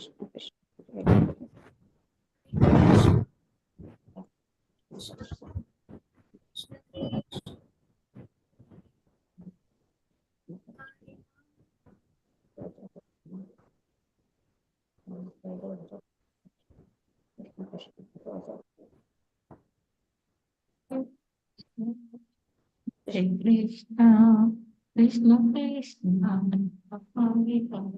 Krishna, Krishna Krishna, Hare Hare.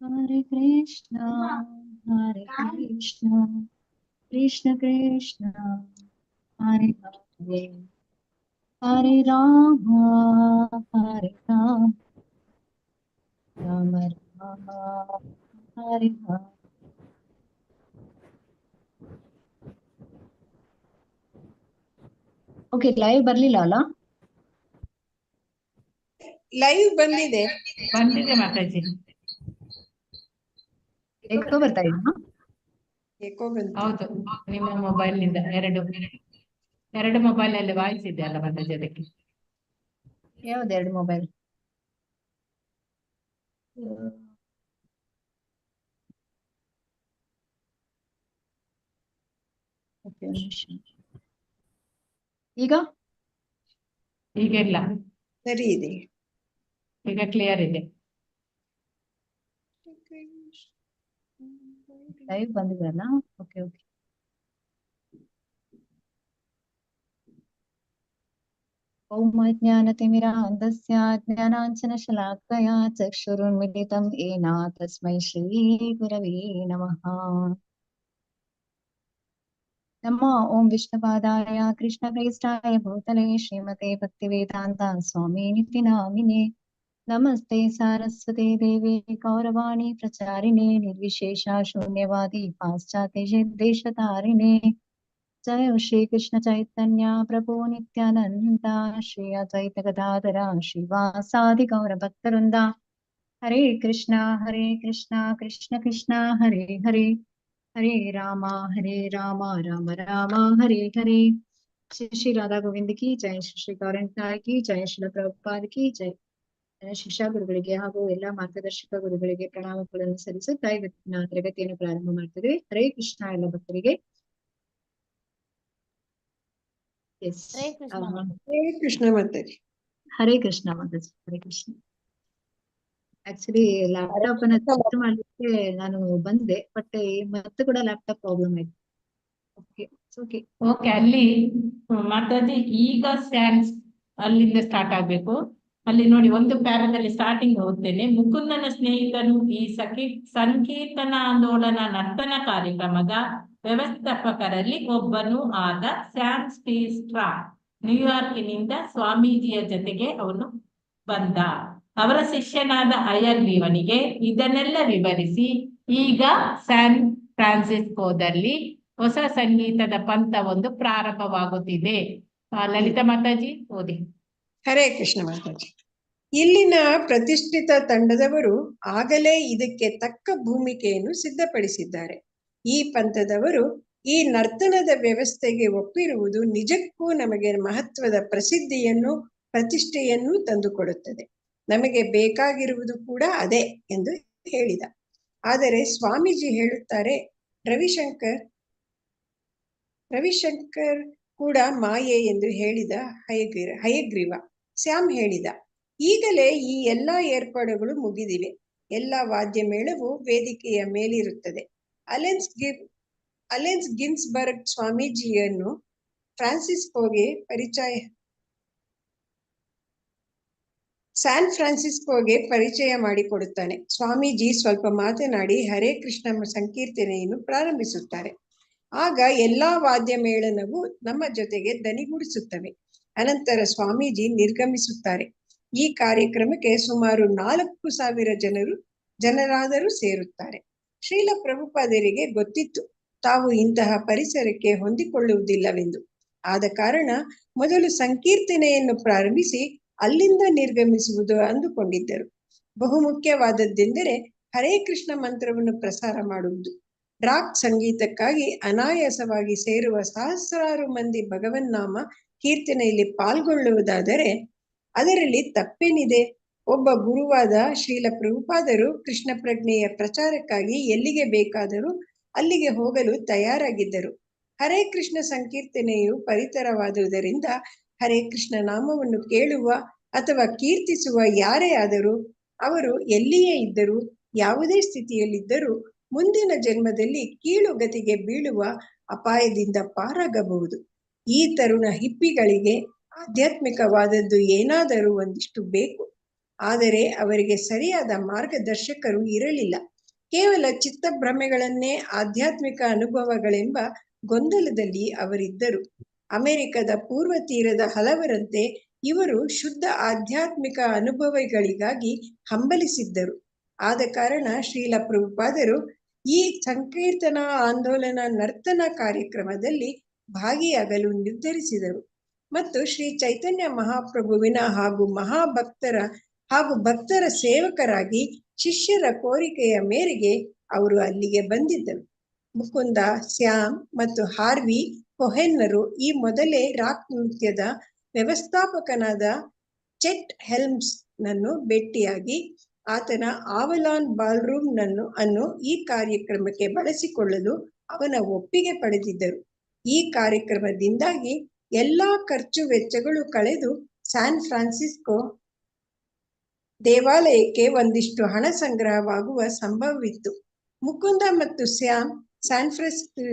Hare Krishna, Hare Krishna, Krishna Krishna, Hare Hare, Hare Rama, Hare Rama, Rama Rama, Hare Hare. Okay, live ಬರ್ಲಿಲ್ಲ ಅಲ್ಲ? Live ಬಂದಿದೆ Mataji. Eco ಬರ್ತಾ ಇದೆಯಾ? ಏಕೋ ಬಂತು. ಹೌದು, ನಿಮ್ಮ ಮೊಬೈಲ್ ನಿಂದ ಎರಡು ಮೊಬೈಲ್ ಅಲ್ಲಿ ವಾಯ್ಸ್ ಇದೆ ಅಲ್ಲ ಮಾತಾಜಿ, ಅದಕ್ಕೆ. ಯಾವ್ದು ಎರಡು ಮೊಬೈಲ್? ಈಗ ಇಲ್ಲ, ಸರಿ ಇದೆ, ಈಗ ಕ್ಲಿಯರ್ ಇದೆ. ಲೈವ್ ಬಂದಿದೆಯಲ್ಲ? Okay okay. ಓಂ ಅಜ್ಞಾನತಿಮಿರಾಂಧಸ್ಯ ಜ್ಞಾನಾಂಜನಶಲಾಕಯಾ ಚಕ್ಷುರುನ್ಮಿಲಿತಂ ಯೇನ ತಸ್ಮೈ ಶ್ರೀ ಗುರವೇ ನಮಃ. ನಮೋ ಓಂ ವಿಷ್ಣುಪಾದಾಯ ಕೃಷ್ಣಪ್ರೇಷ್ಠಾಯ ಭೂತಲೆ ಶ್ರೀಮತೆ ಭಕ್ತಿವೇದಾಂತ ಸ್ವಾಮಿನಿತಿ ನಾಮಿನೇ. ನಮಸ್ತೆ ಸಾರಸ್ವತಿ ದೇವಿ ಗೌರವಾಣಿ ಪ್ರಚಾರಿಣೆ ನಿರ್ವಿಶೇಷ ಶೂನ್ಯವಾದಿ ಪಾಶ್ಚಾತ್ಯ ದೇಶತಾರಿಣೆ. ಜಯ ಶ್ರೀ ಕೃಷ್ಣ ಚೈತನ್ಯ ಪ್ರಭು ನಿತ್ಯಾನಂದ ಶ್ರೀ ಅದ್ವೈತ ಗದಾಧರ ಶ್ರೀವಾಸಾದಿ ಗೌರ ಭಕ್ತವೃಂದ. ಹರೇ ಕೃಷ್ಣ ಕೃಷ್ಣ ಕೃಷ್ಣ ಹರೇ ಹರೇ, ಹರೇ ರಾಮ ರಾಮ ರಾಮ ಹರೇ ಹರೇ. ಶ್ರೀ ಶ್ರೀ ರಾಧಾ ಗೋವಿಂದ ಕಿ ಜಯ, ಶ್ರೀ ಗೌರಂತಾಯ ಕಿ ಜಯ, ಶ್ರೀಲ ಪ್ರಭುಪಾದ ಕಿ ಜಯ. ಶಿಕ್ಷಾ ಗುರುಗಳಿಗೆ ಹಾಗೂ ಎಲ್ಲಾ ಮಾರ್ಗದರ್ಶಕ ಗುರುಗಳಿಗೆ ಪ್ರಣಾಮಗಳನ್ನು ಸಲ್ಲಿಸುತ್ತಾ ಇವತ್ತಿನ ತರಗತಿಯನ್ನು ಪ್ರಾರಂಭ ಮಾಡ್ತಿದ್ವಿ. ಹರೇ ಕೃಷ್ಣ ಎಲ್ಲ ಭಕ್ತರಿಗೆ. ಹರೇ ಕೃಷ್ಣ ಮಾತಾಡಿ. ಹರೇ ಕೃಷ್ಣ ಮಾತಾಜಿ, ಹರೇ ಕೃಷ್ಣ. ಆಕ್ಚುಲಿ ಲ್ಯಾಪ್ಟಾಪ್ ಅನ್ನ ಚೆಕ್ ಮಾಡ್ಲಿಕ್ಕೆ ನಾನು ಬಂದೆ, ಬಟ್ ಮತ್ತೆ ಕೂಡ ಲ್ಯಾಪ್ಟಾಪ್ ಪ್ರಾಬ್ಲಮ್ ಆಯ್ತು. ಓಕೆ, ಅಲ್ಲಿ ಮಾತಾಜಿ ಈಗ ಸ್ಯಾನ್ಸ್ ಅಲ್ಲಿಂದ ಸ್ಟಾರ್ಟ್ ಆಗ್ಬೇಕು. ಅಲ್ಲಿ ನೋಡಿ, ಒಂದು ಪ್ಯಾರದಲ್ಲಿ ಸ್ಟಾರ್ಟಿಂಗ್ ಓದ್ತೇನೆ. ಮುಕುಂದನ ಸ್ನೇಹಿತನು ಈ ಸಂಕೀರ್ತನ ಆಂದೋಲನ ನರ್ತನ ಕಾರ್ಯಕ್ರಮದ ವ್ಯವಸ್ಥಾಪಕರಲ್ಲಿ ಒಬ್ಬನು ಆದ ಸ್ಯಾಮ್ ಸ್ಪೀಸ್ಟ್ರಾ ನ್ಯೂಯಾರ್ಕಿನಿಂದ ಸ್ವಾಮೀಜಿಯ ಜೊತೆಗೆ ಅವನು ಬಂದ. ಅವರ ಶಿಷ್ಯನಾದ ಅಯ್ಯಗ್ರೀವನಿಗೆ ಇದನ್ನೆಲ್ಲ ವಿವರಿಸಿ, ಈಗ ಸ್ಯಾನ್ ಫ್ರಾನ್ಸಿಸ್ಕೋದಲ್ಲಿ ಹೊಸ ಸಂಗೀತದ ಪಂಥ ಒಂದು ಪ್ರಾರಂಭವಾಗುತ್ತಿದೆ. ಲಲಿತಾ ಮಾತಾಜಿ ಓದಿ. ಹರೇ ಕೃಷ್ಣ ಮಾತಾಜಿ. ಇಲ್ಲಿನ ಪ್ರತಿಷ್ಠಿತ ತಂಡದವರು ಆಗಲೇ ಇದಕ್ಕೆ ತಕ್ಕ ಭೂಮಿಕೆಯನ್ನು ಸಿದ್ಧಪಡಿಸಿದ್ದಾರೆ. ಈ ಪಂಥದವರು ಈ ನರ್ತನದ ವ್ಯವಸ್ಥೆಗೆ ಒಪ್ಪಿರುವುದು ನಿಜಕ್ಕೂ ನಮಗೆ ಮಹತ್ವದ ಪ್ರಸಿದ್ಧಿಯನ್ನು ಪ್ರತಿಷ್ಠೆಯನ್ನು ತಂದುಕೊಡುತ್ತದೆ. ನಮಗೆ ಬೇಕಾಗಿರುವುದು ಕೂಡ ಅದೇ ಎಂದು ಹೇಳಿದ. ಆದರೆ ಸ್ವಾಮೀಜಿ ಹೇಳುತ್ತಾರೆ, ರವಿಶಂಕರ್ ಕೂಡ ಮಾಯೆ ಎಂದು ಹೇಳಿದ ಹಯಗ್ರೀವ. ಸ್ಯಾಮ್ ಹೇಳಿದ, ಈಗಲೇ ಈ ಎಲ್ಲಾ ಏರ್ಪಾಡುಗಳು ಮುಗಿದಿವೆ. ಎಲ್ಲ ವಾದ್ಯ ಮೇಳವು ವೇದಿಕೆಯ ಮೇಲಿರುತ್ತದೆ. ಅಲೆನ್ಸ್ ಗಿನ್ಸ್ಬರ್ಗ್ ಸ್ವಾಮೀಜಿಯನ್ನು ಸ್ಯಾನ್ ಫ್ರಾನ್ಸಿಸ್ಕೋಗೆ ಪರಿಚಯ ಮಾಡಿಕೊಡುತ್ತಾನೆ. ಸ್ವಾಮೀಜಿ ಸ್ವಲ್ಪ ಮಾತನಾಡಿ ಹರೇ ಕೃಷ್ಣ ಸಂಕೀರ್ತನೆಯನ್ನು ಪ್ರಾರಂಭಿಸುತ್ತಾರೆ. ಆಗ ಎಲ್ಲಾ ವಾದ್ಯ ಮೇಳನವು ನಮ್ಮ ಜೊತೆಗೆ ದನಿಗೂಡಿಸುತ್ತವೆ. ಅನಂತರ ಸ್ವಾಮೀಜಿ ನಿರ್ಗಮಿಸುತ್ತಾರೆ. ಈ ಕಾರ್ಯಕ್ರಮಕ್ಕೆ ಸುಮಾರು 4,000 ಜನರಾದರೂ ಸೇರುತ್ತಾರೆ. ಶ್ರೀಲ ಪ್ರಭುಪಾದರಿಗೆ ಗೊತ್ತಿತ್ತು ತಾವು ಇಂತಹ ಪರಿಸರಕ್ಕೆ ಹೊಂದಿಕೊಳ್ಳುವುದಿಲ್ಲವೆಂದು. ಆದ ಕಾರಣ ಮೊದಲು ಸಂಕೀರ್ತನೆಯನ್ನು ಪ್ರಾರಂಭಿಸಿ ಅಲ್ಲಿಂದ ನಿರ್ಗಮಿಸುವುದು ಅಂದುಕೊಂಡಿದ್ದರು. ಬಹುಮುಖ್ಯವಾದದ್ದೆಂದರೆ ಹರೇ ಕೃಷ್ಣ ಮಂತ್ರವನ್ನು ಪ್ರಸಾರ ಮಾಡುವುದು. ರಾಕ್ ಸಂಗೀತಕ್ಕಾಗಿ ಅನಾಯಾಸವಾಗಿ ಸೇರುವ ಸಹಸ್ರಾರು ಮಂದಿ ಭಗವನ್ನಾಮ ಕೀರ್ತನೆಯಲ್ಲಿ ಪಾಲ್ಗೊಳ್ಳುವುದಾದರೆ ಅದರಲ್ಲಿ ತಪ್ಪೇನಿದೆ? ಒಬ್ಬ ಗುರುವಾದ ಶ್ರೀಲ ಪ್ರಭುಪಾದರು ಕೃಷ್ಣ ಪ್ರಜ್ಞೆಯ ಪ್ರಚಾರಕ್ಕಾಗಿ ಎಲ್ಲಿಗೆ ಬೇಕಾದರೂ ಅಲ್ಲಿಗೆ ಹೋಗಲು ತಯಾರಾಗಿದ್ದರು. ಹರೇ ಕೃಷ್ಣ ಸಂಕೀರ್ತನೆಯು ಪರಿತರವಾದುದರಿಂದ ಹರೇ ಕೃಷ್ಣ ನಾಮವನ್ನು ಕೇಳುವ ಅಥವಾ ಕೀರ್ತಿಸುವ ಯಾರೇ ಆದರೂ ಅವರು ಎಲ್ಲಿಯೇ ಇದ್ದರೂ ಯಾವುದೇ ಸ್ಥಿತಿಯಲ್ಲಿದ್ದರೂ ಮುಂದಿನ ಜನ್ಮದಲ್ಲಿ ಕೀಳು ಗತಿಗೆ ಬೀಳುವ ಅಪಾಯದಿಂದ ಪಾರಾಗಬಹುದು. ಈ ತರುಣ ಹಿಪ್ಪಿಗಳಿಗೆ ಆಧ್ಯಾತ್ಮಿಕವಾದದ್ದು ಏನಾದರೂ ಒಂದಿಷ್ಟು ಬೇಕು. ಆದರೆ ಅವರಿಗೆ ಸರಿಯಾದ ಮಾರ್ಗದರ್ಶಕರು ಇರಲಿಲ್ಲ. ಕೇವಲ ಚಿತ್ತಭ್ರಮೆಗಳನ್ನೇ ಆಧ್ಯಾತ್ಮಿಕ ಅನುಭವಗಳೆಂಬ ಗೊಂದಲದಲ್ಲಿ ಅವರಿದ್ದರು. ಅಮೆರಿಕದ ಪೂರ್ವ ತೀರದ ಹಲವರಂತೆ ಇವರು ಶುದ್ಧ ಆಧ್ಯಾತ್ಮಿಕ ಅನುಭವಗಳಿಗಾಗಿ ಹಂಬಲಿಸಿದ್ದರು. ಆದ ಕಾರಣ ಶ್ರೀಲ ಪ್ರಭುಪಾದರು ಈ ಸಂಕೀರ್ತನಾ ಆಂದೋಲನ ನರ್ತನ ಕಾರ್ಯಕ್ರಮದಲ್ಲಿ ಭಾಗಿಯಾಗಲು ನಿರ್ಧರಿಸಿದರು. ಮತ್ತು ಶ್ರೀ ಚೈತನ್ಯ ಮಹಾಪ್ರಭುವಿನ ಹಾಗೂ ಭಕ್ತರ ಸೇವಕರಾಗಿ ಶಿಷ್ಯರ ಕೋರಿಕೆಯ ಮೇರೆಗೆ ಅವರು ಅಲ್ಲಿಗೆ ಬಂದಿದ್ದರು. ಮುಕುಂದ, ಸ್ಯಾಮ್ ಮತ್ತು ಹಾರ್ವಿ ಕೊಹೆನ್ನರು ಈ ಮೊದಲೇ ರಾಕ್ ನೃತ್ಯದ ವ್ಯವಸ್ಥಾಪಕನಾದ ಚೆಟ್ ಹೆಲ್ಮ್ಸ್ ನನ್ನು ಭೇಟಿಯಾಗಿ ಆತನ ಆವಲಾನ್ ಬಾಲ್ರೂಮ್ ಅನ್ನು ಈ ಕಾರ್ಯಕ್ರಮಕ್ಕೆ ಬಳಸಿಕೊಳ್ಳಲು ಅವನ ಒಪ್ಪಿಗೆ ಪಡೆದಿದ್ದರು. ಈ ಕಾರ್ಯಕ್ರಮದಿಂದಾಗಿ ಎಲ್ಲಾ ಖರ್ಚು ವೆಚ್ಚಗಳು ಕಳೆದು ಸ್ಯಾನ್ ಫ್ರಾನ್ಸಿಸ್ಕೋ ದೇವಾಲಯಕ್ಕೆ ಒಂದಿಷ್ಟು ಹಣ ಸಂಗ್ರಹವಾಗುವ ಸಂಭವವಿತ್ತು. ಮುಕುಂದ ಮತ್ತು ಸ್ಯಾಮ್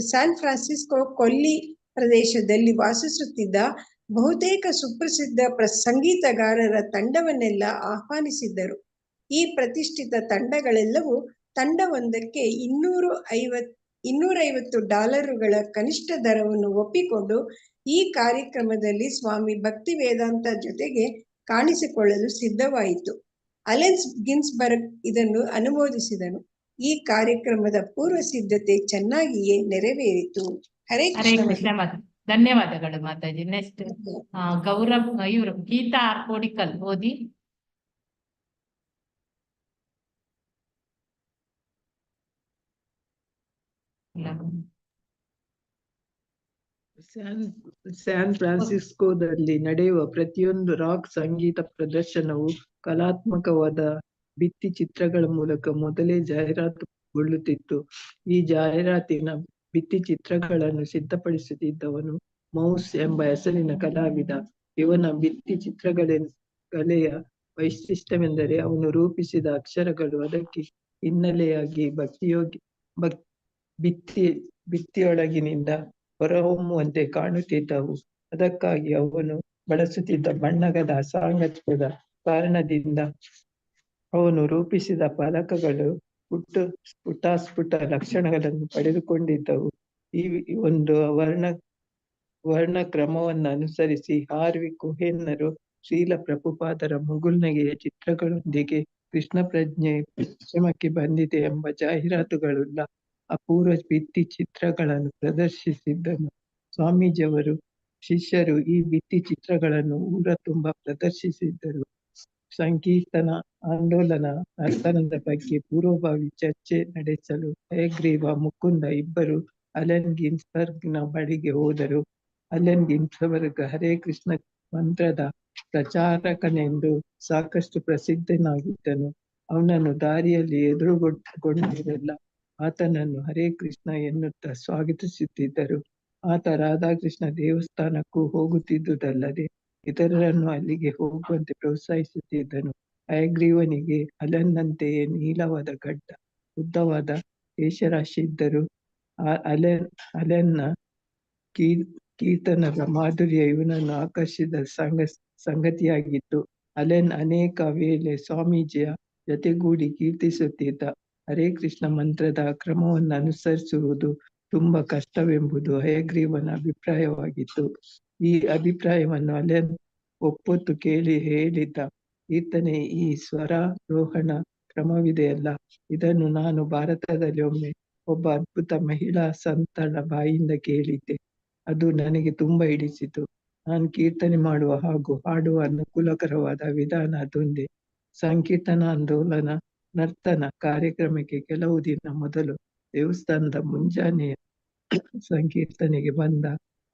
ಸ್ಯಾನ್ ಫ್ರಾನ್ಸಿಸ್ಕೋ ಕೊಲ್ಲಿ ಪ್ರದೇಶದಲ್ಲಿ ವಾಸಿಸುತ್ತಿದ್ದ ಬಹುತೇಕ ಸುಪ್ರಸಿದ್ಧ ಸಂಗೀತಗಾರರ ತಂಡವನ್ನೆಲ್ಲ ಆಹ್ವಾನಿಸಿದ್ದರು. ಈ ಪ್ರತಿಷ್ಠಿತ ತಂಡಗಳೆಲ್ಲವೂ ತಂಡವೊಂದಕ್ಕೆ $250 ಕನಿಷ್ಠ ದರವನ್ನು ಒಪ್ಪಿಕೊಂಡು ಈ ಕಾರ್ಯಕ್ರಮದಲ್ಲಿ ಸ್ವಾಮಿ ಭಕ್ತಿ ವೇದಾಂತ ಜೊತೆಗೆ ಕಾಣಿಸಿಕೊಳ್ಳಲು ಸಿದ್ಧವಾಯಿತು. ಅಲೆನ್ಸ್ ಗಿನ್ಸ್ಬರ್ಗ್ ಇದನ್ನು ಅನುಮೋದಿಸಿದನು. ಈ ಕಾರ್ಯಕ್ರಮದ ಪೂರ್ವ ಸಿದ್ಧತೆ ಚೆನ್ನಾಗಿಯೇ ನೆರವೇರಿತು. ಹರೇ ಕೃಷ್ಣ. ಧನ್ಯವಾದಗಳು ಮಾತಾಜಿ. ನೆಕ್ಸ್ಟ್ ಗೌರವ್ ಇವರು ಗೀತಾ ಆರ್ ಕೋಡಿಕಲ್ ಓದಿ. ಸ್ಯಾನ್ ಫ್ರಾನ್ಸಿಸ್ಕೋದಲ್ಲಿ ನಡೆಯುವ ಪ್ರತಿಯೊಂದು ರಾಕ್ ಸಂಗೀತ ಪ್ರದರ್ಶನವು ಕಲಾತ್ಮಕವಾದ ಭಿತ್ತಿ ಚಿತ್ರಗಳ ಮೂಲಕ ಮೊದಲೇ ಜಾಹೀರಾತುಗೊಳ್ಳುತ್ತಿತ್ತು. ಈ ಜಾಹೀರಾತಿನ ಭಿತ್ತಿ ಚಿತ್ರಗಳನ್ನು ಸಿದ್ಧಪಡಿಸುತ್ತಿದ್ದವನು ಮೌಸ್ ಎಂಬ ಹೆಸರಿನ ಕಲಾವಿದ. ಇವನ ಭಿತ್ತಿ ಚಿತ್ರಗಳೆಯ ವೈಶಿಷ್ಟ್ಯವೆಂದರೆ ಅವನು ರೂಪಿಸಿದ ಅಕ್ಷರಗಳು ಅದಕ್ಕೆ ಹಿನ್ನೆಲೆಯಾಗಿ ಭಿತ್ತಿಯೊಳಗಿನಿಂದ ಹೊರಹೊಮ್ಮುವಂತೆ ಕಾಣುತ್ತಿದ್ದವು. ಅದಕ್ಕಾಗಿ ಅವನು ಬಳಸುತ್ತಿದ್ದ ಬಣ್ಣಗಳ ಅಸಾಂಗತ್ಯದ ಕಾರಣದಿಂದ ಅವನು ರೂಪಿಸಿದ ಫಲಕಗಳು ಸ್ಫುಟಾಸ್ಫುಟ ಲಕ್ಷಣಗಳನ್ನು ಪಡೆದುಕೊಂಡಿದ್ದವು. ಈ ಒಂದು ವರ್ಣ ಕ್ರಮವನ್ನು ಅನುಸರಿಸಿ ಹಾರ್ವಿ ಕೊಹೆನ್ನರು ಶ್ರೀಲ ಪ್ರಭುಪಾದರ ಮುಗುಳ್ನಗೆಯ ಚಿತ್ರಗಳೊಂದಿಗೆ ಕೃಷ್ಣ ಪ್ರಜ್ಞೆ ಪಶ್ಚಿಮಕ್ಕೆ ಬಂದಿದೆ ಎಂಬ ಜಾಹೀರಾತುಗಳುಳ್ಳ ಅಪೂರ್ವ ಭಿತ್ತಿ ಚಿತ್ರಗಳನ್ನು ಪ್ರದರ್ಶಿಸಿದ್ದನು. ಸ್ವಾಮೀಜಿಯವರು ಶಿಷ್ಯರು ಈ ಭಿತ್ತಿ ಚಿತ್ರಗಳನ್ನು ಊರ ತುಂಬ ಪ್ರದರ್ಶಿಸಿದ್ದರು. ಸಂಕೀರ್ತನ ಆಂದೋಲನ ನರ್ತನದ ಬಗ್ಗೆ ಪೂರ್ವಭಾವಿ ಚರ್ಚೆ ನಡೆಸಲು ಹಯಗ್ರೀವ, ಮುಕುಂದ ಇಬ್ಬರು ಅಲೆನ್ ಗಿನ್ಸ್ಬರ್ಗ್ ನ ಬಳಿಗೆ ಹೋದರು. ಅಲೆನ್ ಗಿನ್ಸ್ಬರ್ಗ್ ಹರೇ ಕೃಷ್ಣ ಮಂತ್ರದ ಪ್ರಚಾರಕನೆಂದು ಸಾಕಷ್ಟು ಪ್ರಸಿದ್ಧನಾಗಿದ್ದನು. ಅವನನ್ನು ದಾರಿಯಲ್ಲಿ ಎದುರುಗೊಂಡವರೆಲ್ಲ ಆತನನ್ನು ಹರೇ ಕೃಷ್ಣ ಎನ್ನುತ್ತಾ ಸ್ವಾಗತಿಸುತ್ತಿದ್ದರು. ಆತ ರಾಧಾಕೃಷ್ಣ ದೇವಸ್ಥಾನಕ್ಕೂ ಹೋಗುತ್ತಿದ್ದುದಲ್ಲದೆ ಇತರರನ್ನು ಅಲ್ಲಿಗೆ ಹೋಗುವಂತೆ ಪ್ರೋತ್ಸಾಹಿಸುತ್ತಿದ್ದನು. ಹಯಗ್ರೀವನಿಗೆ ಅಲೆನ್ನಂತೆಯೇ ನೀಳವಾದ ಗಡ್ಡ, ಉದ್ದವಾದ ಕೇಶರಾಶಿ ಇದ್ದರು. ಅಲೆನ್ನ ಕೀರ್ತನದ ಮಾಧುರ್ಯ ಇವನನ್ನು ಆಕರ್ಷಿಸಿದ ಸಂಗತಿಯಾಗಿತ್ತು. ಅಲೆನ್ ಅನೇಕ ವೇಳೆ ಸ್ವಾಮೀಜಿಯ ಜೊತೆಗೂಡಿ ಕೀರ್ತಿಸುತ್ತಿದ್ದ. ಹರೇ ಕೃಷ್ಣ ಮಂತ್ರದ ಕ್ರಮವನ್ನು ಅನುಸರಿಸುವುದು ತುಂಬಾ ಕಷ್ಟವೆಂಬುದು ಹಯಗ್ರೀವನ ಅಭಿಪ್ರಾಯವಾಗಿತ್ತು. ಈ ಅಭಿಪ್ರಾಯವನ್ನು ಅಲೆನ್ ಒಪ್ಪೊತ್ತು ಕೇಳಿ ಹೇಳಿದ್ದ. ಕೀರ್ತನೆ ಈ ಸ್ವರಾರೋಹಣ ಕ್ರಮವಿದೆಯಲ್ಲ, ಇದನ್ನು ನಾನು ಭಾರತದಲ್ಲಿ ಒಮ್ಮೆ ಒಬ್ಬ ಅದ್ಭುತ ಮಹಿಳಾ ಸಂತಳ ಬಾಯಿಂದ ಕೇಳಿದ್ದೆ. ಅದು ನನಗೆ ತುಂಬಾ ಹಿಡಿಸಿತು. ನಾನು ಕೀರ್ತನೆ ಮಾಡುವ ಹಾಗೂ ಹಾಡುವ ಅನುಕೂಲಕರವಾದ ವಿಧಾನ ಅದೊಂದೇ. ಸಂಕೀರ್ತನಾಂದೋಲನ ನರ್ತನ ಕಾರ್ಯಕ್ರಮಕ್ಕೆ ಕೆಲವು ದಿನ ಮೊದಲು ದೇವಸ್ಥಾನದ ಮುಂಜಾನೆಯ ಸಂಕೀರ್ತನೆಗೆ ಬಂದ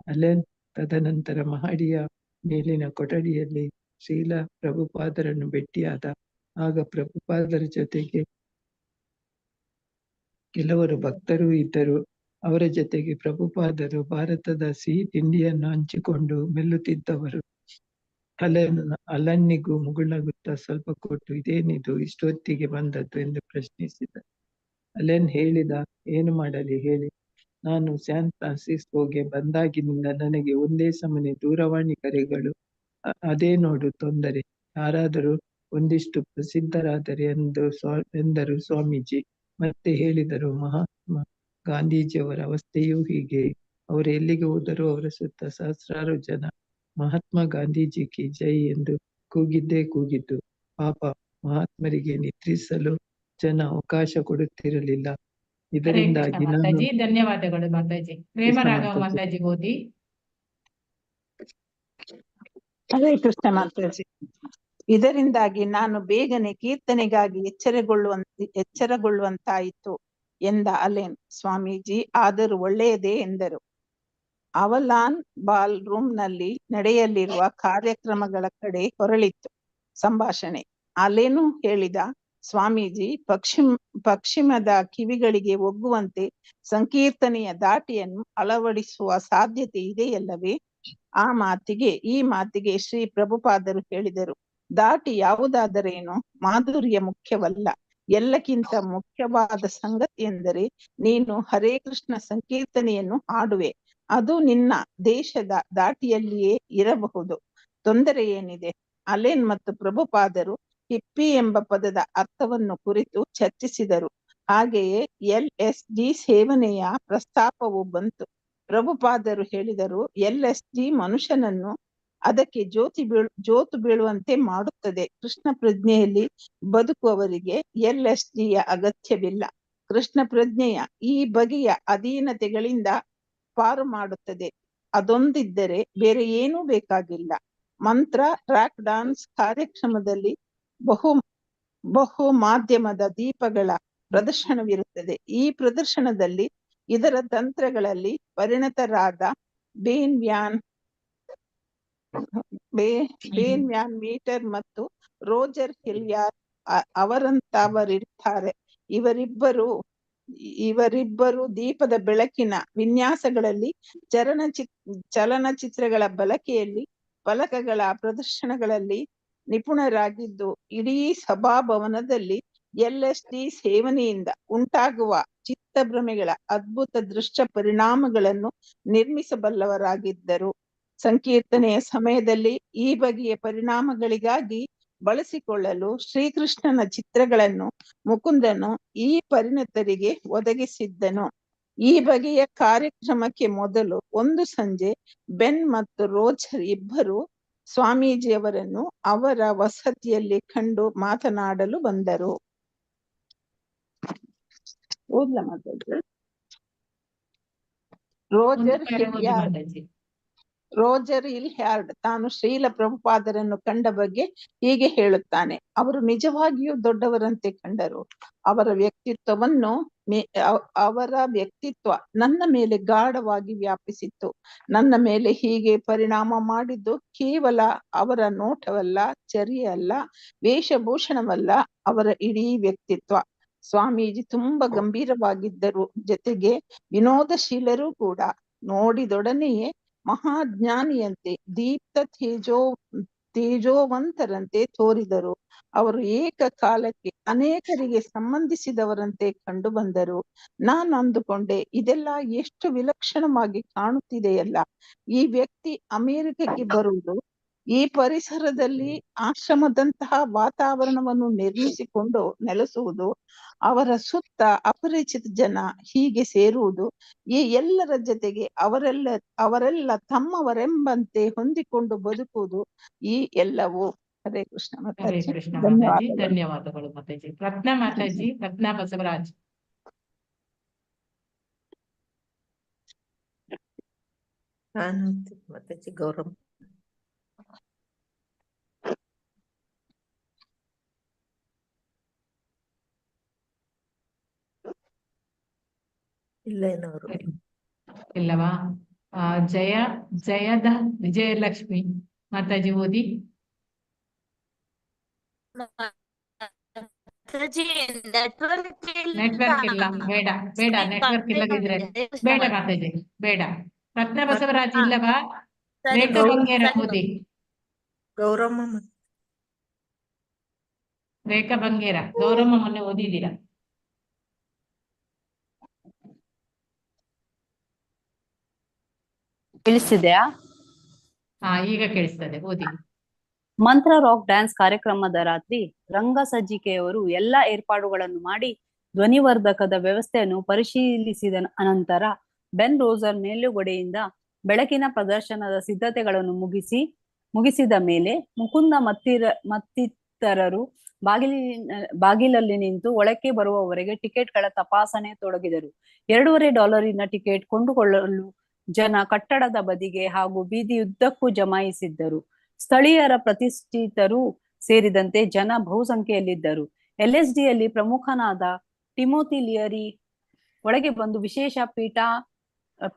ಅಲೆನ್ ತದನಂತರ ಮಹಡಿಯ ಮೇಲಿನ ಕೊಠಡಿಯಲ್ಲಿ ಶ್ರೀಲ ಪ್ರಭುಪಾದರನ್ನು ಭೇಟಿಯಾದ. ಆಗ ಪ್ರಭುಪಾದರ ಜೊತೆಗೆ ಕೆಲವರು ಭಕ್ತರು ಇದ್ದರು. ಅವರ ಜೊತೆಗೆ ಪ್ರಭುಪಾದರು ಭಾರತದ ಸಿಹಿ ತಿಂಡಿಯನ್ನು ಹಂಚಿಕೊಂಡು ಮೆಲ್ಲುತ್ತಿದ್ದವರು. ಅಲನ್ನಿಗೂ ಮುಗುಳಗುತ್ತಾ ಸ್ವಲ್ಪ ಕೊಟ್ಟು, ಇದೇನಿದು ಇಷ್ಟೊತ್ತಿಗೆ ಬಂದದ್ದು ಎಂದು ಪ್ರಶ್ನಿಸಿದ. ಅಲೆನ್ ಹೇಳಿದ, ಏನು ಮಾಡಲಿ ಹೇಳಿ, ನಾನು ಸ್ಯಾನ್ ಫ್ರಾನ್ಸಿಸ್ಕೋಗೆ ಬಂದಾಗಿನಿಂದ ನನಗೆ ಒಂದೇ ಸಮನೆ ದೂರವಾಣಿ ಕರೆಗಳು. ಅದೇ ನೋಡು ತೊಂದರೆ. ಯಾರಾದರೂ ಒಂದಿಷ್ಟು ಪ್ರಸಿದ್ಧರಾದರೆ ಎಂದರು ಸ್ವಾಮೀಜಿ. ಮತ್ತೆ ಹೇಳಿದರು, ಮಹಾತ್ಮ ಗಾಂಧೀಜಿಯವರ ಅವಸ್ಥೆಯೂ ಹೀಗೆ. ಅವರು ಎಲ್ಲಿಗೆ ಹೋದರೂ ಅವರ ಸುತ್ತ ಸಹಸ್ರಾರು ಜನ ಮಹಾತ್ಮ ಗಾಂಧೀಜಿ ಕಿ ಜೈ ಎಂದು ಕೂಗಿದ್ದೇ ಕೂಗಿದ್ದು. ಪಾಪ ಮಹಾತ್ಮರಿಗೆ ನಿದ್ರಿಸಲು ಜನ ಅವಕಾಶ ಕೊಡುತ್ತಿರಲಿಲ್ಲ. ಹರೇ ಕೃಷ್ಣ ಇದರಿಂದಾಗಿ ನಾನು ಮಾತಾಜಿ, ಧನ್ಯವಾದಗಳು ಮಾತಾಜಿ. ಪ್ರೇಮರಾಘವ ಮಾತಾಜಿ ಓದಿ. ಹರೇ ಕೃಷ್ಣ ಮಾತಾಜಿ. ಇದರಿಂದಾಗಿ ನಾನು ಬೇಗನೆ ಕೀರ್ತನೆಗಾಗಿ ಎಚ್ಚರಗೊಳ್ಳುವಂತಾಯಿತು ಎಂದ ಅಲೆನ್. ಸ್ವಾಮೀಜಿ, ಆದರೂ ಒಳ್ಳೆಯದೇ ಎಂದರು. ಅವಲಾನ್ ಬಾಲ್ ರೂಮ್ ನಲ್ಲಿ ನಡೆಯಲಿರುವ ಕಾರ್ಯಕ್ರಮಗಳ ಕಡೆ ಹೊರಳಿತ್ತು ಸಂಭಾಷಣೆ. ಅಲೆನು ಹೇಳಿದ, ಸ್ವಾಮೀಜಿ, ಪಶ್ಚಿಮದ ಕಿವಿಗಳಿಗೆ ಒಗ್ಗುವಂತೆ ಸಂಕೀರ್ತನೆಯ ದಾಟಿಯನ್ನು ಅಳವಡಿಸುವ ಸಾಧ್ಯತೆ ಇದೆಯಲ್ಲವೇ? ಈ ಮಾತಿಗೆ ಶ್ರೀ ಪ್ರಭುಪಾದರು ಹೇಳಿದರು, ದಾಟಿ ಯಾವುದಾದರೇನು, ಮಾಧುರ್ಯ ಮುಖ್ಯವಲ್ಲ. ಎಲ್ಲಕ್ಕಿಂತ ಮುಖ್ಯವಾದ ಸಂಗತಿ ಎಂದರೆ ನೀನು ಹರೇ ಕೃಷ್ಣ ಸಂಕೀರ್ತನೆಯನ್ನು ಹಾಡುವೆ. ಅದು ನಿನ್ನ ದೇಶದ ದಾಟಿಯಲ್ಲಿಯೇ ಇರಬಹುದು. ತೊಂದರೆ ಏನಿದೆ? ಅಲೆನ್ ಮತ್ತು ಪ್ರಭುಪಾದರು ಹಿಪ್ಪಿ ಎಂಬ ಪದದ ಅರ್ಥವನ್ನು ಕುರಿತು ಚರ್ಚಿಸಿದರು. ಹಾಗೆಯೇ LSD ಸೇವನೆಯ ಪ್ರಸ್ತಾಪವು ಬಂತು. ಪ್ರಭುಪಾದರು ಹೇಳಿದರು, LSD ಮನುಷ್ಯನನ್ನು ಅದಕ್ಕೆ ಜೋತು ಬೀಳುವಂತೆ ಮಾಡುತ್ತದೆ. ಕೃಷ್ಣ ಪ್ರಜ್ಞೆಯಲ್ಲಿ ಬದುಕುವವರಿಗೆ LSDಯ ಅಗತ್ಯವಿಲ್ಲ. ಕೃಷ್ಣ ಪ್ರಜ್ಞೆಯ ಈ ಬಗೆಯ ಅಧೀನತೆಗಳಿಂದ ಪಾರು ಮಾಡುತ್ತದೆ. ಅದೊಂದಿದ್ದರೆ ಬೇರೆ ಏನೂ ಬೇಕಾಗಿಲ್ಲ. ಮಂತ್ರ, ಟ್ರ್ಯಾಕ್ ಡಾನ್ಸ್ ಕಾರ್ಯಕ್ರಮದಲ್ಲಿ ಬಹು ಮಾಧ್ಯಮದ ದೀಪಗಳ ಪ್ರದರ್ಶನವಿರುತ್ತದೆ. ಈ ಪ್ರದರ್ಶನದಲ್ಲಿ ಇದರ ತಂತ್ರಗಳಲ್ಲಿ ಪರಿಣತರಾದ ಬೇನ್ ವ್ಯಾನ್ ಮೀಟರ್ ಮತ್ತು ರೋಜರ್ ಹಿಲ್ಯಾರ್ ಅವರಂತವರಿರ್ತಾರೆ. ಇವರಿಬ್ಬರು ದೀಪದ ಬೆಳಕಿನ ವಿನ್ಯಾಸಗಳಲ್ಲಿ, ಚಲನಚಿತ್ರಗಳ ಬಳಕೆಯಲ್ಲಿ, ಫಲಕಗಳ ಪ್ರದರ್ಶನಗಳಲ್ಲಿ ನಿಪುಣರಾಗಿದ್ದು, ಇಡೀ ಸಭಾಭವನದಲ್ಲಿ LSD ಸೇವನೆಯಿಂದ ಉಂಟಾಗುವ ಚಿತ್ತಭ್ರಮೆಗಳ ಅದ್ಭುತ ದೃಶ್ಯ ಪರಿಣಾಮಗಳನ್ನು ನಿರ್ಮಿಸಬಲ್ಲವರಾಗಿದ್ದರು. ಸಂಕೀರ್ತನೆಯ ಸಮಯದಲ್ಲಿ ಈ ಬಗೆಯ ಪರಿಣಾಮಗಳಿಗಾಗಿ ಬಳಸಿಕೊಳ್ಳಲು ಶ್ರೀಕೃಷ್ಣನ ಚಿತ್ರಗಳನ್ನು ಮುಕುಂದನು ಈ ಪರಿಣತರಿಗೆ ಒದಗಿಸಿದ್ದನು. ಈ ಬಗೆಯ ಕಾರ್ಯಕ್ರಮಕ್ಕೆ ಮೊದಲು ಒಂದು ಸಂಜೆ ಬೆನ್ ಮತ್ತು ರೋಜರ್ ಇಬ್ಬರು ಸ್ವಾಮೀಜಿಯವರನ್ನು ಅವರ ವಸತಿಯಲ್ಲಿ ಕಂಡು ಮಾತನಾಡಲು ಬಂದರು. ರೋಜರ್ ಹಿಲ್ಯಾರ್ ಮಾತಾಜಿ. ರೋಜರ್ ಇಲ್ಹ್ಯಾರ್ಡ್ ತಾನು ಶ್ರೀಲ ಪ್ರಭುಪಾದರನ್ನು ಕಂಡ ಬಗ್ಗೆ ಹೀಗೆ ಹೇಳುತ್ತಾನೆ. ಅವರು ನಿಜವಾಗಿಯೂ ದೊಡ್ಡವರಂತೆ ಕಂಡರು. ಅವರ ವ್ಯಕ್ತಿತ್ವ ನನ್ನ ಮೇಲೆ ಗಾಢವಾಗಿ ವ್ಯಾಪಿಸಿತ್ತು. ನನ್ನ ಮೇಲೆ ಹೀಗೆ ಪರಿಣಾಮ ಮಾಡಿದ್ದು ಕೇವಲ ಅವರ ನೋಟವಲ್ಲ, ಚರ್ಯೆಯಲ್ಲ, ವೇಷಭೂಷಣವಲ್ಲ, ಅವರ ಇಡೀ ವ್ಯಕ್ತಿತ್ವ. ಸ್ವಾಮೀಜಿ ತುಂಬಾ ಗಂಭೀರವಾಗಿದ್ದರು, ಜೊತೆಗೆ ವಿನೋದಶೀಲರೂ ಕೂಡ. ನೋಡಿದೊಡನೆಯೇ ಮಹಾಜ್ಞಾನಿಯಂತೆ, ದೀಪ್ತ ತೇಜೋವಂತರಂತೆ ತೋರಿದರು. ಅವರು ಏಕಕಾಲಕ್ಕೆ ಅನೇಕರಿಗೆ ಸಂಬಂಧಿಸಿದವರಂತೆ ಕಂಡು ಬಂದರು. ನಾನು ಅಂದುಕೊಂಡೆ, ಇದೆಲ್ಲ ಎಷ್ಟು ವಿಲಕ್ಷಣವಾಗಿ ಕಾಣುತ್ತಿದೆಯಲ್ಲ. ಈ ವ್ಯಕ್ತಿ ಅಮೆರಿಕಕ್ಕೆ ಬರುವುದು, ಈ ಪರಿಸರದಲ್ಲಿ ಆಶ್ರಮದಂತಹ ವಾತಾವರಣವನ್ನು ನಿರ್ಮಿಸಿಕೊಂಡು ನೆಲೆಸುವುದು, ಅವರ ಸುತ್ತ ಅಪರಿಚಿತ ಜನ ಹೀಗೆ ಸೇರುವುದು, ಈ ಎಲ್ಲರ ಜೊತೆಗೆ ಅವರೆಲ್ಲ ತಮ್ಮವರೆಂಬಂತೆ ಹೊಂದಿಕೊಂಡು ಬದುಕುವುದು, ಈ ಎಲ್ಲವೂ. ಹರೇ ಕೃಷ್ಣ ಹರೇ ಮಾತಾಜಿ. ಕೃಷ್ಣ ಮಾತಾಜಿ, ಧನ್ಯವಾದಗಳು. ಧನ್ಯವಾದಗಳು ಮಾತಾಜಿ. ರತ್ನ ಮಾತಾಜಿ, ರತ್ನ ಬಸವರಾಜ್. ನಾನು ಮಾತಾಜಿ ಗೌರಮ್ಮ. ಇಲ್ಲೇನವರು ಇಲ್ಲವಾ? ಜಯದ ವಿಜಯಲಕ್ಷ್ಮಿ ಮಾತಾಜಿ ಓದಿ. ನೆಟ್ವರ್ಕ್ ಇಲ್ಲ, ಬೇಡ ಬೇಡ, ನೆಟ್ವರ್ಕ್ ಇಲ್ಲದಿದ್ರೆ ಬೇಡ ಮಾತಾಜಿ, ಬೇಡ. ರತ್ನ ಬಸವರಾಜ್ ಇಲ್ಲವಾ? ರೇಖಾ ಬಂಗೇರ ಓದಿ. ಗೌರಮ್ಮ ರೇಖಾ ಬಂಗೇರ, ಗೌರಮ್ಮ ಮೊನ್ನೆ ಓದಿದ್ದೀರಾ? ಕೇಳಿಸ್ತಿದೆಯಾ? ಈಗ ಕೇಳಿಸ್ತದೆ, ಓದಿ. ಮಂತ್ರ ರಾಕ್ ಡ್ಯಾನ್ಸ್ ಕಾರ್ಯಕ್ರಮದ ರಾತ್ರಿ ರಂಗ ಸಜ್ಜಿಕೆಯವರು ಎಲ್ಲಾ ಏರ್ಪಾಡುಗಳನ್ನು ಮಾಡಿ ಧ್ವನಿವರ್ಧಕದ ವ್ಯವಸ್ಥೆಯನ್ನು ಪರಿಶೀಲಿಸಿದ ಅನಂತರ ಬೆನ್ ರೋಸರ್ ಮೇಲುಗಡೆಯಿಂದ ಬೆಳಕಿನ ಪ್ರದರ್ಶನದ ಸಿದ್ಧತೆಗಳನ್ನು ಮುಗಿಸಿದ ಮೇಲೆ ಮುಕುಂದ ಮತ್ತಿತರರು ಬಾಗಿಲಲ್ಲಿ ನಿಂತು ಒಳಕ್ಕೆ ಬರುವವರೆಗೆ ಟಿಕೆಟ್ಗಳ ತಪಾಸಣೆ ತೊಡಗಿದರು. $2.5 ಟಿಕೆಟ್ ಕೊಂಡುಕೊಳ್ಳಲು ಜನ ಕಟ್ಟಡದ ಬದಿಗೆ ಹಾಗೂ ಬೀದಿಯುದ್ದಕ್ಕೂ ಜಮಾಯಿಸಿದ್ದರು. ಸ್ಥಳೀಯರ ಪ್ರತಿಷ್ಠಿತರು ಸೇರಿದಂತೆ ಜನ ಬಹುಸಂಖ್ಯೆಯಲ್ಲಿದ್ದರು. LSDಯಲ್ಲಿ ಪ್ರಮುಖನಾದ ಟಿಮೋತಿ ಲಿಯರಿ ಒಳಗೆ ಬಂದು ವಿಶೇಷ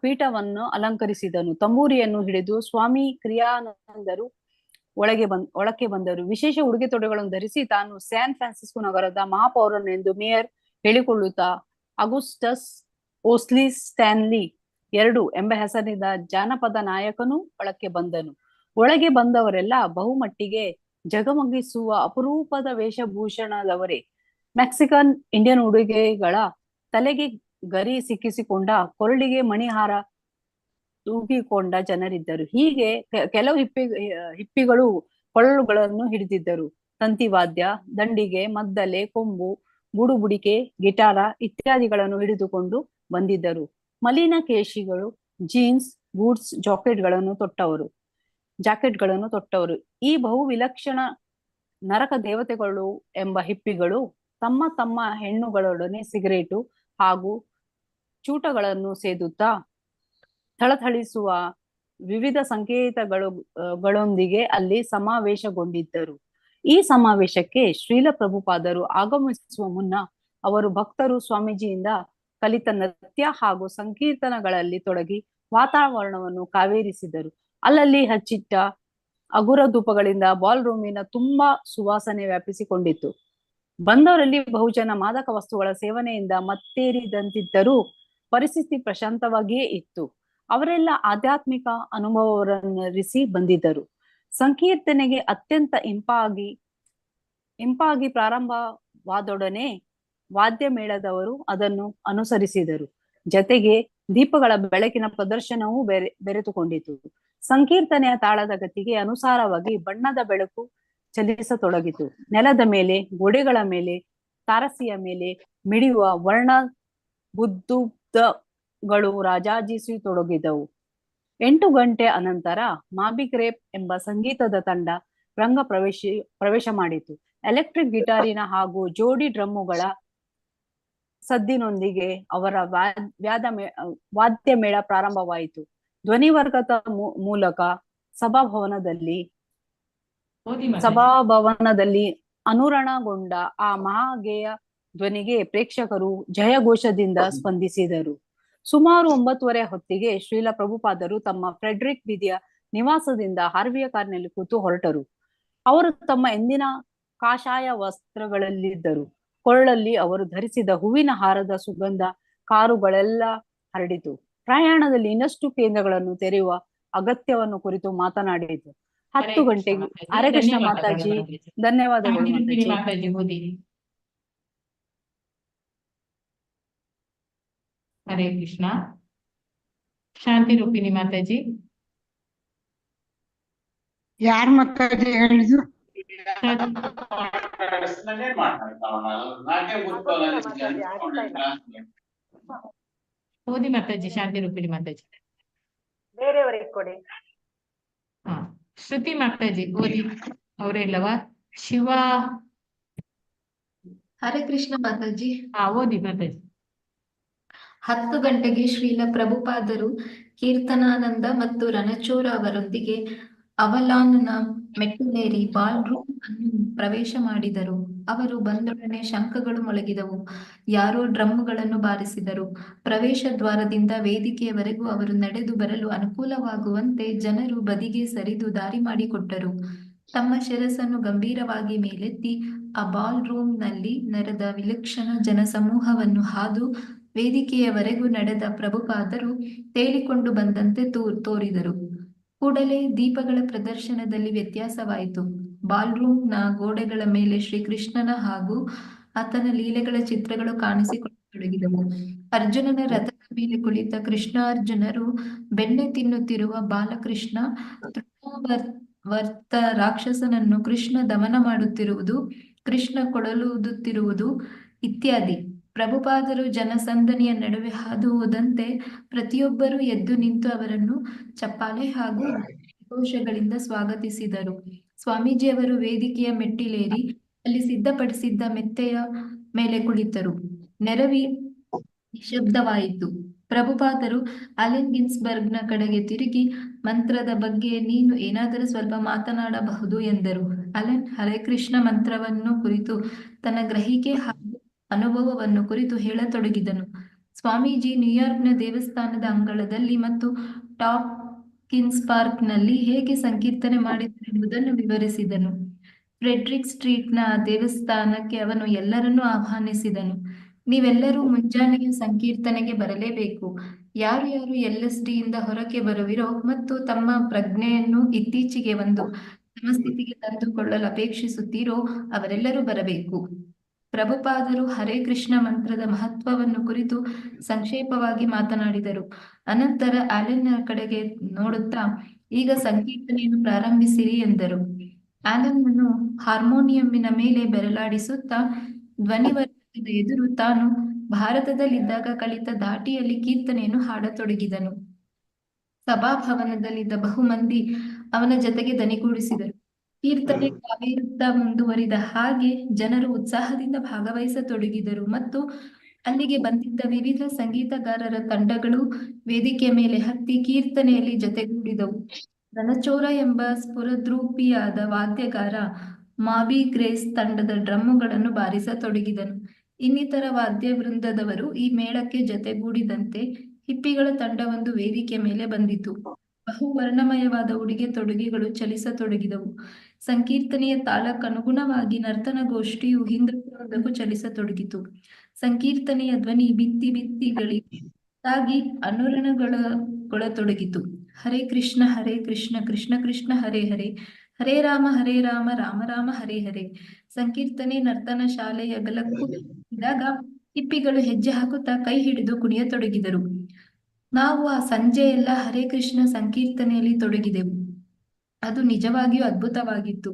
ಪೀಠವನ್ನು ಅಲಂಕರಿಸಿದನು. ತಂಬೂರಿಯನ್ನು ಹಿಡಿದು ಸ್ವಾಮಿ ಕ್ರಿಯಾನಂದರು ಒಳಕ್ಕೆ ಬಂದರು. ವಿಶೇಷ ಉಡುಗೆ ತೊಡುಗಳನ್ನು ಧರಿಸಿ ತಾನು ಸ್ಯಾನ್ ಫ್ರಾನ್ಸಿಸ್ಕೋ ನಗರದ ಮಹಾಪೌರನೆಂದು ಮೇಯರ್ ಹೇಳಿಕೊಳ್ಳುತ್ತಾ ಅಗುಸ್ಟಸ್ ಓಸ್ಲಿ ಸ್ಟ್ಯಾನ್ಲಿ II ಎಂಬ ಹೆಸರಿನ ಜಾನಪದ ನಾಯಕನು ಒಳಕ್ಕೆ ಬಂದನು. ಒಳಗೆ ಬಂದವರೆಲ್ಲ ಬಹುಮಟ್ಟಿಗೆ ಜಗಮಗಿಸುವ ಅಪರೂಪದ ವೇಷಭೂಷಣದವರೇ. ಮೆಕ್ಸಿಕನ್ ಇಂಡಿಯನ್ ಉಡುಗೆಗಳ, ತಲೆಗೆ ಗರಿ ಸಿಕ್ಕಿಸಿಕೊಂಡ, ಕೊರಳಿಗೆ ಮಣಿಹಾರ ತೂಗಿಕೊಂಡ ಜನರಿದ್ದರು. ಹೀಗೆ ಕೆಲವು ಹಿಪ್ಪಿಗಳು ಕೊಳಲುಗಳನ್ನು ಹಿಡಿದಿದ್ದರು. ತಂತಿವಾದ್ಯ, ದಂಡಿಗೆ, ಮದ್ದಲೆ, ಕೊಂಬು, ಗುಡುಬುಡಿಕೆ, ಗಿಟಾರ ಇತ್ಯಾದಿಗಳನ್ನು ಹಿಡಿದುಕೊಂಡು ಬಂದಿದ್ದರು. ಮಲಿನ ಕೇಶಿಗಳು, ಜೀನ್ಸ್, ಬೂಟ್ಸ್, ಜಾಕೆಟ್ಗಳನ್ನು ತೊಟ್ಟವರು. ಈ ಬಹು ವಿಲಕ್ಷಣ ನರಕ ದೇವತೆಗಳು ಎಂಬ ಹಿಪ್ಪಿಗಳು ತಮ್ಮ ತಮ್ಮ ಹೆಣ್ಣುಗಳೊಡನೆ ಸಿಗರೇಟು ಹಾಗೂ ಚೂಟಗಳನ್ನು ಸೇದುತ್ತಾ ಥಳಥಳಿಸುವ ವಿವಿಧ ಸಂಕೇತಗಳೊಂದಿಗೆ ಅಲ್ಲಿ ಸಮಾವೇಶಗೊಂಡಿದ್ದರು. ಈ ಸಮಾವೇಶಕ್ಕೆ ಶ್ರೀಲ ಪ್ರಭುಪಾದರು ಆಗಮಿಸುವ ಮುನ್ನ ಅವರು ಭಕ್ತರು ಸ್ವಾಮೀಜಿಯಿಂದ ಕಲಿತ ನೃತ್ಯ ಹಾಗೂ ಸಂಕೀರ್ತನಗಳಲ್ಲಿ ತೊಡಗಿ ವಾತಾವರಣವನ್ನು ಕಾವೇರಿಸಿದರು. ಅಲ್ಲಲ್ಲಿ ಹಚ್ಚಿಟ್ಟ ಅಗುರ ಧೂಪಗಳಿಂದ ಬಾಲ್ ರೂಮಿನ ತುಂಬಾ ಸುವಾಸನೆ ವ್ಯಾಪಿಸಿಕೊಂಡಿತ್ತು. ಬಂದವರಲ್ಲಿ ಬಹುಜನ ಮಾದಕ ವಸ್ತುಗಳ ಸೇವನೆಯಿಂದ ಮತ್ತೇರಿದಂತಿದ್ದರೂ ಪರಿಸ್ಥಿತಿ ಪ್ರಶಾಂತವಾಗಿಯೇ ಇತ್ತು. ಅವರೆಲ್ಲ ಆಧ್ಯಾತ್ಮಿಕ ಅನುಭವವನ್ನರಿಸಿ ಬಂದಿದ್ದರು. ಸಂಕೀರ್ತನೆಗೆ ಅತ್ಯಂತ ಇಂಪಾಗಿ ಪ್ರಾರಂಭವಾದೊಡನೆ ವಾದ್ಯ ಮೇಳದವರು ಅದನ್ನು ಅನುಸರಿಸಿದರು. ಜತೆಗೆ ದೀಪಗಳ ಬೆಳಕಿನ ಪ್ರದರ್ಶನವೂ ಬೆರೆತುಕೊಂಡಿತು. ಸಂಕೀರ್ತನೆಯ ತಾಳದ ಗತಿಗೆ ಅನುಸಾರವಾಗಿ ಬಣ್ಣದ ಬೆಳಕು ಚಲಿಸತೊಡಗಿತು. ನೆಲದ ಮೇಲೆ, ಗೋಡೆಗಳ ಮೇಲೆ, ತಾರಸಿಯ ಮೇಲೆ ಮಿಡಿಯುವ ವರ್ಣ ಬುದ್ಧಗಳು ರಾಜಾಜಿಸತೊಡಗಿದವು. 8 ಗಂಟೆ ಅನಂತರ ಮಾಬಿಗ್ರೇಪ್ ಎಂಬ ಸಂಗೀತದ ತಂಡ ರಂಗ ಪ್ರವೇಶ ಮಾಡಿತು. ಎಲೆಕ್ಟ್ರಿಕ್ ಗಿಟಾರಿನ ಹಾಗೂ ಜೋಡಿ ಡ್ರಮ್ಮುಗಳ ಸದ್ದಿನೊಂದಿಗೆ ಅವರ ವಾದ್ಯ ಮೇಳ ಪ್ರಾರಂಭವಾಯಿತು. ಧ್ವನಿವರ್ಗದ ಮೂಲಕ ಸಭಾಭವನದಲ್ಲಿ ಓದಿ ಮಾತಾಜಿ. ಸಭಾಭವನದಲ್ಲಿ ಅನುರಣಗೊಂಡ ಆ ಮಹಾಗೇಯ ಧ್ವನಿಗೆ ಪ್ರೇಕ್ಷಕರು ಜಯಘೋಷದಿಂದ ಸ್ಪಂದಿಸಿದರು. ಸುಮಾರು 9:30 ಹೊತ್ತಿಗೆ ಶ್ರೀಲ ಪ್ರಭುಪಾದರು ತಮ್ಮ ಫ್ರೆಡ್ರಿಕ್ ಬೀದಿಯ ನಿವಾಸದಿಂದ ಹಾರ್ವಿಯ ಕಾರ್ನಲ್ಲಿ ಕೂತು ಹೊರಟರು. ಅವರು ತಮ್ಮ ಎಂದಿನ ಕಾಷಾಯ ವಸ್ತ್ರಗಳಲ್ಲಿದ್ದರು. ಕೊರಳಲ್ಲಿ ಅವರು ಧರಿಸಿದ ಹೂವಿನ ಹಾರದ ಸುಗಂಧ ಕಾರುಗಳೆಲ್ಲ ಹರಡಿತು. ಪ್ರಯಾಣದಲ್ಲಿ ಇನ್ನಷ್ಟು ಕೇಂದ್ರಗಳನ್ನು ತೆರೆಯುವ ಅಗತ್ಯವನ್ನು ಕುರಿತು ಮಾತನಾಡಿತು. 10 ಗಂಟೆಗೆ ಹರೇ ಕೃಷ್ಣ ಮಾತಾಜಿ, ಧನ್ಯವಾದಗಳು ಮಾತಾಜಿ. ಮಾತಾಜಿ ಓದಿ. ಹರೇ ಕೃಷ್ಣ. ಶಾಂತಿ ರೂಪಿಣಿ ಮಾತಾಜಿ. ಯಾರು ಮಾತಾಡಿ ಹೇಳಿದ್ರು? ಓದಿ ಮಾತಾಜಿ. ಶಾಂತಿ ರೂಪಿಣಿ ಮಾತಾಜಿ. ಬೇರೆಯವರಿಗೆ ಕೊಡಿ. ಹಾ, ಶ್ರುತಿ ಮಾತಾಜಿ ಓದಿ. ಅವರೆಲ್ಲವಾ? ಶಿವ. ಹರೇ ಕೃಷ್ಣ ಮಾತಾಜಿ. ಓದಿ ಮಾತಾಜಿ. 10 ಗಂಟೆಗೆ ಶ್ರೀಲ ಪ್ರಭುಪಾದರು ಕೀರ್ತನಾನಂದ ಮತ್ತು ರಣಚೋರ ಅವರೊಂದಿಗೆ ಅವಲಾನ್ನ ಮೆಟ್ಟಿಲೇರಿ ಬಾಲ್ ರೂಮ್ ಅನ್ನು ಪ್ರವೇಶ ಮಾಡಿದರು. ಅವರು ಬಂದೊಡನೆ ಶಂಖಗಳು ಮೊಳಗಿದವು. ಯಾರೋ ಡ್ರಮ್ಗಳನ್ನು ಬಾರಿಸಿದರು. ಪ್ರವೇಶ ದ್ವಾರದಿಂದ ವೇದಿಕೆಯವರೆಗೂ ಅವರು ನಡೆದು ಬರಲು ಅನುಕೂಲವಾಗುವಂತೆ ಜನರು ಬದಿಗೆ ಸರಿದು ದಾರಿ ಮಾಡಿಕೊಟ್ಟರು. ತಮ್ಮ ಶಿರಸ್ಸನ್ನು ಗಂಭೀರವಾಗಿ ಮೇಲೆತ್ತಿ ಆ ಬಾಲ್ ರೂಮ್ ನಲ್ಲಿ ನೆರೆದ ವಿಲಕ್ಷಣ ಜನಸಮೂಹವನ್ನು ಹಾದು ವೇದಿಕೆಯವರೆಗೂ ನಡೆದ ಪ್ರಭುಪಾದರು ತೇಲಿಕೊಂಡು ಬಂದಂತೆ ತೋರಿದರು. ಕೂಡಲೇ ದೀಪಗಳ ಪ್ರದರ್ಶನದಲ್ಲಿ ವ್ಯತ್ಯಾಸವಾಯಿತು. ಬಾಲ್ರೂಮ್ ನ ಗೋಡೆಗಳ ಮೇಲೆ ಶ್ರೀಕೃಷ್ಣನ ಹಾಗೂ ಆತನ ಲೀಲೆಗಳ ಚಿತ್ರಗಳು ಕಾಣಿಸಿಕೊಳ್ಳತೊಡಗಿದವು. ಅರ್ಜುನನ ರಥದ ಮೇಲೆ ಕುಳಿತ ಕೃಷ್ಣಾರ್ಜುನರು, ಬೆಣ್ಣೆ ತಿನ್ನುತ್ತಿರುವ ಬಾಲಕೃಷ್ಣ, ತೃಣವರ್ತ ರಾಕ್ಷಸನನ್ನು ಕೃಷ್ಣ ದಮನ ಮಾಡುತ್ತಿರುವುದು, ಕೃಷ್ಣ ಕೊಡಲೂದುತ್ತಿರುವುದು ಇತ್ಯಾದಿ. ಪ್ರಭುಪಾದರು ಜನಸಂದಣಿಯ ನಡುವೆ ಹಾದು ಹೋದಂತೆ ಪ್ರತಿಯೊಬ್ಬರೂ ಎದ್ದು ನಿಂತು ಅವರನ್ನು ಚಪ್ಪಾಳೆ ಹಾಗೂ ಘೋಷಗಳಿಂದ ಸ್ವಾಗತಿಸಿದರು. ಸ್ವಾಮೀಜಿಯವರು ವೇದಿಕೆಯ ಮೆಟ್ಟಿಲೇರಿ ಅಲ್ಲಿ ಸಿದ್ಧಪಡಿಸಿದ್ದ ಮೆತ್ತೆಯ ಮೇಲೆ ಕುಳಿತರು. ನೆರವಿ ನಿಶಬ್ದವಾಯಿತು. ಪ್ರಭುಪಾದರು ಅಲೆನ್ ಗಿನ್ಸ್ಬರ್ಗ್ನ ಕಡೆಗೆ ತಿರುಗಿ, ಮಂತ್ರದ ಬಗ್ಗೆ ನೀನು ಏನಾದರೂ ಸ್ವಲ್ಪ ಮಾತನಾಡಬಹುದು ಎಂದರು. ಅಲೆನ್ ಹರೇ ಕೃಷ್ಣ ಮಂತ್ರವನ್ನು ಕುರಿತು ತನ್ನ ಗ್ರಹಿಕೆ ಹಾಗೂ ಅನುಭವವನ್ನು ಕುರಿತು ಹೇಳತೊಡಗಿದನು. ಸ್ವಾಮೀಜಿ ನ್ಯೂಯಾರ್ಕ್ನ ದೇವಸ್ಥಾನದ ಅಂಗಳದಲ್ಲಿ ಮತ್ತು ಟಾಪ್ ಕಿನ್ಸ್ ಪಾರ್ಕ್ ನಲ್ಲಿ ಹೇಗೆ ಸಂಕೀರ್ತನೆ ಮಾಡಿದರೆಂಬುದನ್ನು ವಿವರಿಸಿದನು. ಫ್ರೆಡ್ರಿಕ್ ಸ್ಟ್ರೀಟ್ನ ದೇವಸ್ಥಾನಕ್ಕೆ ಅವನು ಎಲ್ಲರನ್ನೂ ಆಹ್ವಾನಿಸಿದನು. ನೀವೆಲ್ಲರೂ ಮುಂಜಾನೆಯ ಸಂಕೀರ್ತನೆಗೆ ಬರಲೇಬೇಕು. ಯಾರು ಯಾರು LSD ಯಿಂದ ಹೊರಗೆ ಬರುವಿರೋ ಮತ್ತು ತಮ್ಮ ಪ್ರಜ್ಞೆಯನ್ನು ಇತ್ತೀಚೆಗೆ ಒಂದು ಸಮಸ್ಥಿತಿಗೆ ತಂದುಕೊಳ್ಳಲು ಅಪೇಕ್ಷಿಸುತ್ತೀರೋ ಅವರೆಲ್ಲರೂ ಬರಬೇಕು. ಪ್ರಭುಪಾದರು ಹರೇ ಕೃಷ್ಣ ಮಂತ್ರದ ಮಹತ್ವವನ್ನು ಕುರಿತು ಸಂಕ್ಷೇಪವಾಗಿ ಮಾತನಾಡಿದರು. ಅನಂತರ ಆಲೆನ್ನ ಕಡೆಗೆ ನೋಡುತ್ತಾ, ಈಗ ಸಂಕೀರ್ತನೆಯನ್ನು ಪ್ರಾರಂಭಿಸಿರಿ ಎಂದರು. ಆಲೆನ್ನನು ಹಾರ್ಮೋನಿಯಂನ ಮೇಲೆ ಬೆರಳಾಡಿಸುತ್ತಾ ಧ್ವನಿವರ್ಧಕದ ಎದುರು ತಾನು ಭಾರತದಲ್ಲಿದ್ದಾಗ ಕಲಿತ ಧಾಟಿಯಲ್ಲಿ ಕೀರ್ತನೆಯನ್ನು ಹಾಡತೊಡಗಿದನು. ಸಭಾಭವನದಲ್ಲಿದ್ದ ಬಹುಮಂದಿ ಅವನ ಜೊತೆಗೆ ದನಿಗೂಡಿಸಿದರು. ಕೀರ್ತನೆ ಕಾವೇರುತ್ತಾ ಮುಂದುವರಿದ ಹಾಗೆ ಜನರು ಉತ್ಸಾಹದಿಂದ ಭಾಗವಹಿಸತೊಡಗಿದರು ಮತ್ತು ಅಲ್ಲಿಗೆ ಬಂದಿದ್ದ ವಿವಿಧ ಸಂಗೀತಗಾರರ ತಂಡಗಳು ವೇದಿಕೆಯ ಮೇಲೆ ಹತ್ತಿ ಕೀರ್ತನೆಯಲ್ಲಿ ಜೊತೆಗೂಡಿದವು. ರಣಚೋರ ಎಂಬ ಸ್ಫುರದ್ರೂಪಿಯಾದ ವಾದ್ಯಗಾರ ಮಾಬಿ ಗ್ರೇಸ್ ತಂಡದ ಡ್ರಮ್ಮುಗಳನ್ನು ಬಾರಿಸತೊಡಗಿದನು. ಇನ್ನಿತರ ವಾದ್ಯ ವೃಂದದವರು ಈ ಮೇಳಕ್ಕೆ ಜೊತೆಗೂಡಿದಂತೆ ಹಿಪ್ಪಿಗಳ ತಂಡವೊಂದು ವೇದಿಕೆ ಮೇಲೆ ಬಂದಿತು. ಬಹು ವರ್ಣಮಯವಾದ ಉಡುಗೆ ತೊಡುಗೆಗಳು ಚಲಿಸತೊಡಗಿದವು. ಸಂಕೀರ್ತನೆಯ ತಾಳಕ್ಕನುಗುಣವಾಗಿ ನರ್ತನಗೋಷ್ಠಿಯು ಹಿಂದಕ್ಕೂ ಚಲಿಸತೊಡಗಿತು. ಸಂಕೀರ್ತನೆಯ ಧ್ವನಿ ಬಿತ್ತಿ ಬಿತ್ತಿಗಳಿಗೆ ಸಾಗಿ ಅನುರಣನಗೊಳ್ಳತೊಡಗಿತು. ಹರೇ ಕೃಷ್ಣ ಕೃಷ್ಣ ಕೃಷ್ಣ ಹರೇ ಹರೇ, ಹರೇ ರಾಮ ರಾಮ ರಾಮ ಹರೇ ಹರೇ. ಸಂಕೀರ್ತನೆ ನರ್ತನ ಶಾಲೆಯ ಗಲಕ್ಕೂ ಇದ್ದಾಗ ಹಿಪ್ಪಿಗಳು ಹೆಜ್ಜೆ ಹಾಕುತ್ತಾ ಕೈ ಹಿಡಿದು ಕುಣಿಯತೊಡಗಿದರು. ನಾವು ಆ ಸಂಜೆಯೆಲ್ಲ ಹರೇ ಕೃಷ್ಣ ಸಂಕೀರ್ತನೆಯಲ್ಲಿ ತೊಡಗಿದೆವು. ಅದು ನಿಜವಾಗಿಯೂ ಅದ್ಭುತವಾಗಿತ್ತು.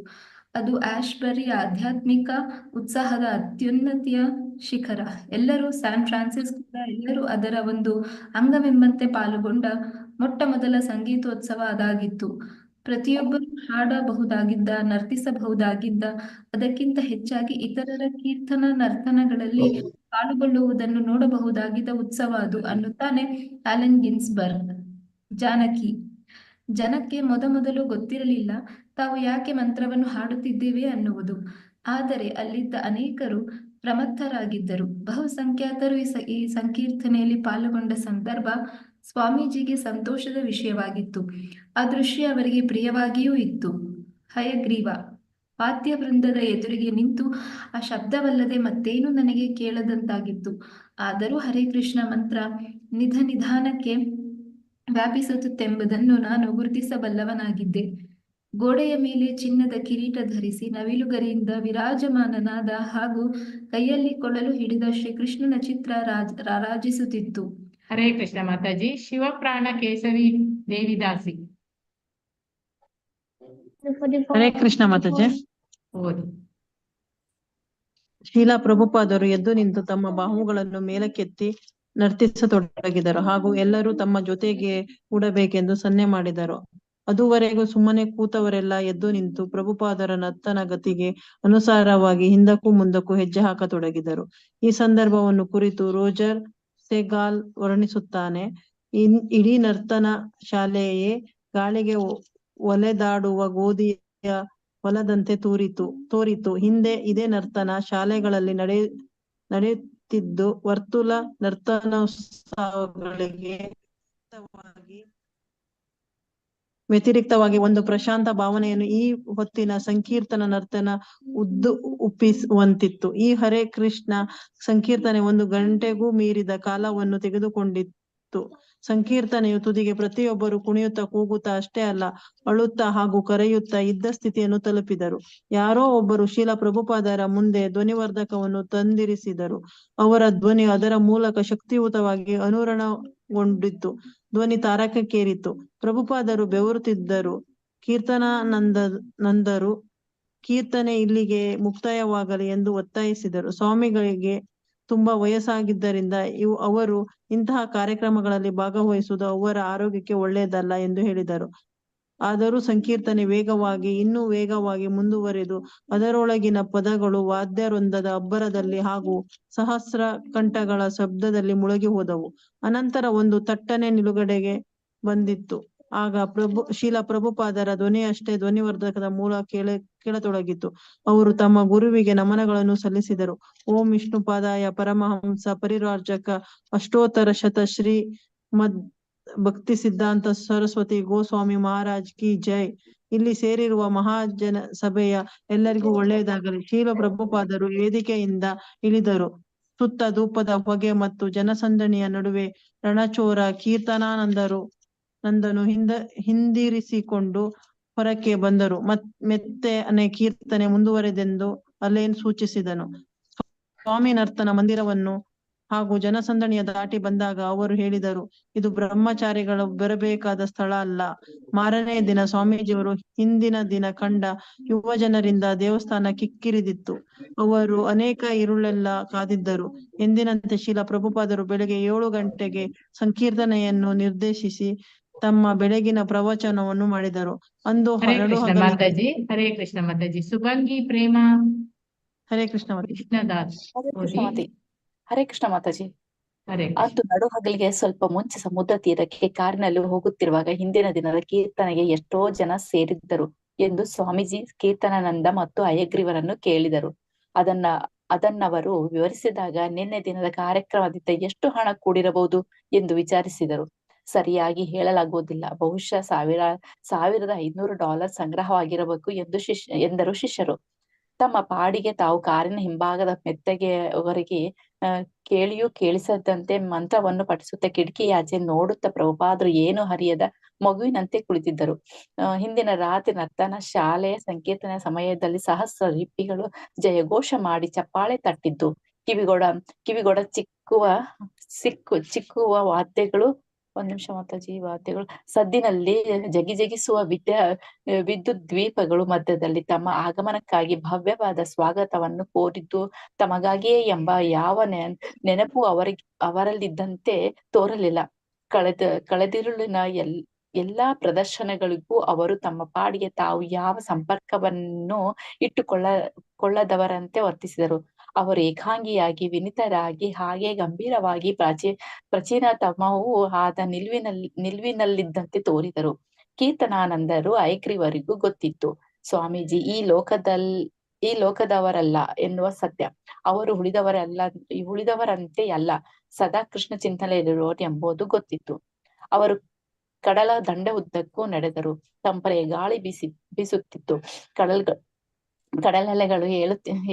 ಅದು ಆಶ್ಬರಿ ಆಧ್ಯಾತ್ಮಿಕ ಉತ್ಸಾಹದ ಅತ್ಯುನ್ನತಿಯ ಶಿಖರ. ಎಲ್ಲರೂ ಸ್ಯಾನ್ ಫ್ರಾನ್ಸಿಸ್ಕೋದ ಎಲ್ಲರೂ ಅದರ ಒಂದು ಅಂಗವೆಂಬಂತೆ ಪಾಲ್ಗೊಂಡ ಮೊಟ್ಟ ಮೊದಲ ಸಂಗೀತೋತ್ಸವ ಅದಾಗಿತ್ತು. ಪ್ರತಿಯೊಬ್ಬರೂ ಹಾಡಬಹುದಾಗಿದ್ದ, ನರ್ತಿಸಬಹುದಾಗಿದ್ದ, ಅದಕ್ಕಿಂತ ಹೆಚ್ಚಾಗಿ ಇತರರ ಕೀರ್ತನ ನರ್ತನಗಳಲ್ಲಿ ಪಾಲ್ಗೊಳ್ಳುವುದನ್ನು ನೋಡಬಹುದಾಗಿದ್ದ ಉತ್ಸವ ಅದು ಅನ್ನುತ್ತಾನೆ ಆಲೆನ್ ಗಿನ್ಸ್ಬರ್ಗ್. ಜಾನಕಿ. ಜನಕ್ಕೆ ಮೊದಮೊದಲು ಗೊತ್ತಿರಲಿಲ್ಲ ತಾವು ಯಾಕೆ ಮಂತ್ರವನ್ನು ಹಾಡುತ್ತಿದ್ದೇವೆ ಅನ್ನುವುದು. ಆದರೆ ಅಲ್ಲಿದ್ದ ಅನೇಕರು ಪ್ರಮತ್ತರಾಗಿದ್ದರು. ಬಹುಸಂಖ್ಯಾತರು ಈ ಸಂಕೀರ್ತನೆಯಲ್ಲಿ ಪಾಲ್ಗೊಂಡ ಸಂದರ್ಭ ಸ್ವಾಮೀಜಿಗೆ ಸಂತೋಷದ ವಿಷಯವಾಗಿತ್ತು. ಆ ದೃಶ್ಯ ಅವರಿಗೆ ಪ್ರಿಯವಾಗಿಯೂ ಇತ್ತು. ಹಯಗ್ರೀವ ವಾದ್ಯ ವೃಂದದ ಎದುರಿಗೆ ನಿಂತು ಆ ಶಬ್ದವಲ್ಲದೆ ಮತ್ತೇನೂ ನನಗೆ ಕೇಳದಂತಾಗಿತ್ತು. ಆದರೂ ಹರೇ ಕೃಷ್ಣ ಮಂತ್ರ ನಿಧಾನಕ್ಕೆ ವ್ಯಾಪಿಸುತ್ತೆಂಬುದನ್ನು ನಾನು ಗುರುತಿಸಬಲ್ಲವನಾಗಿದ್ದೆ. ಗೋಡೆಯ ಮೇಲೆ ಚಿನ್ನದ ಕಿರೀಟ ಧರಿಸಿ ನವಿಲುಗರಿಯಿಂದ ವಿರಾಜಮಾನನಾದ ಹಾಗೂ ಕೈಯಲ್ಲಿ ಕೊಳಲು ಹಿಡಿದ ಶ್ರೀಕೃಷ್ಣನ ಚಿತ್ರ ರಾರಾಜಿಸುತ್ತಿತ್ತು. ಹರೇ ಕೃಷ್ಣ ಮಾತಾಜಿ. ಶಿವಪ್ರಾಣ ಕೇಸವಿ ದೇವಿದಾಸಿ. ಹರೇ ಕೃಷ್ಣ ಮಾತಾಜಿ. ಓದಿ. ಶೀಲಾ ಪ್ರಭುಪಾದರು ಎದ್ದು ನಿಂತು ತಮ್ಮ ಬಾಹುಗಳನ್ನು ಮೇಲಕ್ಕೆತ್ತಿ ನರ್ತಿಸತೊಡಗಿದರು ಹಾಗೂ ಎಲ್ಲರೂ ತಮ್ಮ ಜೊತೆಗೆ ಕೂಡಬೇಕೆಂದು ಸನ್ನೆ ಮಾಡಿದರು. ಅದುವರೆಗೂ ಸುಮ್ಮನೆ ಕೂತವರೆಲ್ಲ ಎದ್ದು ನಿಂತು ಪ್ರಭುಪಾದರ ನರ್ತನ ಗತಿಗೆ ಅನುಸಾರವಾಗಿ ಹಿಂದಕ್ಕೂ ಮುಂದಕ್ಕೂ ಹೆಜ್ಜೆ ಹಾಕತೊಡಗಿದರು. ಈ ಸಂದರ್ಭವನ್ನು ಕುರಿತು ರೋಜರ್ ಸೆಗಾಲ್ ವರ್ಣಿಸುತ್ತಾನೆ. ಇಡೀ ನರ್ತನ ಶಾಲೆಯೇ ಗಾಳಿಗೆ ಒಲೆದಾಡುವ ಗೋಧಿಯ ಹೊಲದಂತೆ ತೋರಿತು. ಹಿಂದೆ ಇದೇ ನರ್ತನ ಶಾಲೆಗಳಲ್ಲಿ ನಡೆಯುತ್ತಿದ್ದು ವರ್ತುಲ ನರ್ತನೋತ್ಸವಗಳಿಗೆ ವ್ಯತಿರಿಕ್ತವಾಗಿ ಒಂದು ಪ್ರಶಾಂತ ಭಾವನೆಯನ್ನು ಈ ಹೊತ್ತಿನ ಸಂಕೀರ್ತನ ನರ್ತನ ಒಪ್ಪಿಸುವಂತಿತ್ತು. ಈ ಹರೇ ಕೃಷ್ಣ ಸಂಕೀರ್ತನೆ 1 ಗಂಟೆಗೂ ಮೀರಿದ ಕಾಲವನ್ನು ತೆಗೆದುಕೊಂಡಿತ್ತು. ಸಂಕೀರ್ತನೆಯು ತುದಿಗೆ ಪ್ರತಿಯೊಬ್ಬರು ಕುಣಿಯುತ್ತಾ ಕೂಗುತ್ತಾ ಅಷ್ಟೇ ಅಲ್ಲ, ಅಳುತ್ತಾ ಹಾಗೂ ಕರೆಯುತ್ತಾ ಇದ್ದ ಸ್ಥಿತಿಯನ್ನು ತಲುಪಿದರು. ಯಾರೋ ಒಬ್ಬರು ಶೀಲ ಪ್ರಭುಪಾದರ ಮುಂದೆ ಧ್ವನಿವರ್ಧಕವನ್ನು ತಂದಿರಿಸಿದರು. ಅವರ ಧ್ವನಿ ಅದರ ಮೂಲಕ ಶಕ್ತಿಯುತವಾಗಿ ಅನುರಣಗೊಂಡಿತು. ಧ್ವನಿ ತಾರಕಕ್ಕೇರಿತು. ಪ್ರಭುಪಾದರು ಬೆವರುತ್ತಿದ್ದರು. ಕೀರ್ತನಾನಂದರು ಕೀರ್ತನೆ ಇಲ್ಲಿಗೆ ಮುಕ್ತಾಯವಾಗಲಿ ಎಂದು ಒತ್ತಾಯಿಸಿದರು. ಸ್ವಾಮಿಗಳಿಗೆ ತುಂಬಾ ವಯಸ್ಸಾಗಿದ್ದರಿಂದ ಅವರು ಇಂತಹ ಕಾರ್ಯಕ್ರಮಗಳಲ್ಲಿ ಭಾಗವಹಿಸುವುದು ಅವರ ಆರೋಗ್ಯಕ್ಕೆ ಒಳ್ಳೆಯದಲ್ಲ ಎಂದು ಹೇಳಿದರು. ಆದರೂ ಸಂಕೀರ್ತನೆ ಇನ್ನೂ ವೇಗವಾಗಿ ಮುಂದುವರೆದು ಅದರೊಳಗಿನ ಪದಗಳು ವಾದ್ಯವೃಂದದ ಅಬ್ಬರದಲ್ಲಿ ಹಾಗೂ ಸಹಸ್ರ ಕಂಠಗಳ ಶಬ್ದದಲ್ಲಿ ಮುಳುಗಿ ಹೋದವು. ಅನಂತರ ಒಂದು ತಟ್ಟನೆ ನಿಲುಗಡೆಗೆ ಬಂದಿತ್ತು. ಆಗ ಶೀಲ ಪ್ರಭುಪಾದರ ಧ್ವನಿಯಷ್ಟೇ ಧ್ವನಿವರ್ಧಕದ ಮೂಲ ಕೇಳತೊಡಗಿತು. ಅವರು ತಮ್ಮ ಗುರುವಿಗೆ ನಮನಗಳನ್ನು ಸಲ್ಲಿಸಿದರು. ಓಂ ವಿಷ್ಣುಪಾದಾಯ ಪರಮಹಂಸ ಪರಿವ್ರಾಜಕ ಅಷ್ಟೋತ್ತರ ಶತ ಶ್ರೀ ಮದ್ ಭಕ್ತಿ ಸಿದ್ಧಾಂತ ಸರಸ್ವತಿ ಗೋಸ್ವಾಮಿ ಮಹಾರಾಜ್ ಕಿ ಜೈ. ಇಲ್ಲಿ ಸೇರಿರುವ ಮಹಾಜನ ಸಭೆಯ ಎಲ್ಲರಿಗೂ ಒಳ್ಳೆಯದಾಗಲಿ. ಶೀಲ ಪ್ರಭುಪಾದರು ವೇದಿಕೆಯಿಂದ ಇಳಿದರು. ಸುತ್ತ ಧೂಪದ ಹೊಗೆ ಮತ್ತು ಜನಸಂದಣಿಯ ನಡುವೆ ರಣಚೋರ ಕೀರ್ತನಾನಂದನು ಹಿಂದಿರಿಸಿಕೊಂಡು ಹೊರಕ್ಕೆ ಬಂದರು. ಮೆತ್ತನೆ ಕೀರ್ತನೆ ಮುಂದುವರೆದೆಂದು ಅಲೇನ್ ಸೂಚಿಸಿದನು. ಸ್ವಾಮಿ ನರ್ತನ ಮಂದಿರವನ್ನು ಹಾಗೂ ಜನಸಂದಣಿಯ ದಾಟಿ ಬಂದಾಗ ಅವರು ಹೇಳಿದರು, ಇದು ಬ್ರಹ್ಮಚಾರಿಗಳು ಬರಬೇಕಾದ ಸ್ಥಳ ಅಲ್ಲ. ಮಾರನೇ ದಿನ ಸ್ವಾಮೀಜಿಯವರು ಹಿಂದಿನ ದಿನ ಕಂಡ ಯುವ ಜನರಿಂದ ದೇವಸ್ಥಾನ ಕಿಕ್ಕಿರಿದಿತ್ತು. ಅವರು ಅನೇಕ ಇರುಳೆಲ್ಲ ಕಾದಿದ್ದರು. ಎಂದಿನಂತೆ ಶೀಲ ಪ್ರಭುಪಾದರು ಬೆಳಗ್ಗೆ 7 ಗಂಟೆಗೆ ಸಂಕೀರ್ತನೆಯನ್ನು ನಿರ್ದೇಶಿಸಿ ತಮ್ಮ ಬೆಳಗಿನ ಪ್ರವಚನವನ್ನು ಮಾಡಿದರು. ಅಂದು ಹರೇ ಕೃಷ್ಣ ಮಾತಾಜಿ. ಹರೇ ಕೃಷ್ಣ ಮಾತಾಜಿ. ಸುಭಂಗಿ ಪ್ರೇಮ. ಹರೇ ಕೃಷ್ಣ ಕೃಷ್ಣದಾಸ್. ಹರೇ ಕೃಷ್ಣ ಮಾತಾಜಿ. ಹರೇ ಅಂದು ನಡುಹಗಲಿಗೆ ಸ್ವಲ್ಪ ಮುಂಚೆ ಸಮುದ್ರ ತೀರಕ್ಕೆ ಕಾರಿನಲ್ಲಿ ಹೋಗುತ್ತಿರುವಾಗ ಹಿಂದಿನ ದಿನದ ಕೀರ್ತನೆಗೆ ಎಷ್ಟೋ ಜನ ಸೇರಿದ್ದರು ಎಂದು ಸ್ವಾಮೀಜಿ ಕೀರ್ತನಾನಂದ ಮತ್ತು ಹಯಗ್ರೀವರನ್ನು ಕೇಳಿದರು. ಅದನ್ನವರು ವಿವರಿಸಿದಾಗ ನಿನ್ನೆ ದಿನದ ಕಾರ್ಯಕ್ರಮದಿಂದ ಎಷ್ಟು ಹಣ ಕೂಡಿರಬಹುದು ಎಂದು ವಿಚಾರಿಸಿದರು. ಸರಿಯಾಗಿ ಹೇಳಲಾಗುವುದಿಲ್ಲ, ಬಹುಶಃ $1,500 ಸಂಗ್ರಹವಾಗಿರಬೇಕು ಎಂದರು ಶಿಷ್ಯರು. ತಮ್ಮ ಪಾಡಿಗೆ ತಾವು ಕಾರಿನ ಹಿಂಭಾಗದ ಮೆತ್ತಗೆವರೆಗೆ ಕೇಳಿಯೂ ಕೇಳಿಸದಂತೆ ಮಂತ್ರವನ್ನು ಪಠಿಸುತ್ತಾ ಕಿಟಕಿಯಾಚೆ ನೋಡುತ್ತಾ ಪ್ರಭುಪಾದರು ಏನು ಹರಿಯದ ಮಗುವಿನಂತೆ ಕುಳಿತಿದ್ದರು. ಹಿಂದಿನ ರಾತ್ರಿ ನರ್ತನ ಶಾಲೆಯ ಸಂಕೀರ್ತನೆಯ ಸಮಯದಲ್ಲಿ ಸಹಸ್ರ ರಿಪ್ಪಿಗಳು ಜಯಘೋಷ ಮಾಡಿ ಚಪ್ಪಾಳೆ ತಟ್ಟಿದ್ದು, ಕಿವಿಗೊಡ ಚಿಕ್ಕುವ ವಾದ್ಯಗಳು ವಾದ್ಯಗಳು ಸದ್ದಿನಲ್ಲಿ ಜಗಿಸುವ ವಿದ್ಯುತ್ ದ್ವೀಪಗಳು ಮಧ್ಯದಲ್ಲಿ ತಮ್ಮ ಆಗಮನಕ್ಕಾಗಿ ಭವ್ಯವಾದ ಸ್ವಾಗತವನ್ನು ಕೋರಿದ್ದು ತಮಗಾಗಿಯೇ ಎಂಬ ಯಾವ ನೆನಪು ಅವರಲ್ಲಿದ್ದಂತೆ ತೋರಲಿಲ್ಲ. ಕಳೆದಿರುಳಿನ ಎಲ್ಲಾ ಪ್ರದರ್ಶನಗಳಿಗೂ ಅವರು ತಮ್ಮ ಪಾಡಿಗೆ ತಾವು ಯಾವ ಸಂಪರ್ಕವನ್ನು ಇಟ್ಟುಕೊಳ್ಳದವರಂತೆ ವರ್ತಿಸಿದರು. ಅವರು ಏಕಾಂಗಿಯಾಗಿ ವಿನಿತರಾಗಿ ಹಾಗೆ ಗಂಭೀರವಾಗಿ ಪ್ರಾಚೀನತಮವೂ ಆದ ನಿಲ್ವಿನಲ್ಲಿದ್ದಂತೆ ತೋರಿದರು. ಕೀರ್ತನಾನಂದರು ಹಯಗ್ರೀವರಿಗೂ ಗೊತ್ತಿತ್ತು, ಸ್ವಾಮೀಜಿ ಈ ಲೋಕದವರಲ್ಲ ಎನ್ನುವ ಸತ್ಯ. ಅವರು ಉಳಿದವರಂತೆ ಅಲ್ಲ, ಸದಾ ಕೃಷ್ಣ ಚಿಂತನೆಯಲ್ಲಿರುವರು ಎಂಬುದು ಗೊತ್ತಿತ್ತು. ಅವರು ಕಡಲ ದಂಡೆ ಉದ್ದಕ್ಕೂ ನಡೆದರು. ತಂಪರೆಯ ಗಾಳಿ ಬೀಸುತ್ತಿತ್ತು. ಕಡಲಲೆಗಳು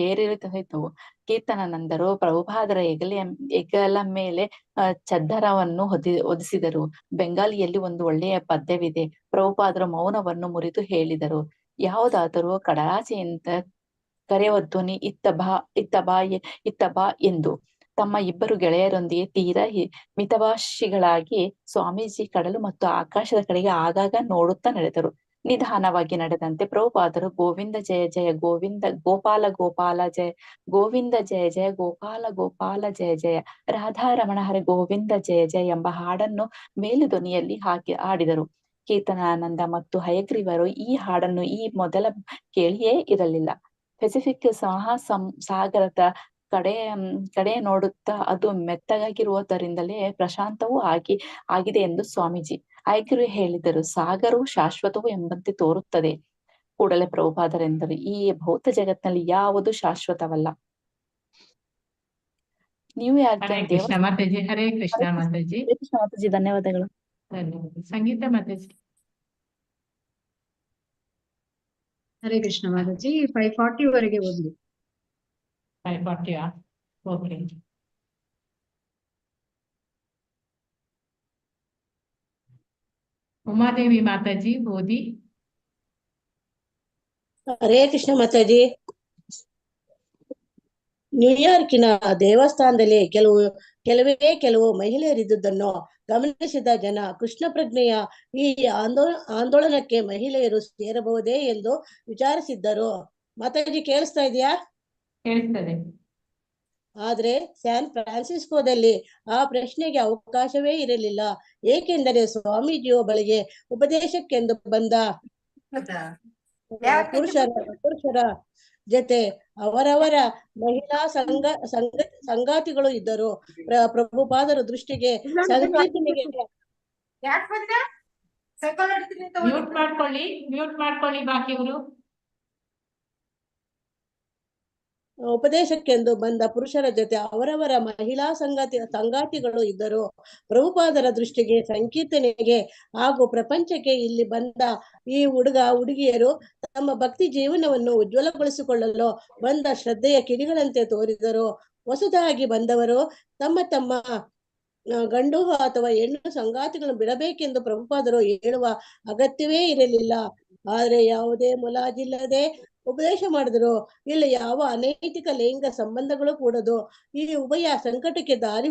ಏರಿರುತ್ತಿದ್ದವು. ಕೀರ್ತನಾನಂದರು ಪ್ರಭುಪಾದರ ಹೆಗಲ ಮೇಲೆ ಚದ್ದರವನ್ನು ಹೊದಿಸಿದರು. ಬೆಂಗಾಲಿಯಲ್ಲಿ ಒಂದು ಒಳ್ಳೆಯ ಪದ್ಯವಿದೆ. ಪ್ರಭುಪಾದರು ಮೌನವನ್ನು ಮುರಿದು ಹೇಳಿದರು, ಯಾವುದಾದರೂ ಕಡಲಾಚೆಯಿಂದ ಕರೆಯುವ ಧ್ವನಿ ಇತ್ತ ಬಾ ಎಂದು. ತಮ್ಮ ಇಬ್ಬರು ಗೆಳೆಯರೊಂದಿಗೆ ತೀರಾ ಮಿತಭಾಷಿಗಳಾಗಿ ಸ್ವಾಮೀಜಿ ಕಡಲು ಮತ್ತು ಆಕಾಶದ ಕಡೆಗೆ ಆಗಾಗ ನೋಡುತ್ತಾ ನಡೆದರು. ನಿಧಾನವಾಗಿ ನಡೆದಂತೆ ಪ್ರಭುಪಾದರು ಗೋವಿಂದ ಜಯ ಜಯ ಗೋವಿಂದ ಗೋಪಾಲ ಗೋಪಾಲ ಜಯ ಗೋವಿಂದ ಜಯ ಜಯ ಗೋಪಾಲ ಗೋಪಾಲ ಜಯ ಜಯ ರಾಧಾರಮಣ ಹರಿ ಗೋವಿಂದ ಜಯ ಜಯ ಎಂಬ ಹಾಡನ್ನು ಮೇಲು ಧ್ವನಿಯಲ್ಲಿ ಹಾಡಿದರು. ಕೀರ್ತನಾನಂದ ಮತ್ತು ಹಯಗ್ರೀವರು ಈ ಹಾಡನ್ನು ಈ ಮೊದಲ ಕೇಳಿಯೇ ಇರಲಿಲ್ಲ. ಪೆಸಿಫಿಕ್ ಸಾಗರದ ಕಡೆ ನೋಡುತ್ತಾ ಅದು ಮೆತ್ತಗಾಗಿರುವುದರಿಂದಲೇ ಪ್ರಶಾಂತವೂ ಆಗಿದೆ ಎಂದು ಸ್ವಾಮೀಜಿ ಹಯಗ್ರೀವ ಹೇಳಿದರು. ಸಾಗರವು ಶಾಶ್ವತವು ಎಂಬಂತೆ ತೋರುತ್ತದೆ. ಕೂಡಲೇ ಪ್ರಭುಪಾದರೆಂದರು, ಈ ಭೌತ ಜಗತ್ತಿನಲ್ಲಿ ಯಾವುದು ಶಾಶ್ವತವಲ್ಲ. ನೀವು ಹರೇ ಕೃಷ್ಣ ಮಾತಾಜಿ. ಹರೇ ಕೃಷ್ಣ ಮಾತಾಜಿ. ಕೃಷ್ಣ ಮಾತಾಜಿ, ಧನ್ಯವಾದಗಳು. ಧನ್ಯವಾದ. ಸಂಗೀತ ಮಾತಾಜಿ. ಹರೇ ಕೃಷ್ಣ ಮಾತಾಜಿ. 540 ವರೆಗೆ ಓದ್ಲಿ. 540 ಓಕೆ. ಉಮಾದೇವಿ ಮಾತಾಜಿ ಓದಿ. ಹರೇ ಕೃಷ್ಣ ಮಾತಾಜಿ. ನ್ಯೂಯಾರ್ಕಿನ ದೇವಸ್ಥಾನದಲ್ಲಿ ಕೆಲವು ಮಹಿಳೆಯರಿದ್ದುದನ್ನು ಗಮನಿಸಿದ ಜನ ಕೃಷ್ಣ ಪ್ರಜ್ಞೆಯ ಈ ಆಂದೋಲನಕ್ಕೆ ಮಹಿಳೆಯರು ಸೇರಬಹುದೇ ಎಂದು ವಿಚಾರಿಸಿದ್ದರು. ಮಾತಾಜಿ ಕೇಳಿಸ್ತಾ ಇದೆಯಾ? ಕೇಳಿಸ್ತದೆ. ಆದ್ರೆ ಸ್ಯಾನ್ ಫ್ರಾನ್ಸಿಸ್ಕೋದಲ್ಲಿ ಆ ಪ್ರಶ್ನೆಗೆ ಅವಕಾಶವೇ ಇರಲಿಲ್ಲ. ಏಕೆಂದರೆ ಸ್ವಾಮೀಜಿಯ ಬಳಿಗೆ ಉಪದೇಶಕ್ಕೆಂದು ಬಂದ ಪುರುಷರ ಜೊತೆ ಅವರವರ ಮಹಿಳಾ ಸಂಗಾತಿಗಳು ಇದ್ದರು. ಪ್ರಭುಪಾದರ ದೃಷ್ಟಿಗೆ ಸಂಕೀರ್ತನೆಗೆ ಮ್ಯೂಟ್ ಮಾಡ್ಕೊಳ್ಳಿ ಬಾಕಿಯವರು. ಉಪದೇಶಕ್ಕೆಂದು ಬಂದ ಪುರುಷರ ಜೊತೆ ಅವರವರ ಮಹಿಳಾ ಸಂಗಾತಿಗಳು ಇದ್ದರು. ಪ್ರಭುಪಾದರ ದೃಷ್ಟಿಗೆ ಸಂಕೀರ್ತನೆಗೆ ಹಾಗೂ ಪ್ರಪಂಚಕ್ಕೆ ಇಲ್ಲಿ ಬಂದ ಈ ಹುಡುಗಿಯರು ತಮ್ಮ ಭಕ್ತಿ ಜೀವನವನ್ನು ಉಜ್ವಲಗೊಳಿಸಿಕೊಳ್ಳಲು ಬಂದ ಶ್ರದ್ಧೆಯ ಕಿಡಿಗಳಂತೆ ತೋರಿದರು. ಹೊಸದಾಗಿ ಬಂದವರು ತಮ್ಮ ಗಂಡು ಅಥವಾ ಹೆಣ್ಣು ಸಂಗಾತಿಗಳನ್ನು ಬಿಡಬೇಕೆಂದು ಪ್ರಭುಪಾದರು ಹೇಳುವ ಅಗತ್ಯವೇ ಇರಲಿಲ್ಲ. ಆದ್ರೆ ಯಾವುದೇ ಮುಲಾಜಿಲ್ಲದೆ ಉಪದೇಶ ಮಾಡಿದ್ರು. ಇಲ್ಲಿ ಯಾವ ಅನೈತಿಕ ಲೈಂಗಿಕ ಸಂಬಂಧಗಳು ಕೂಡದು. ಈ ಉಭಯ ಸಂಕಟಕ್ಕೆ ದಾರಿ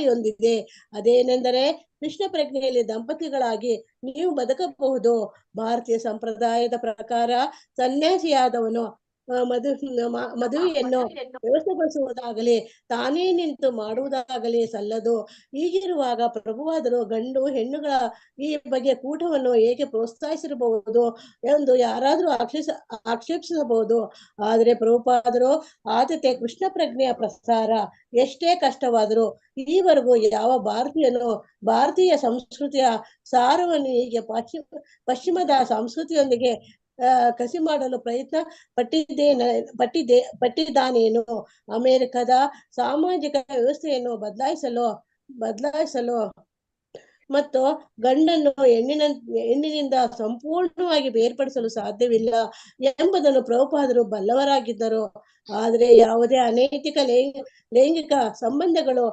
ಹೊಂದಿದೆ. ಅದೇನೆಂದರೆ ಕೃಷ್ಣ ಪ್ರಜ್ಞೆಯಲ್ಲಿ ದಂಪತಿಗಳಾಗಿ ನೀವು ಬದುಕಬಹುದು. ಭಾರತೀಯ ಸಂಪ್ರದಾಯದ ಪ್ರಕಾರ ಸನ್ಯಾಸಿಯಾದವನು ಮದುವೆಯನ್ನು ವ್ಯವಸ್ಥೆಗೊಳಿಸುವುದಾಗಲಿ ತಾನೇ ನಿಂತು ಮಾಡುವುದಾಗಲಿ ಸಲ್ಲದು. ಹೀಗಿರುವಾಗ ಪ್ರಭುವಾದರು ಗಂಡು ಹೆಣ್ಣುಗಳ ಈ ಬಗ್ಗೆ ಕೂಟವನ್ನು ಏಕೆ ಪ್ರೋತ್ಸಾಹಿಸಿರಬಹುದು ಎಂದು ಯಾರಾದ್ರೂ ಆಕ್ಷೇಪಿಸಬಹುದು. ಆದರೆ ಪ್ರಭುಪಾದರು ಆದ್ಯತೆ ಕೃಷ್ಣ ಪ್ರಜ್ಞೆಯ ಪ್ರಸಾರ. ಎಷ್ಟೇ ಕಷ್ಟವಾದರೂ ಈವರೆಗೂ ಯಾವ ಭಾರತೀಯ ಸಂಸ್ಕೃತಿಯ ಸಾರವನ್ನು ಹೀಗೆ ಪಶ್ಚಿಮದ ಸಂಸ್ಕೃತಿಯೊಂದಿಗೆ ಕಸಿ ಮಾಡಲು ಪ್ರಯತ್ನ ಪಟ್ಟಿದ್ದಾನೇನು? ಅಮೆರಿಕದ ಸಾಮಾಜಿಕ ವ್ಯವಸ್ಥೆಯನ್ನು ಬದಲಾಯಿಸಲು ಮತ್ತು ಗಂಡನ್ನು ಹೆಣ್ಣಿನಿಂದ ಸಂಪೂರ್ಣವಾಗಿ ಬೇರ್ಪಡಿಸಲು ಸಾಧ್ಯವಿಲ್ಲ ಎಂಬುದನ್ನು ಪ್ರಭುಪಾದರು ಬಲ್ಲವರಾಗಿದ್ದರು. ಆದರೆ ಯಾವುದೇ ಅನೈತಿಕ ಲೈಂಗಿಕ ಸಂಬಂಧಗಳು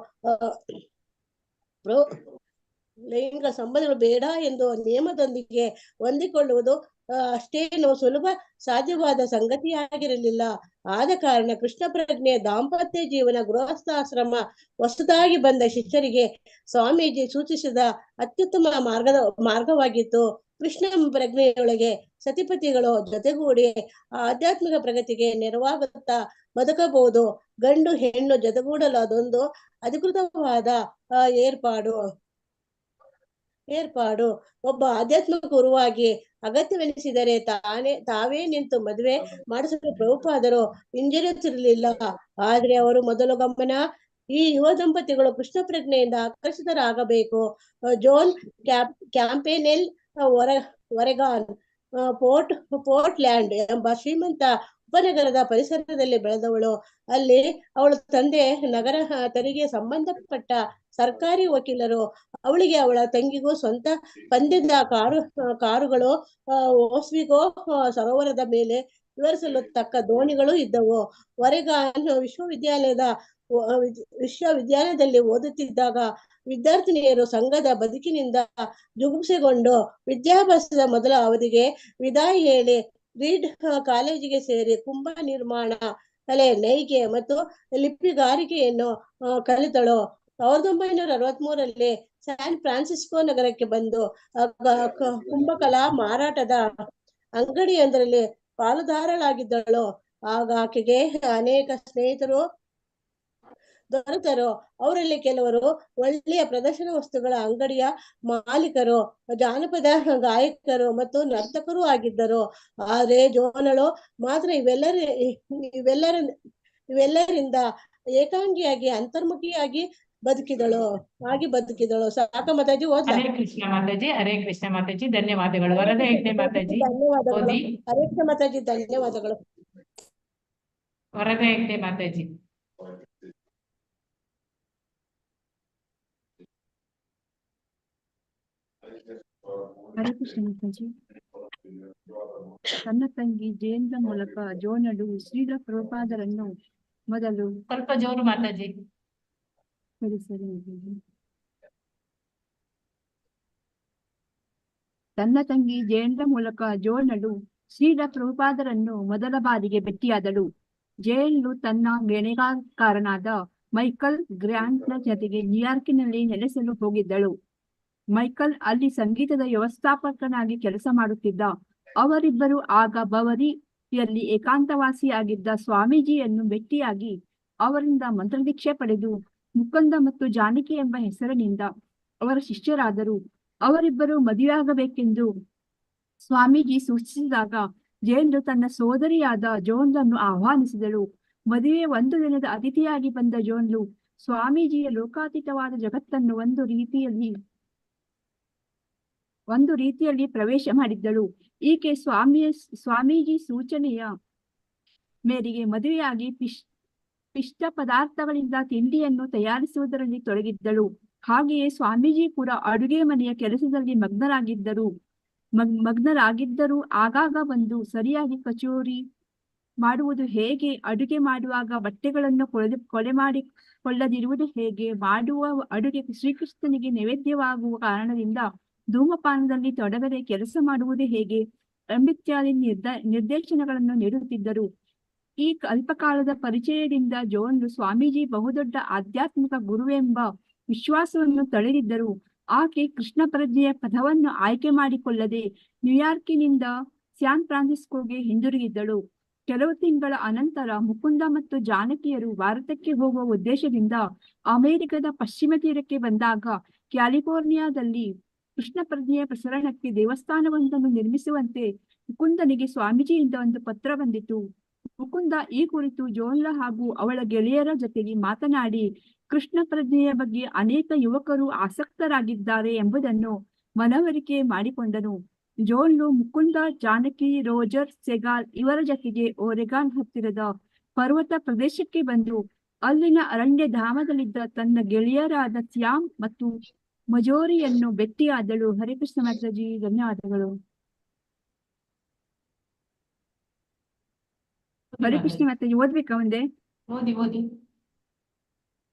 ಬೇಡ ಎಂದು ನಿಯಮದೊಂದಿಗೆ ಹೊಂದಿಕೊಳ್ಳುವುದು ಅಷ್ಟೇನು ಸುಲಭ ಸಾಧ್ಯವಾದ ಸಂಗತಿಯಾಗಿರಲಿಲ್ಲ. ಆದ ಕಾರಣ ಕೃಷ್ಣ ಪ್ರಜ್ಞೆ ದಾಂಪತ್ಯ ಜೀವನ ಗೃಹಸ್ಥಾಶ್ರಮ ಹೊಸದಾಗಿ ಬಂದ ಶಿಷ್ಯರಿಗೆ ಸ್ವಾಮೀಜಿ ಸೂಚಿಸಿದ ಅತ್ಯುತ್ತಮ ಮಾರ್ಗವಾಗಿತ್ತು. ಕೃಷ್ಣ ಪ್ರಜ್ಞೆಯೊಳಗೆ ಸತಿಪತಿಗಳು ಜೊತೆಗೂಡಿ ಆಧ್ಯಾತ್ಮಿಕ ಪ್ರಗತಿಗೆ ನೆರವಾಗುತ್ತಾ ಬದುಕಬಹುದು. ಗಂಡು ಹೆಣ್ಣು ಜೊತೆಗೂಡಲು ಅದೊಂದು ಅಧಿಕೃತವಾದ ಏರ್ಪಾಡು. ಏರ್ಪಾಡು. ಒಬ್ಬ ಆಧ್ಯಾತ್ಮಿಕ ಗುರುವಾಗಿ ಅಗತ್ಯವೆನಿಸಿದರೆ ತಾವೇ ನಿಂತು ಮದುವೆ ಮಾಡಿಸಲು ಪ್ರಭುಪಾದರು ಹಿಂಜರಿಯುತ್ತಿರಲಿಲ್ಲ. ಆದ್ರೆ ಅವರು ಮೊದಲು ಗಮನ ಈ ಯುವ ದಂಪತಿಗಳು ಕೃಷ್ಣ ಪ್ರಜ್ಞೆಯಿಂದ ಆಕರ್ಷಿತರಾಗಬೇಕು. ಜೋನ್ ಕ್ಯಾಂಪೇನೆಲ್ ಒರೆಗಾನ್ ಪೋರ್ಟ್ಲ್ಯಾಂಡ್ ಎಂಬ ಶ್ರೀಮಂತ ಉಪನಗರದ ಪರಿಸರದಲ್ಲಿ ಬೆಳೆದವಳು. ಅಲ್ಲಿ ಅವಳ ತಂದೆ ನಗರ ತೆರಿಗೆ ಸಂಬಂಧಪಟ್ಟ ಸರ್ಕಾರಿ ವಕೀಲರು. ಅವಳಿಗೆ ಅವಳ ತಂಗಿಗೂ ಸ್ವಂತ ಪಂದ್ಯದ ಕಾರುಗಳು, ಓಸ್ವಿಗೋ ಸರೋವರದ ಮೇಲೆ ವಿವರಿಸಲು ತಕ್ಕ ದೋಣಿಗಳು ಇದ್ದವು. ಒರೆಗಾನ್ ವಿಶ್ವವಿದ್ಯಾಲಯದಲ್ಲಿ ಓದುತ್ತಿದ್ದಾಗ ವಿದ್ಯಾರ್ಥಿನಿಯರು ಸಂಘದ ಬದುಕಿನಿಂದ ಜುಗುಪ್ಸೆಗೊಂಡು ವಿದ್ಯಾಭ್ಯಾಸದ ಮೊದಲ ಅವಧಿಗೆ ವಿದಾಯ ಹೇಳಿ ರೀಡ್ ಕಾಲೇಜಿಗೆ ಸೇರಿ ಕುಂಭ ನಿರ್ಮಾಣ ಕಲೆ, ನೇಯ್ಗೆ ಮತ್ತು ಲಿಪಿಗಾರಿಕೆಯನ್ನು ಕಲಿತಳು. 1963ರಲ್ಲಿ ಸ್ಯಾನ್ ಫ್ರಾನ್ಸಿಸ್ಕೋ ನಗರಕ್ಕೆ ಬಂದು ಕುಂಭಕಲಾ ಮಾರಾಟದ ಅಂಗಡಿಯೊಂದರಲ್ಲಿ ಪಾಲುದಾರಳಾಗಿದ್ದಳು. ಆಗ ಆಕೆಗೆ ಅನೇಕ ಸ್ನೇಹಿತರು ದೊರೆತರು. ಅವರಲ್ಲಿ ಕೆಲವರು ಒಳ್ಳೆಯ ಪ್ರದರ್ಶನ ವಸ್ತುಗಳ ಅಂಗಡಿಯ ಮಾಲೀಕರು, ಜಾನಪದ ಗಾಯಕರು ಮತ್ತು ನರ್ತಕರು ಆಗಿದ್ದರು. ಆದರೆ ಜೋನಳು ಮಾತ್ರ ಇವೆಲ್ಲರಿಂದ ಏಕಾಂಗಿಯಾಗಿ ಅಂತರ್ಮುಖಿಯಾಗಿ ಬದುಕಿದಳು. ಸಾಕ ಮಾತಾಜಿ, ಓದ್ಲಾ? ಹರೇ ಕೃಷ್ಣ ಮಾತಾಜಿ, ಹರೇ ಕೃಷ್ಣ ಮಾತಾಜಿ, ಧನ್ಯವಾದಗಳು. ವರದಾ ಹೆಗ್ಡೆ ಮಾತಾಜಿ ಧನ್ಯವಾದಗಳು. ಓದಿ. ಹರೇ ಕೃಷ್ಣ ಮಾತಾಜಿ, ಧನ್ಯವಾದಗಳು. ವರದಾ ಹೆಗ್ಡೆ ಮಾತಾಜಿ. ಹರೇ ಕೃಷ್ಣ ಮಾತಾಜಿ. ತನ್ನ ತಂಗಿ ಜಯಂತ ಮೂಲಕ ಜೋನಳು ಶ್ರೀಲ ಪ್ರಭುಪಾದರನ್ನು ಮೊದಲು ಸ್ವಲ್ಪ ಜೋರು ಮಾತಾಜಿ. ಸರಿ. ತನ್ನ ತಂಗಿ ಜಯಂತ ಮೂಲಕ ಜೋನಳು ಶ್ರೀಲ ಪ್ರಭುಪಾದರನ್ನು ಮೊದಲ ಬಾರಿಗೆ ಭೇಟಿಯಾದಳು. ಜಯಂತು ತನ್ನ ಗೆಳೆಯಕಾರನಾದ ಮೈಕಲ್ ಗ್ರ್ಯಾಂಟ್ನ ಜೊತೆಗೆ ನ್ಯೂಯಾರ್ಕಿನಲ್ಲಿ ನೆಲೆಸಲು ಹೋಗಿದ್ದಳು. ಮೈಕಲ್ ಅಲ್ಲಿ ಸಂಗೀತದ ವ್ಯವಸ್ಥಾಪಕನಾಗಿ ಕೆಲಸ ಮಾಡುತ್ತಿದ್ದ. ಅವರಿಬ್ಬರು ಆಗ ಬವರಿಯಲ್ಲಿ ಏಕಾಂತವಾಸಿಯಾಗಿದ್ದ ಸ್ವಾಮೀಜಿಯನ್ನು ಭೇಟಿಯಾಗಿ ಅವರಿಂದ ಮಂತ್ರದೀಕ್ಷೆ ಪಡೆದು ಮುಕುಂದ ಮತ್ತು ಜಾನಕಿ ಎಂಬ ಹೆಸರಿನಿಂದ ಅವರ ಶಿಷ್ಯರಾದರು. ಅವರಿಬ್ಬರು ಮದುವೆಯಾಗಬೇಕೆಂದು ಸ್ವಾಮೀಜಿ ಸೂಚಿಸಿದಾಗ ಜಯಂತು ತನ್ನ ಸೋದರಿಯಾದ ಜೋನ್ಲನ್ನು ಆಹ್ವಾನಿಸಿದಳು. ಮದುವೆ ಒಂದು ದಿನದ ಅತಿಥಿಯಾಗಿ ಬಂದ ಜೋನ್ಲು ಸ್ವಾಮೀಜಿಯ ಲೋಕಾತೀತವಾದ ಜಗತ್ತನ್ನು ಒಂದು ರೀತಿಯಲ್ಲಿ ಪ್ರವೇಶ ಮಾಡಿದ್ದಳು. ಈಕೆ ಸ್ವಾಮೀಜಿ ಸೂಚನೆಯ ಮೇರೆಗೆ ಮದುವೆಯಾಗಿ ಪಿಷ್ಟ ಪದಾರ್ಥಗಳಿಂದ ತಿಂಡಿಯನ್ನು ತಯಾರಿಸುವುದರಲ್ಲಿ ತೊಡಗಿದ್ದಳು. ಹಾಗೆಯೇ ಸ್ವಾಮೀಜಿ ಕೂಡ ಅಡುಗೆ ಮನೆಯ ಕೆಲಸದಲ್ಲಿ ಮಗ್ನರಾಗಿದ್ದರು. ಆಗಾಗ ಬಂದು ಸರಿಯಾಗಿ ಕಚೋರಿ ಮಾಡುವುದು ಹೇಗೆ, ಅಡುಗೆ ಮಾಡುವಾಗ ಬಟ್ಟೆಗಳನ್ನು ಕೊಳೆ ಮಾಡಿಕೊಳ್ಳದಿರುವುದು ಹೇಗೆ, ಮಾಡುವ ಅಡುಗೆ ಶ್ರೀಕೃಷ್ಣನಿಗೆ ನೈವೇದ್ಯವಾಗುವ ಕಾರಣದಿಂದ ಧೂಮಪಾನದಲ್ಲಿ ತೊಡಗದೆ ಕೆಲಸ ಮಾಡುವುದು ಹೇಗೆ ಎಂಬಿತ್ಯಾದಿ ನಿರ್ದೇಶನಗಳನ್ನು ನೀಡುತ್ತಿದ್ದರು. ಈ ಅಲ್ಪಕಾಲದ ಪರಿಚಯದಿಂದ ಜೋನ್ಲು ಸ್ವಾಮೀಜಿ ಬಹುದೊಡ್ಡ ಆಧ್ಯಾತ್ಮಿಕ ಗುರುವೆಂಬ ವಿಶ್ವಾಸವನ್ನು ತಳೆದಿದ್ದರು. ಆಕೆ ಕೃಷ್ಣ ಪ್ರಜ್ಞೆಯ ಪಥವನ್ನು ಆಯ್ಕೆ ಮಾಡಿಕೊಳ್ಳದೆ ನ್ಯೂಯಾರ್ಕಿನಿಂದ ಸ್ಯಾನ್ ಫ್ರಾನ್ಸಿಸ್ಕೋಗೆ ಹಿಂದಿರುಗಿದ್ದಳು. ಕೆಲವು ತಿಂಗಳ ಅನಂತರ ಮುಕುಂದ ಮತ್ತು ಜಾನಕಿಯರು ಭಾರತಕ್ಕೆ ಹೋಗುವ ಉದ್ದೇಶದಿಂದ ಅಮೆರಿಕದ ಪಶ್ಚಿಮ ತೀರಕ್ಕೆ ಬಂದಾಗ ಕ್ಯಾಲಿಫೋರ್ನಿಯಾದಲ್ಲಿ ಕೃಷ್ಣ ಪ್ರಜ್ಞೆಯ ಪ್ರಸರಣಕ್ಕೆ ದೇವಸ್ಥಾನವೊಂದನ್ನು ನಿರ್ಮಿಸುವಂತೆ ಮುಕುಂದನಿಗೆ ಸ್ವಾಮೀಜಿಯಿಂದ ಒಂದು ಪತ್ರ ಬಂದಿತು. ಮುಕುಂದ ಈ ಕುರಿತು ಜೋನ್ಲ ಹಾಗೂ ಅವಳ ಗೆಳೆಯರ ಜೊತೆಗೆ ಮಾತನಾಡಿ ಕೃಷ್ಣ ಪ್ರಜ್ಞೆಯ ಬಗ್ಗೆ ಅನೇಕ ಯುವಕರು ಆಸಕ್ತರಾಗಿದ್ದಾರೆ ಎಂಬುದನ್ನು ಮನವರಿಕೆ ಮಾಡಿಕೊಂಡನು. ಜೋನ್ಲು ಮುಕುಂದ, ಜಾನಕಿ, ರೋಜರ್ ಸೆಗಾಲ್ ಇವರ ಜೊತೆಗೆ ಒರೆಗಾನ್ ಹತ್ತಿರದ ಪರ್ವತ ಪ್ರದೇಶಕ್ಕೆ ಬಂದು ಅಲ್ಲಿನ ಅರಣ್ಯ ಧಾಮದಲ್ಲಿದ್ದ ತನ್ನ ಗೆಳೆಯರಾದ ಶ್ಯಾಮ್ ಮತ್ತು ಮಜೋರಿಯನ್ನು ಭೇಟಿಯಾದಳು. ಹರೇ ಕೃಷ್ಣ ಮಾತಾಜಿ, ಧನ್ಯವಾದಗಳು. ಹರೇ ಕೃಷ್ಣ ಮಾತಾಜಿ, ಓದ್ಬೇಕಾ ಒಂದೇ? ಓದಿ.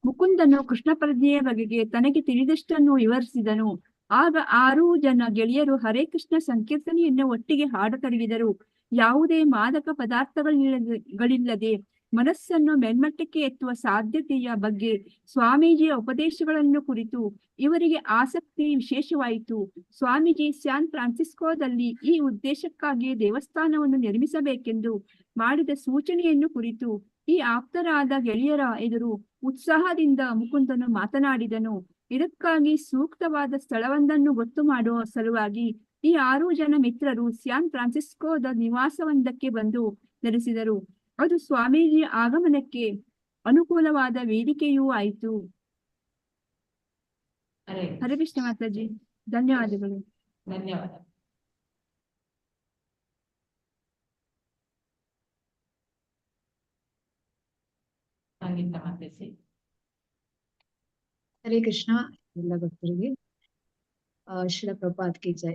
ಮುಕುಂದನು ಕೃಷ್ಣ ಪ್ರಜ್ಞೆಯ ಬಗೆಗೆ ತನಗೆ ತಿಳಿದಷ್ಟನ್ನು ವಿವರಿಸಿದನು. ಆಗ 6 ಜನ ಗೆಳೆಯರು ಹರೇ ಕೃಷ್ಣ ಸಂಕೀರ್ತನೆಯನ್ನು ಒಟ್ಟಿಗೆ ಹಾಡತೊಡಗಿದರು. ಯಾವುದೇ ಮಾದಕ ಪದಾರ್ಥಗಳಿಲ್ಲದೆ ಮನಸ್ಸನ್ನು ಮೇಲ್ಮಟ್ಟಕ್ಕೆ ಎತ್ತುವ ಸಾಧ್ಯತೆಯ ಬಗ್ಗೆ ಸ್ವಾಮೀಜಿಯ ಉಪದೇಶಗಳನ್ನು ಕುರಿತು ಇವರಿಗೆ ಆಸಕ್ತಿ ವಿಶೇಷವಾಯಿತು. ಸ್ವಾಮೀಜಿ ಸ್ಯಾನ್ ಫ್ರಾನ್ಸಿಸ್ಕೋದಲ್ಲಿ ಈ ಉದ್ದೇಶಕ್ಕಾಗಿ ದೇವಸ್ಥಾನವನ್ನು ನಿರ್ಮಿಸಬೇಕೆಂದು ಮಾಡಿದ ಸೂಚನೆಯನ್ನು ಕುರಿತು ಈ ಆಪ್ತರಾದ ಗೆಳೆಯರ ಎದುರು ಉತ್ಸಾಹದಿಂದ ಮುಕುಂದನು ಮಾತನಾಡಿದನು. ಇದಕ್ಕಾಗಿ ಸೂಕ್ತವಾದ ಸ್ಥಳವೊಂದನ್ನು ಗೊತ್ತು ಮಾಡುವ ಸಲುವಾಗಿ ಈ 6 ಜನ ಮಿತ್ರರು ಸ್ಯಾನ್ ಫ್ರಾನ್ಸಿಸ್ಕೋದ ನಿವಾಸವೊಂದಕ್ಕೆ ಬಂದು ನೆಲೆಸಿದರು. ಅದು ಸ್ವಾಮೀಜಿಯ ಆಗಮನಕ್ಕೆ ಅನುಕೂಲವಾದ ವೇದಿಕೆಯೂ ಆಯಿತು. ಹರೇ ಕೃಷ್ಣ ಮಾತಾಜಿ, ಧನ್ಯವಾದಗಳು. ಧನ್ಯವಾದ. ಸಂಗೀತ ಮಾತಾಜಿ. ಹರೇ ಕೃಷ್ಣ ಎಲ್ಲ ಭಕ್ತರಿಗೆ. ಶ್ರೀಲ ಪ್ರಭುಪಾದ್ ಕಿ ಜೈ.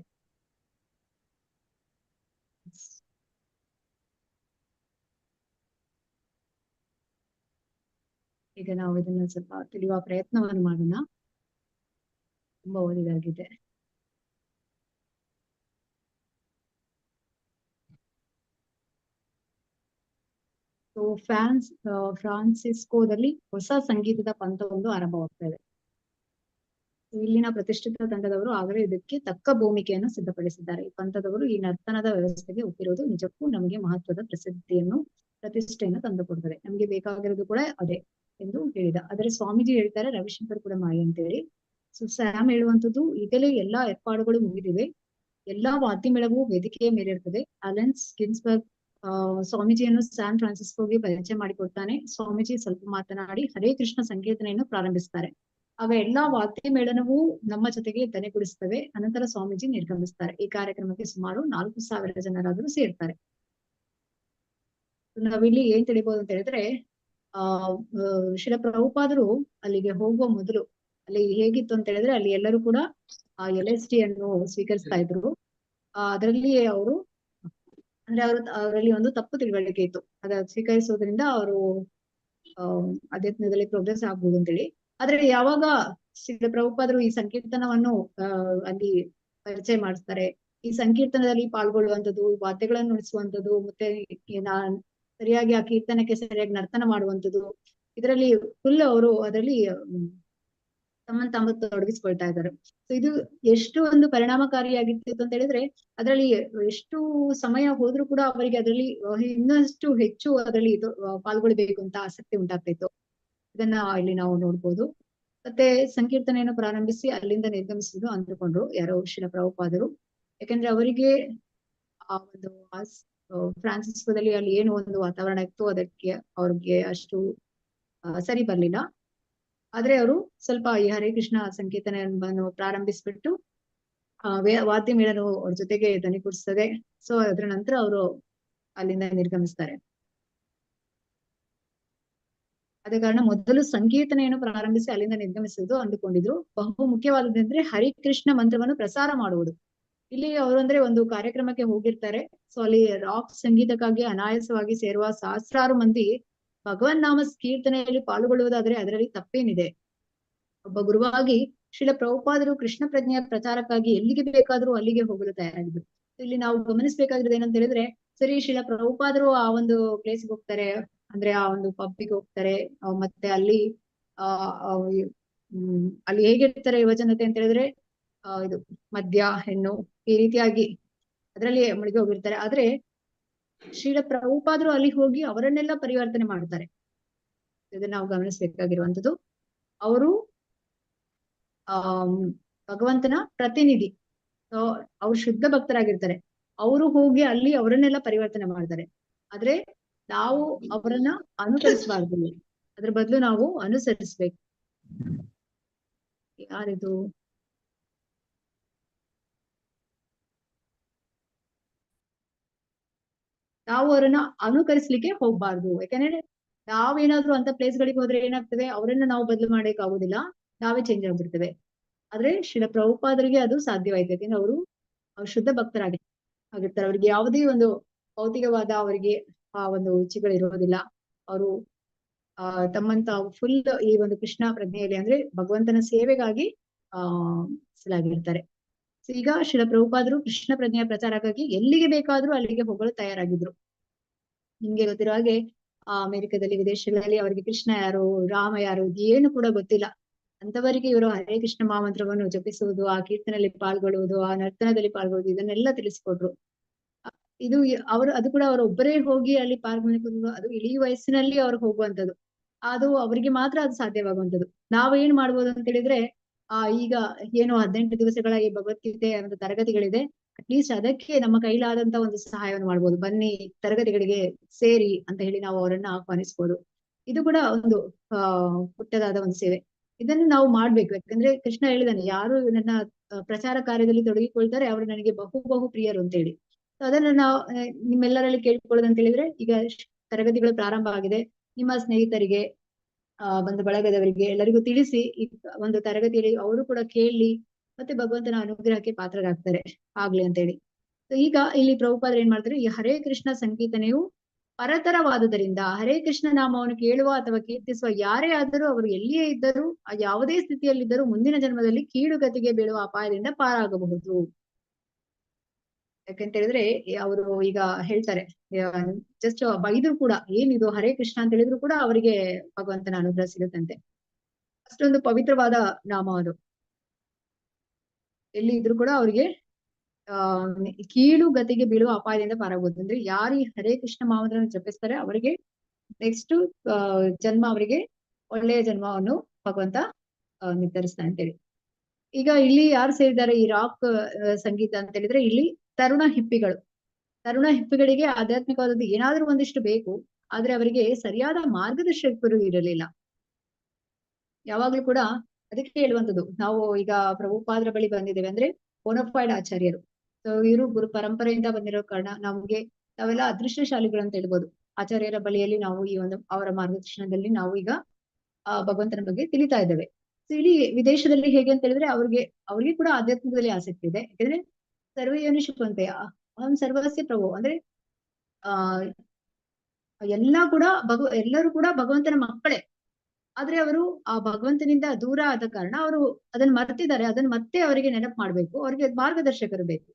ಈಗ ನಾವು ಇದನ್ನ ಸ್ವಲ್ಪ ತಿಳಿಯುವ ಪ್ರಯತ್ನವನ್ನು ಮಾಡೋಣ. ತುಂಬಾ ಒಳ್ಳೆಯದಾಗಿದೆ. ಫ್ರಾನ್ಸಿಸ್ಕೋದಲ್ಲಿ ಹೊಸ ಸಂಗೀತದ ಪಂಥವೊಂದು ಆರಂಭವಾಗ್ತಾ ಇದೆ. ಇಲ್ಲಿನ ಪ್ರತಿಷ್ಠಿತ ತಂಡದವರು ಆಗಲೇ ಇದಕ್ಕೆ ತಕ್ಕ ಭೂಮಿಕೆಯನ್ನು ಸಿದ್ಧಪಡಿಸಿದ್ದಾರೆ. ಈ ಪಂಥದವರು ಈ ನರ್ತನದ ವ್ಯವಸ್ಥೆಗೆ ಒಪ್ಪಿರೋದು ನಿಜಕ್ಕೂ ನಮಗೆ ಮಹತ್ವದ ಪ್ರತಿಷ್ಠೆಯನ್ನು ತಂದುಕೊಡ್ತದೆ. ನಮಗೆ ಬೇಕಾಗಿರೋದು ಕೂಡ ಅದೇ ಎಂದು ಹೇಳಿದ. ಆದರೆ ಸ್ವಾಮೀಜಿ ಹೇಳ್ತಾರೆ, ರವಿಶಂಕರ್ ಕೂಡ ಮಾಡಿ ಅಂತೇಳಿ. ಸೊ ಸ್ಯಾಮ್ ಹೇಳುವಂಥದ್ದು, ಈಗಲೇ ಎಲ್ಲಾ ಏರ್ಪಾಡುಗಳು ಮುಗಿದಿವೆ, ಎಲ್ಲಾ ವಾದ್ಯಮೇಳವೂ ವೇದಿಕೆಯ ಮೇಲೆ ಇರ್ತದೆ. ಅಲೆನ್ಸ್ ಗಿನ್ಸ್ಬರ್ಗ್ ಸ್ವಾಮೀಜಿಯನ್ನು ಸ್ಯಾನ್ ಫ್ರಾನ್ಸಿಸ್ಕೋಗೆ ಪರಿಚಯ ಮಾಡಿಕೊಡ್ತಾನೆ. ಸ್ವಾಮೀಜಿ ಸ್ವಲ್ಪ ಮಾತನಾಡಿ ಹರೇ ಕೃಷ್ಣ ಸಂಕೀರ್ತನೆಯನ್ನು ಪ್ರಾರಂಭಿಸ್ತಾರೆ. ಆಗ ಎಲ್ಲಾ ವಾದ್ಯ ಮೇಳನವೂ ನಮ್ಮ ಜೊತೆಗೆ ದನಿಗೂಡಿಸ್ತವೆ. ಅನಂತರ ಸ್ವಾಮೀಜಿ ನಿರ್ಗಮಿಸ್ತಾರೆ. ಈ ಕಾರ್ಯಕ್ರಮಕ್ಕೆ ಸುಮಾರು 4,000 ಜನರಾದರೂ ಸೇರ್ತಾರೆ. ನಾವಿಲ್ಲಿ ಏನ್ ತಿಳಿಬಹುದು ಅಂತ ಹೇಳಿದ್ರೆ, ಶ್ರೀಲ ಪ್ರಭುಪಾದರು ಅಲ್ಲಿಗೆ ಹೋಗುವ ಮೊದಲು ಅಲ್ಲಿ ಹೇಗಿತ್ತು ಅಂತ ಹೇಳಿದ್ರೆ, ಅಲ್ಲಿ ಎಲ್ಲರೂ ಕೂಡ LSD ಅನ್ನು ಸ್ವೀಕರಿಸ್ತಾ ಇದ್ರು. ಅದರಲ್ಲಿ ಅವರು ಅವರಲ್ಲಿ ಒಂದು ತಪ್ಪು ತಿಳುವಳಿಕೆ ಇತ್ತು. ಅದ ಸ್ವೀಕರಿಸೋದ್ರಿಂದ ಅವರು ಅಧ್ಯಾತ್ಮದಲ್ಲಿ ಪ್ರೋಗ್ರೆಸ್ ಆಗ್ಬೋದು ಅಂತೇಳಿ. ಆದ್ರೆ ಯಾವಾಗ ಶ್ರೀಲ ಪ್ರಭುಪಾದರು ಈ ಸಂಕೀರ್ತನವನ್ನು ಅಲ್ಲಿ ಪರಿಚಯ ಮಾಡಿಸ್ತಾರೆ, ಈ ಸಂಕೀರ್ತನದಲ್ಲಿ ಪಾಲ್ಗೊಳ್ಳುವಂಥದ್ದು, ವಾದ್ಯಗಳನ್ನು ನುಡಿಸುವಂಥದ್ದು, ಮತ್ತೆ ಸರಿಯಾಗಿ ಆ ಕೀರ್ತನಕ್ಕೆ ಸರಿಯಾಗಿ ನರ್ತನ ಮಾಡುವಂಥದ್ದು, ಇದರಲ್ಲಿ ಫುಲ್ ಅವರು ಅದರಲ್ಲಿ ತಮ್ಮನ್ನು ತೊಡಗಿಸ್ಕೊಳ್ತಾ ಇದ್ದಾರೆ. ಸೊ ಇದು ಎಷ್ಟು ಒಂದು ಪರಿಣಾಮಕಾರಿಯಾಗಿತ್ತು ಅಂತ ಹೇಳಿದ್ರೆ, ಅದರಲ್ಲಿ ಎಷ್ಟು ಸಮಯ ಹೋದ್ರೂ ಕೂಡ ಅವರಿಗೆ ಅದರಲ್ಲಿ ಇನ್ನಷ್ಟು ಹೆಚ್ಚು ಅದರಲ್ಲಿ ಪಾಲ್ಗೊಳ್ಬೇಕು ಅಂತ ಆಸಕ್ತಿ ಉಂಟಾಗ್ತಾ ಇತ್ತು. ಇದನ್ನ ಇಲ್ಲಿ ನಾವು ನೋಡ್ಬೋದು. ಮತ್ತೆ ಸಂಕೀರ್ತನೆಯನ್ನು ಪ್ರಾರಂಭಿಸಿ ಅಲ್ಲಿಂದ ನಿರ್ಗಮಿಸುವುದು ಅಂದುಕೊಂಡ್ರು ಯಾರೋ ಶ್ರೀಲ ಪ್ರಭುಪಾದರು. ಯಾಕಂದ್ರೆ ಅವರಿಗೆ ಆ ಒಂದು ಫ್ರಾನ್ಸಿಸ್ಕೋದಲ್ಲಿ ಅಲ್ಲಿ ಏನು ಒಂದು ವಾತಾವರಣ ಇತ್ತು ಅದಕ್ಕೆ ಅವ್ರಿಗೆ ಅಷ್ಟು ಸರಿ ಬರ್ಲಿಲ್ಲ. ಆದ್ರೆ ಅವರು ಸ್ವಲ್ಪ ಈ ಹರೇ ಕೃಷ್ಣ ಸಂಕೀರ್ತನೆಯನ್ನು ಪ್ರಾರಂಭಿಸ್ಬಿಟ್ಟು ವಾದ್ಯ ಮೇಳನು ಅವ್ರ ಜೊತೆಗೆ ದನಿಗೂಡಿಸ್ತದೆ. ಸೊ ಅದ್ರ ನಂತರ ಅವರು ಅಲ್ಲಿಂದ ನಿರ್ಗಮಿಸ್ತಾರೆ. ಆದ ಕಾರಣ ಮೊದಲು ಸಂಕೀರ್ತನೆಯನ್ನು ಪ್ರಾರಂಭಿಸಿ ಅಲ್ಲಿಂದ ನಿರ್ಗಮಿಸುವುದು ಅಂದುಕೊಂಡಿದ್ರು. ಬಹು ಮುಖ್ಯವಾದದಂದ್ರೆ ಹರಿ ಕೃಷ್ಣ ಮಂತ್ರವನ್ನು ಪ್ರಸಾರ ಮಾಡುವುದು. ಇಲ್ಲಿ ಅವರು ಅಂದ್ರೆ ಒಂದು ಕಾರ್ಯಕ್ರಮಕ್ಕೆ ಹೋಗಿರ್ತಾರೆ. ಸೊ ಅಲ್ಲಿ ರಾಕ್ ಸಂಗೀತಕ್ಕಾಗಿ ಅನಾಯಾಸವಾಗಿ ಸೇರುವ ಸಹಸ್ರಾರು ಮಂದಿ ಭಗವನ್ ನಾಮ ಕೀರ್ತನೆಯಲ್ಲಿ ಪಾಲ್ಗೊಳ್ಳುವುದಾದ್ರೆ ಅದರಲ್ಲಿ ತಪ್ಪೇನಿದೆ? ಒಬ್ಬ ಗುರುವಾಗಿ ಶ್ರೀಲ ಪ್ರಭುಪಾದರು ಕೃಷ್ಣ ಪ್ರಜ್ಞೆಯ ಪ್ರಚಾರಕ್ಕಾಗಿ ಎಲ್ಲಿಗೆ ಬೇಕಾದ್ರೂ ಅಲ್ಲಿಗೆ ಹೋಗಲು ತಯಾರಾಗಿದ್ರು. ಇಲ್ಲಿ ನಾವು ಗಮನಿಸಬೇಕಾಗಿರೋದು ಏನಂತ ಹೇಳಿದ್ರೆ, ಸರಿ ಶ್ರೀಲ ಪ್ರಭುಪಾದರು ಆ ಒಂದು ಪ್ಲೇಸ್ಗೆ ಹೋಗ್ತಾರೆ, ಅಂದ್ರೆ ಆ ಒಂದು ಪಬ್ಬಿಗೆ ಹೋಗ್ತಾರೆ, ಮತ್ತೆ ಅಲ್ಲಿ ಅಲ್ಲಿ ಹೇಗಿರ್ತಾರೆ ಯುವಜನತೆ ಅಂತ ಹೇಳಿದ್ರೆ ಇದು ಮದ್ಯ, ಹೆಣ್ಣು, ಈ ರೀತಿಯಾಗಿ ಅದರಲ್ಲಿ ಮುಳುಗಿ ಹೋಗಿರ್ತಾರೆ. ಆದ್ರೆ ಶ್ರೀಲ ಪ್ರಭುಪಾದರು ಅಲ್ಲಿ ಹೋಗಿ ಅವರನ್ನೆಲ್ಲ ಪರಿವರ್ತನೆ ಮಾಡ್ತಾರೆ. ಇದನ್ನ ನಾವು ಗಮನಿಸಬೇಕಾಗಿರುವಂತದ್ದು. ಅವರು ಭಗವಂತನ ಪ್ರತಿನಿಧಿ, ಅವ್ರು ಶುದ್ಧ ಭಕ್ತರಾಗಿರ್ತಾರೆ. ಅವರು ಹೋಗಿ ಅಲ್ಲಿ ಅವರನ್ನೆಲ್ಲ ಪರಿವರ್ತನೆ ಮಾಡ್ತಾರೆ. ಆದ್ರೆ ನಾವು ಅವರನ್ನ ಅನುಕರಿಸಬಾರ್ದು, ಅದ್ರ ಬದಲು ನಾವು ಅನುಸರಿಸ್ಬೇಕು. ಯಾರಿದು? ನಾವು ಅವರನ್ನ ಅನುಕರಿಸ್ಲಿಕ್ಕೆ ಹೋಗ್ಬಾರ್ದು. ಯಾಕಂದ್ರೆ ನಾವೇನಾದ್ರೂ ಅಂತ ಪ್ಲೇಸ್ ಗಳಿಗೆ ಹೋದ್ರೆ ಏನಾಗ್ತದೆ, ಅವರನ್ನ ನಾವು ಬದಲು ಮಾಡಕ್ ಆಗುದಿಲ್ಲ, ನಾವೇ ಚೇಂಜ್ ಆಗ್ಬಿಡ್ತೇವೆ. ಆದ್ರೆ ಶ್ರೀಲ ಪ್ರಭುಪಾದರಿಗೆ ಅದು ಸಾಧ್ಯವಾಯ್ತು. ಯಾಕಂದ್ರೆ ಅವರು ಶುದ್ಧ ಭಕ್ತರಾಗಿರ್ತಾರೆ. ಅವ್ರಿಗೆ ಯಾವುದೇ ಒಂದು ಭೌತಿಕವಾದ ಅವರಿಗೆ ಆ ಒಂದು ರುಚಿಗಳು ಇರೋದಿಲ್ಲ. ಅವರು ತಮ್ಮಂತ ಫುಲ್ ಈ ಒಂದು ಕೃಷ್ಣ ಪ್ರಜ್ಞೆಯಲ್ಲಿ ಅಂದ್ರೆ ಭಗವಂತನ ಸೇವೆಗಾಗಿ ಸಲಾಗಿರ್ತಾರೆ. ಈಗ ಶ್ರೀಲ ಪ್ರಭುಪಾದರು ಕೃಷ್ಣ ಪ್ರಜ್ಞೆಯ ಪ್ರಚಾರಕ್ಕಾಗಿ ಎಲ್ಲಿಗೆ ಬೇಕಾದ್ರೂ ಅಲ್ಲಿಗೆ ಹೋಗಲು ತಯಾರಾಗಿದ್ರು. ನಿಮ್ಗೆ ಗೊತ್ತಿರೋ ಹಾಗೆ ಅಮೆರಿಕದಲ್ಲಿ, ವಿದೇಶಗಳಲ್ಲಿ ಅವರಿಗೆ ಕೃಷ್ಣ ಯಾರು, ರಾಮ ಯಾರು ಏನು ಕೂಡ ಗೊತ್ತಿಲ್ಲ. ಅಂತವರಿಗೆ ಇವರು ಹರೇ ಕೃಷ್ಣ ಮಹಾಮಂತ್ರವನ್ನು ಜಪಿಸುವುದು, ಆ ಕೀರ್ತನೆಯಲ್ಲಿ ಪಾಲ್ಗೊಳ್ಳುವುದು, ಆ ನರ್ತನದಲ್ಲಿ ಪಾಲ್ಗೊಳ್ಳುವುದು, ಇದನ್ನೆಲ್ಲ ತಿಳಿಸ್ಕೊಟ್ರು. ಇದು ಅದು ಕೂಡ ಅವರೊಬ್ಬರೇ ಹೋಗಿ ಅಲ್ಲಿ ಪಾಲ್ಗೊಳ್ಳುವುದು, ಅದು ಇಳಿ ವಯಸ್ಸಿನಲ್ಲಿ ಅವ್ರು ಹೋಗುವಂಥದ್ದು. ಅದು ಅವರಿಗೆ ಮಾತ್ರ ಅದು ಸಾಧ್ಯವಾಗುವಂಥದ್ದು. ನಾವೇನ್ ಮಾಡ್ಬೋದು ಅಂತ ಹೇಳಿದ್ರೆ, ಈಗ ಏನು 18 ದಿವಸಗಳ ಈ ಭಗವದ್ಗೀತೆ ಒಂದು ತರಗತಿಗಳಿದೆ. ಅಟ್ಲೀಸ್ಟ್ ಅದಕ್ಕೆ ನಮ್ಮ ಕೈಲಾದಂತ ಒಂದು ಸಹಾಯವನ್ನು ಮಾಡ್ಬೋದು. ಬನ್ನಿ ತರಗತಿಗಳಿಗೆ ಸೇರಿ ಅಂತ ಹೇಳಿ ನಾವು ಅವರನ್ನ ಆಹ್ವಾನಿಸ್ಬೋದು. ಇದು ಕೂಡ ಒಂದು ಪುಟ್ಟದಾದ ಒಂದು ಸೇವೆ. ಇದನ್ನು ನಾವು ಮಾಡ್ಬೇಕು. ಯಾಕಂದ್ರೆ ಕೃಷ್ಣ ಹೇಳಿದಾನೆ, ಯಾರು ನನ್ನ ಪ್ರಚಾರ ಕಾರ್ಯದಲ್ಲಿ ತೊಡಗಿಕೊಳ್ತಾರೆ ಅವರು ನನಗೆ ಬಹು ಪ್ರಿಯರು ಅಂತ ಹೇಳಿ. ಅದನ್ನ ನಾವು ನಿಮ್ಮೆಲ್ಲರಲ್ಲಿ ಕೇಳ್ಕೊಳ್ಳೋದಂತ ಹೇಳಿದ್ರೆ, ಈಗ ತರಗತಿಗಳು ಪ್ರಾರಂಭ ಆಗಿದೆ. ನಿಮ್ಮ ಸ್ನೇಹಿತರಿಗೆ ಬಂಧು ಬಳಗದವರಿಗೆ ಎಲ್ಲರಿಗೂ ತಿಳಿಸಿ ಈ ಒಂದು ತರಗತಿಯಲ್ಲಿ ಅವರು ಕೂಡ ಕೇಳಿ ಮತ್ತೆ ಭಗವಂತನ ಅನುಗ್ರಹಕ್ಕೆ ಪಾತ್ರರಾಗ್ತಾರೆ ಆಗ್ಲಿ ಅಂತ ಹೇಳಿ. ಈಗ ಇಲ್ಲಿ ಪ್ರಭುಪಾದರು ಏನ್ ಮಾಡ್ತಾರೆ, ಈ ಹರೇ ಕೃಷ್ಣ ಸಂಕೀರ್ತನೆಯು ಪರತರವಾದುದರಿಂದ ಹರೇ ಕೃಷ್ಣ ನಾಮವನ್ನು ಕೇಳುವ ಅಥವಾ ಕೀರ್ತಿಸುವ ಯಾರೇ ಆದರೂ ಅವರು ಎಲ್ಲಿಯೇ ಇದ್ದರೂ ಯಾವುದೇ ಸ್ಥಿತಿಯಲ್ಲಿದ್ದರೂ ಮುಂದಿನ ಜನ್ಮದಲ್ಲಿ ಕೀಳುಗತಿಗೆ ಬೀಳುವ ಅಪಾಯದಿಂದ ಪಾರಾಗಬಹುದು. ಯಾಕಂತ ಹೇಳಿದ್ರೆ ಅವರು ಈಗ ಹೇಳ್ತಾರೆ, ಜಸ್ಟ್ ಬೈದ್ರು ಕೂಡ ಏನಿದು ಹರೇ ಕೃಷ್ಣ ಅಂತ ಹೇಳಿದ್ರು ಕೂಡ ಅವರಿಗೆ ಭಗವಂತನ ಅನುಗ್ರಹ ಸಿಗುತ್ತಂತೆ. ಅಷ್ಟೊಂದು ಪವಿತ್ರವಾದ ನಾಮ ಅದು. ಎಲ್ಲಿ ಇದ್ರು ಕೂಡ ಅವರಿಗೆ ಕೀಳು ಗತಿಗೆ ಬೀಳುವ ಅಪಾಯದಿಂದ ಪಾರಾಗಬಹುದು. ಅಂದ್ರೆ ಯಾರು ಈ ಹರೇ ಕೃಷ್ಣ ನಾಮವನ್ನು ಜಪಿಸ್ತಾರೆ ಅವರಿಗೆ ನೆಕ್ಸ್ಟ್ ಜನ್ಮ ಅವರಿಗೆ ಒಳ್ಳೆಯ ಜನ್ಮವನ್ನು ಭಗವಂತ ನಿರ್ಧರಿಸ್ತಾನೆ ಅಂತೇಳಿ. ಈಗ ಇಲ್ಲಿ ಯಾರು ಸೇರಿದ್ದಾರೆ ಈ ರಾಕ್ ಸಂಗೀತ ಅಂತ ಹೇಳಿದ್ರೆ, ಇಲ್ಲಿ ತರುಣ ಹಿಪ್ಪಿಗಳಿಗೆ ಆಧ್ಯಾತ್ಮಿಕವಾದದ್ದು ಏನಾದ್ರೂ ಒಂದಿಷ್ಟು ಬೇಕು. ಆದ್ರೆ ಅವರಿಗೆ ಸರಿಯಾದ ಮಾರ್ಗದರ್ಶಕರು ಇರಲಿಲ್ಲ. ಯಾವಾಗ್ಲೂ ಕೂಡ ಅದಕ್ಕೆ ಹೇಳುವಂಥದ್ದು, ನಾವು ಈಗ ಪ್ರಭುಪಾದರ ಬಳಿ ಬಂದಿದ್ದೇವೆ ಅಂದ್ರೆ ಬೋನಫೈಡ್ ಆಚಾರ್ಯರು. ಸೊ ಇವರು ಗುರು ಪರಂಪರೆಯಿಂದ ಬಂದಿರೋ ಕಾರಣ ನಮ್ಗೆ ನಾವೆಲ್ಲ ಅದೃಷ್ಟಶಾಲಿಗಳು ಅಂತ ಹೇಳ್ಬೋದು. ಆಚಾರ್ಯರ ಬಳಿಯಲ್ಲಿ ನಾವು ಈ ಒಂದು ಅವರ ಮಾರ್ಗದರ್ಶನದಲ್ಲಿ ನಾವು ಈಗ ಭಗವಂತನ ಬಗ್ಗೆ ತಿಳಿತಾ ಇದ್ದೇವೆ. ಸೊ ಇಲ್ಲಿ ವಿದೇಶದಲ್ಲಿ ಹೇಗೆ ಅಂತ ಹೇಳಿದ್ರೆ ಅವ್ರಿಗೆ ಕೂಡ ಆಧ್ಯಾತ್ಮಿಕದಲ್ಲಿ ಆಸಕ್ತಿ ಇದೆ. ಯಾಕಂದ್ರೆ ಸರ್ವಯೋನಿಷುವಂತೆ ಅಹಂ ಸರ್ವಸ್ಯ ಪ್ರಭು ಅಂದ್ರೆ ಎಲ್ಲರೂ ಕೂಡ ಭಗವಂತನ ಮಕ್ಕಳೇ. ಆದ್ರೆ ಅವರು ಆ ಭಗವಂತನಿಂದ ದೂರ ಆದ ಕಾರಣ ಅವರು ಅದನ್ನ ಮರ್ತಿದ್ದಾರೆ. ಅದನ್ನ ಮತ್ತೆ ಅವರಿಗೆ ನೆನಪು ಮಾಡ್ಬೇಕು, ಅವರಿಗೆ ಮಾರ್ಗದರ್ಶಕರು ಬೇಕು.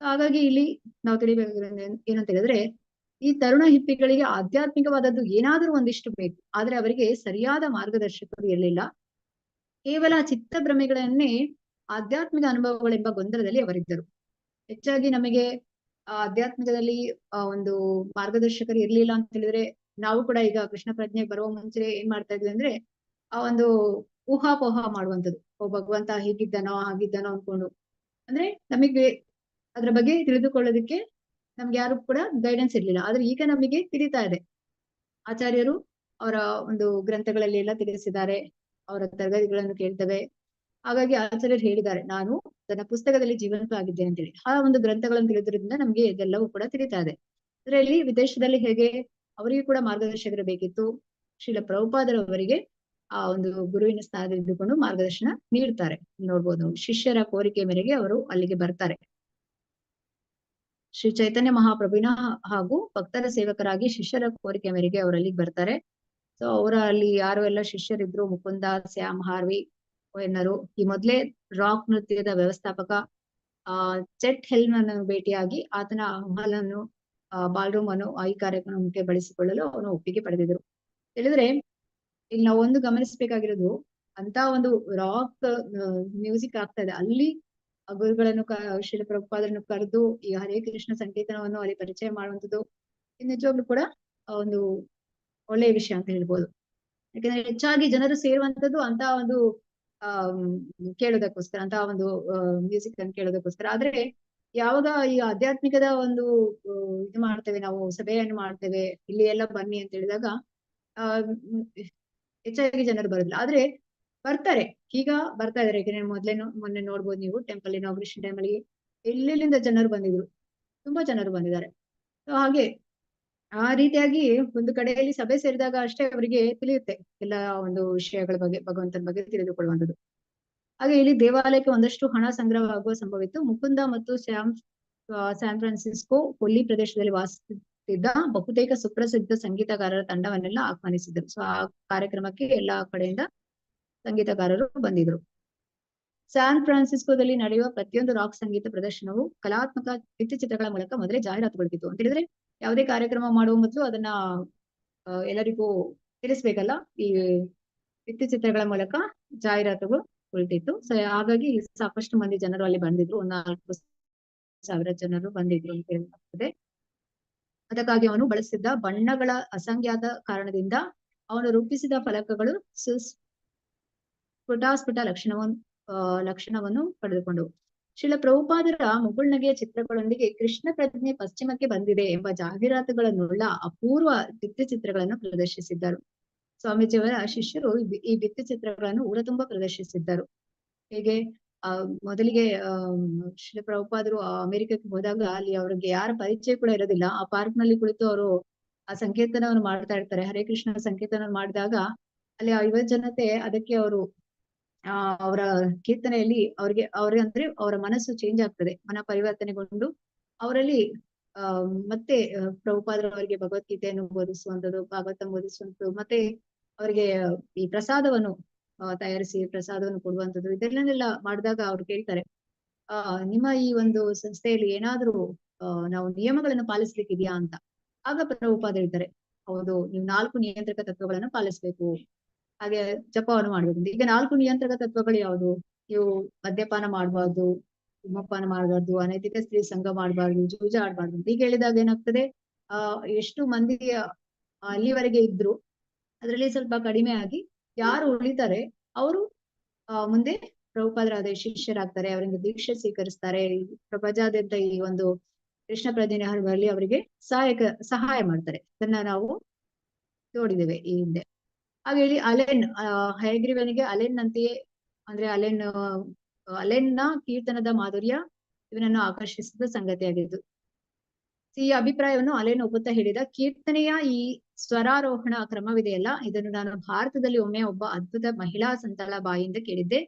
ಹಾಗಾಗಿ ಇಲ್ಲಿ ನಾವು ತಿಳಿಬೇಕಾಗಿರೋದು ಏನಂತ ಹೇಳಿದ್ರೆ, ಈ ತರುಣ ಹಿಪ್ಪಿಗಳಿಗೆ ಆಧ್ಯಾತ್ಮಿಕವಾದದ್ದು ಏನಾದ್ರೂ ಒಂದಿಷ್ಟು ಬೇಕು. ಆದ್ರೆ ಅವರಿಗೆ ಸರಿಯಾದ ಮಾರ್ಗದರ್ಶಕರು ಇರಲಿಲ್ಲ. ಕೇವಲ ಚಿತ್ತಭ್ರಮೆಗಳನ್ನೇ ಆಧ್ಯಾತ್ಮಿಕ ಅನುಭವಗಳೆಂಬ ಗೊಂದಲದಲ್ಲಿ ಅವರಿದ್ದರು. ಹೆಚ್ಚಾಗಿ ನಮಗೆ ಆಧ್ಯಾತ್ಮಿಕದಲ್ಲಿ ಒಂದು ಮಾರ್ಗದರ್ಶಕರು ಇರ್ಲಿಲ್ಲ ಅಂತ ಹೇಳಿದ್ರೆ, ನಾವು ಕೂಡ ಈಗ ಕೃಷ್ಣ ಪ್ರಜ್ಞೆಗೆ ಬರುವ ಮುಂಚೆ ಏನ್ ಮಾಡ್ತಾ ಇದ್ವಿ ಅಂದ್ರೆ ಆ ಒಂದು ಊಹಾಪೋಹ ಮಾಡುವಂಥದ್ದು. ಭಗವಂತ ಹೀಗಿದ್ದಾನೋ ಹಾಗಿದ್ದಾನೋ ಅನ್ಕೊಂಡು, ಅಂದ್ರೆ ನಮಗೆ ಅದ್ರ ಬಗ್ಗೆ ತಿಳಿದುಕೊಳ್ಳೋದಕ್ಕೆ ನಮ್ಗೆ ಯಾರು ಕೂಡ ಗೈಡೆನ್ಸ್ ಇರ್ಲಿಲ್ಲ. ಆದ್ರೆ ಈಗ ನಮಗೆ ತಿಳಿತಾ ಇದೆ. ಆಚಾರ್ಯರು ಅವರ ಒಂದು ಗ್ರಂಥಗಳಲ್ಲಿ ಎಲ್ಲ ತಿಳಿಸಿದ್ದಾರೆ, ಅವರ ತರಗತಿಗಳನ್ನು ಕೇಳ್ತೇವೆ. ಹಾಗಾಗಿ ಆಚಾರ್ಯರು ಹೇಳಿದ್ದಾರೆ, ನಾನು ತನ್ನ ಪುಸ್ತಕದಲ್ಲಿ ಜೀವಂತ ಆಗಿದ್ದೇನೆ ಅಂತೇಳಿ. ಆ ಒಂದು ಗ್ರಂಥಗಳನ್ನು ತಿಳಿದ್ರಿಂದ ನಮ್ಗೆ ಇದೆಲ್ಲವೂ ಕೂಡ ತಿಳಿತಾ ಇದೆ. ಇದರಲ್ಲಿ ವಿದೇಶದಲ್ಲಿ ಹೇಗೆ ಅವರಿಗೂ ಕೂಡ ಮಾರ್ಗದರ್ಶಕರು ಬೇಕಿತ್ತು. ಶ್ರೀಲ ಪ್ರಭುಪಾದರವರಿಗೆ ಆ ಒಂದು ಗುರುವಿನ ಸ್ಥಾನದಲ್ಲಿ ಇದ್ದುಕೊಂಡು ಮಾರ್ಗದರ್ಶನ ನೀಡ್ತಾರೆ. ನೋಡ್ಬೋದು, ಶಿಷ್ಯರ ಕೋರಿಕೆ ಮೇರೆಗೆ ಅವರು ಅಲ್ಲಿಗೆ ಬರ್ತಾರೆ. ಶ್ರೀ ಚೈತನ್ಯ ಮಹಾಪ್ರಭುವಿನ ಹಾಗೂ ಭಕ್ತರ ಸೇವಕರಾಗಿ ಶಿಷ್ಯರ ಕೋರಿಕೆ ಮೇರೆಗೆ ಅವರು ಅಲ್ಲಿಗೆ ಬರ್ತಾರೆ. ಸೊ ಅವರ ಅಲ್ಲಿ ಯಾರು ಎಲ್ಲ ಶಿಷ್ಯರಿದ್ರು, ಮುಕುಂದ, ಸ್ಯಾಮ್, ಹಾರ್ವಿ ಎನ್ನರು, ಈ ಮೊದಲೇ ರಾಕ್ ನೃತ್ಯದ ವ್ಯವಸ್ಥಾಪಕ ಚೆಟ್ ಹೆಲ್ಮ್ ಅನ್ನು ಭೇಟಿಯಾಗಿ ಆತನ ಹಾಲನ್ನು ಬಾಲ್ರೂಮ್ ಅನ್ನು ಈ ಕಾರ್ಯಕ್ರಮಕ್ಕೆ ಬಳಸಿಕೊಳ್ಳಲು ಅವನು ಒಪ್ಪಿಗೆ ಪಡೆದಿದ್ರು. ಹೇಳಿದ್ರೆ ಇಲ್ಲಿ ನಾವು ಒಂದು ಗಮನಿಸಬೇಕಾಗಿರೋದು, ಅಂತ ಒಂದು ರಾಕ್ ಮ್ಯೂಸಿಕ್ ಆಗ್ತಾ ಇದೆ, ಅಲ್ಲಿ ಗುರುಗಳನ್ನು ಶ್ರೀಲ ಪ್ರಭುಪಾದರನ್ನು ಕರೆದು ಈ ಹರೇ ಕೃಷ್ಣ ಸಂಕೀರ್ತನವನ್ನು ಅಲ್ಲಿ ಪರಿಚಯ ಮಾಡುವಂಥದ್ದು ನಿಜವಾಗ್ಲೂ ಕೂಡ ಒಂದು ಒಳ್ಳೆಯ ವಿಷಯ ಅಂತ ಹೇಳ್ಬೋದು. ಯಾಕಂದ್ರೆ ಹೆಚ್ಚಾಗಿ ಜನರು ಸೇರುವಂತದ್ದು ಅಂತ ಒಂದು ಕೇಳೋದಕ್ಕೋಸ್ಕರ, ಅಂತ ಒಂದು ಮ್ಯೂಸಿಕ್ ಅನ್ನು ಕೇಳೋದಕ್ಕೋಸ್ಕರ. ಆದ್ರೆ ಯಾವಾಗ ಈ ಆಧ್ಯಾತ್ಮಿಕದ ಒಂದು ಇದು ಮಾಡ್ತೇವೆ, ನಾವು ಸಭೆಯನ್ನು ಮಾಡ್ತೇವೆ, ಇಲ್ಲಿ ಎಲ್ಲ ಬನ್ನಿ ಅಂತ ಹೇಳಿದಾಗ ಹೆಚ್ಚಾಗಿ ಜನರು ಬರೋದಿಲ್ಲ. ಆದ್ರೆ ಬರ್ತಾರೆ, ಈಗ ಬರ್ತಾ ಇದಾರೆ. ಯಾಕಂದ್ರೆ ಮೊನ್ನೆ ನೋಡ್ಬೋದು ನೀವು, ಟೆಂಪಲ್ ಇನಾಗ್ರೇಷನ್ ಟೈಮಲ್ಲಿ ಎಲ್ಲೆಲ್ಲಿಂದ ಜನರು ಬಂದಿದ್ರು, ತುಂಬಾ ಜನರು ಬಂದಿದ್ದಾರೆ. ಹಾಗೆ ಆ ರೀತಿಯಾಗಿ ಒಂದು ಕಡೆಯಲ್ಲಿ ಸಭೆ ಸೇರಿದಾಗ ಅಷ್ಟೇ ಅವರಿಗೆ ತಿಳಿಯುತ್ತೆ ಎಲ್ಲ ಒಂದು ವಿಷಯಗಳ ಬಗ್ಗೆ, ಭಗವಂತನ ಬಗ್ಗೆ ತಿಳಿದುಕೊಳ್ಳುವಂಥದ್ದು. ಹಾಗೆ ಇಲ್ಲಿ ದೇವಾಲಯಕ್ಕೆ ಒಂದಷ್ಟು ಹಣ ಸಂಗ್ರಹವಾಗುವ ಸಂಭವಿತ್ತು. ಮುಕುಂದ ಮತ್ತು ಸ್ಯಾನ್ ಫ್ರಾನ್ಸಿಸ್ಕೋ ಕೊಲ್ಲಿ ಪ್ರದೇಶದಲ್ಲಿ ವಾಸಿಸುತ್ತಿದ್ದ ಬಹುತೇಕ ಸುಪ್ರಸಿದ್ಧ ಸಂಗೀತಗಾರರ ತಂಡವನ್ನೆಲ್ಲ ಆಹ್ವಾನಿಸಿದರು. ಸೊ ಆ ಕಾರ್ಯಕ್ರಮಕ್ಕೆ ಎಲ್ಲಾ ಕಡೆಯಿಂದ ಸಂಗೀತಗಾರರು ಬಂದಿದ್ರು. ಸ್ಯಾನ್ ಫ್ರಾನ್ಸಿಸ್ಕೋದಲ್ಲಿ ನಡೆಯುವ ಪ್ರತಿಯೊಂದು ರಾಕ್ ಸಂಗೀತ ಪ್ರದರ್ಶನವು ಕಲಾತ್ಮಕ ಭಿತ್ತಿಚಿತ್ರಗಳ ಮೂಲಕ ಮೊದಲೇ ಜಾಹೀರಾತುಗೊಳ್ತಿತ್ತು. ಅಂತ ಹೇಳಿದ್ರೆ ಯಾವುದೇ ಕಾರ್ಯಕ್ರಮ ಮಾಡುವ ಮೊದಲು ಅದನ್ನ ಎಲ್ಲರಿಗೂ ತಿಳಿಸ್ಬೇಕಲ್ಲ, ಈ ಭಿತ್ತಿಚಿತ್ರಗಳ ಮೂಲಕ ಜಾಹೀರಾತುಗಳು ಹೊರಟಿತ್ತು. ಸೊ ಹಾಗಾಗಿ ಸಾಕಷ್ಟು ಮಂದಿ ಜನರು ಅಲ್ಲಿ ಬಂದಿದ್ರು, 4,000 ಜನರು ಬಂದಿದ್ರು ಅಂತ ಹೇಳಲಾಗ್ತದೆ. ಅದಕ್ಕಾಗಿ ಅವನು ಬಳಸಿದ್ದ ಬಣ್ಣಗಳ ಅಸಂಖ್ಯಾತ ಕಾರಣದಿಂದ ಅವನು ರೂಪಿಸಿದ ಫಲಕಗಳು ಸ್ಫುಟಾಸ್ಫುಟ ಲಕ್ಷಣವನ್ನು ಲಕ್ಷಣವನ್ನು ಪಡೆದುಕೊಂಡವು. ಶ್ರೀಲ ಪ್ರಭುಪಾದರ ಮುಗುಳ್ನಗೆಯ ಚಿತ್ರಗಳೊಂದಿಗೆ ಕೃಷ್ಣ ಪ್ರಜ್ಞೆ ಪಶ್ಚಿಮಕ್ಕೆ ಬಂದಿದೆ ಎಂಬ ಜಾಹೀರಾತುಗಳನ್ನುಳ್ಳ ಅಪೂರ್ವ ಭಿತ್ತಿಚಿತ್ರಗಳನ್ನು ಪ್ರದರ್ಶಿಸಿದ್ದರು. ಸ್ವಾಮೀಜಿಯವರ ಶಿಷ್ಯರು ಈ ಭಿತ್ತಿಚಿತ್ರಗಳನ್ನು ಊರ ತುಂಬ ಪ್ರದರ್ಶಿಸಿದ್ದರು. ಹೀಗೆ ಮೊದಲಿಗೆ ಶ್ರೀಲ ಪ್ರಭುಪಾದರು ಅಮೆರಿಕಕ್ಕೆ ಹೋದಾಗ ಅಲ್ಲಿ ಅವ್ರಿಗೆ ಯಾರ ಪರಿಚಯ ಕೂಡ ಇರೋದಿಲ್ಲ. ಆ ಪಾರ್ಕ್ ನಲ್ಲಿ ಕುಳಿತು ಅವರು ಆ ಸಂಕೀರ್ತನವನ್ನು ಮಾಡ್ತಾ ಇರ್ತಾರೆ. ಹರೇ ಕೃಷ್ಣ ಸಂಕೀರ್ತನ ಮಾಡಿದಾಗ ಅಲ್ಲಿ ಆ ಯುವ ಜನತೆ ಅದಕ್ಕೆ ಅವರು ಅವರ ಕೀರ್ತನೆಯಲ್ಲಿ ಅವ್ರಿಗೆ ಅಂದ್ರೆ ಅವರ ಮನಸ್ಸು ಚೇಂಜ್ ಆಗ್ತದೆ, ಮನ ಪರಿವರ್ತನೆಗೊಂಡು ಅವರಲ್ಲಿ ಮತ್ತೆ ಪ್ರಭುಪಾದರವರಿಗೆ ಭಗವದ್ಗೀತೆಯನ್ನು ಬೋಧಿಸುವಂಥದ್ದು, ಭಾಗವತ ಬೋಧಿಸುವಂಥದ್ದು, ಮತ್ತೆ ಅವರಿಗೆ ಈ ಪ್ರಸಾದವನ್ನು ತಯಾರಿಸಿ ಪ್ರಸಾದವನ್ನು ಕೊಡುವಂಥದ್ದು, ಇದೆಲ್ಲನೆಲ್ಲ ಮಾಡಿದಾಗ ಅವ್ರು ಕೇಳ್ತಾರೆ, ನಿಮ್ಮ ಈ ಒಂದು ಸಂಸ್ಥೆಯಲ್ಲಿ ಏನಾದ್ರೂ ನಾವು ನಿಯಮಗಳನ್ನು ಪಾಲಿಸ್ಲಿಕ್ಕಿದ್ಯಾ ಅಂತ. ಆಗ ಪ್ರಭುಪಾದ ಹೇಳ್ತಾರೆ, ಹೌದು, ನೀವು 4 ನಿಯಂತ್ರಕ ತತ್ವಗಳನ್ನು ಪಾಲಿಸ್ಬೇಕು, ಹಾಗೆ ಜಪವನ್ನು ಮಾಡ್ಬೇಕು. ಈಗ 4 ನಿಯಂತ್ರಕ ತತ್ವಗಳು ಯಾವುದು? ನೀವು ಮದ್ಯಪಾನ ಮಾಡಬಾರ್ದು, ಧೂಮಪಾನ ಮಾಡಬಾರ್ದು, ಅನೈತಿಕ ಸ್ತ್ರೀ ಸಂಘ ಮಾಡಬಾರ್ದು, ಜೂಜ ಆಡ್ಬಾರ್ದು ಅಂತ ಈಗ ಹೇಳಿದಾಗ ಏನಾಗ್ತದೆ, ಎಷ್ಟು ಮಂದಿ ಅಲ್ಲಿವರೆಗೆ ಇದ್ರು ಅದರಲ್ಲಿ ಸ್ವಲ್ಪ ಕಡಿಮೆ ಆಗಿ ಯಾರು ಉಳಿತಾರೆ ಅವರು ಮುಂದೆ ಪ್ರಭುಪಾದರಾದ ಶಿಷ್ಯರಾಗ್ತಾರೆ, ಅವರಿಂದ ದೀಕ್ಷೆ ಸ್ವೀಕರಿಸ್ತಾರೆ. ಪ್ರಪಂಚಾದ್ಯಂತ ಈ ಒಂದು ಕೃಷ್ಣ ಪ್ರಜ್ಞೆ ಹರಡುವಲ್ಲಿ ಅವರಿಗೆ ಸಹಾಯ ಮಾಡ್ತಾರೆ. ಅದನ್ನ ನಾವು ನೋಡಿದ್ದೇವೆ ಈ ಹಿಂದೆ. ಹಾಗೆ ಹೇಳಿ ಅಲೆನ್ ಹಯಗ್ರೀವನಿಗೆ ಅಲೆನ್ ಅಂತೆಯೇ ಅಂದ್ರೆ ಅಲೆನ್ನ ಕೀರ್ತನದ ಮಾಧುರ್ಯ ಇವನನ್ನು ಆಕರ್ಷಿಸಿದ ಸಂಗತಿಯಾಗಿದ್ದು. ಈ ಅಭಿಪ್ರಾಯವನ್ನು ಅಲೆನ್ ಒಪ್ಪುತ್ತಾ ಹೇಳಿದ, ಕೀರ್ತನೆಯ ಈ ಸ್ವರಾರೋಹಣ ಕ್ರಮವಿದೆಯಲ್ಲ, ಇದನ್ನು ನಾನು ಭಾರತದಲ್ಲಿ ಒಮ್ಮೆ ಒಬ್ಬ ಅದ್ಭುತ ಮಹಿಳಾ ಸಂತಳ ಬಾಯಿಂದ ಕೇಳಿದ್ದೆ.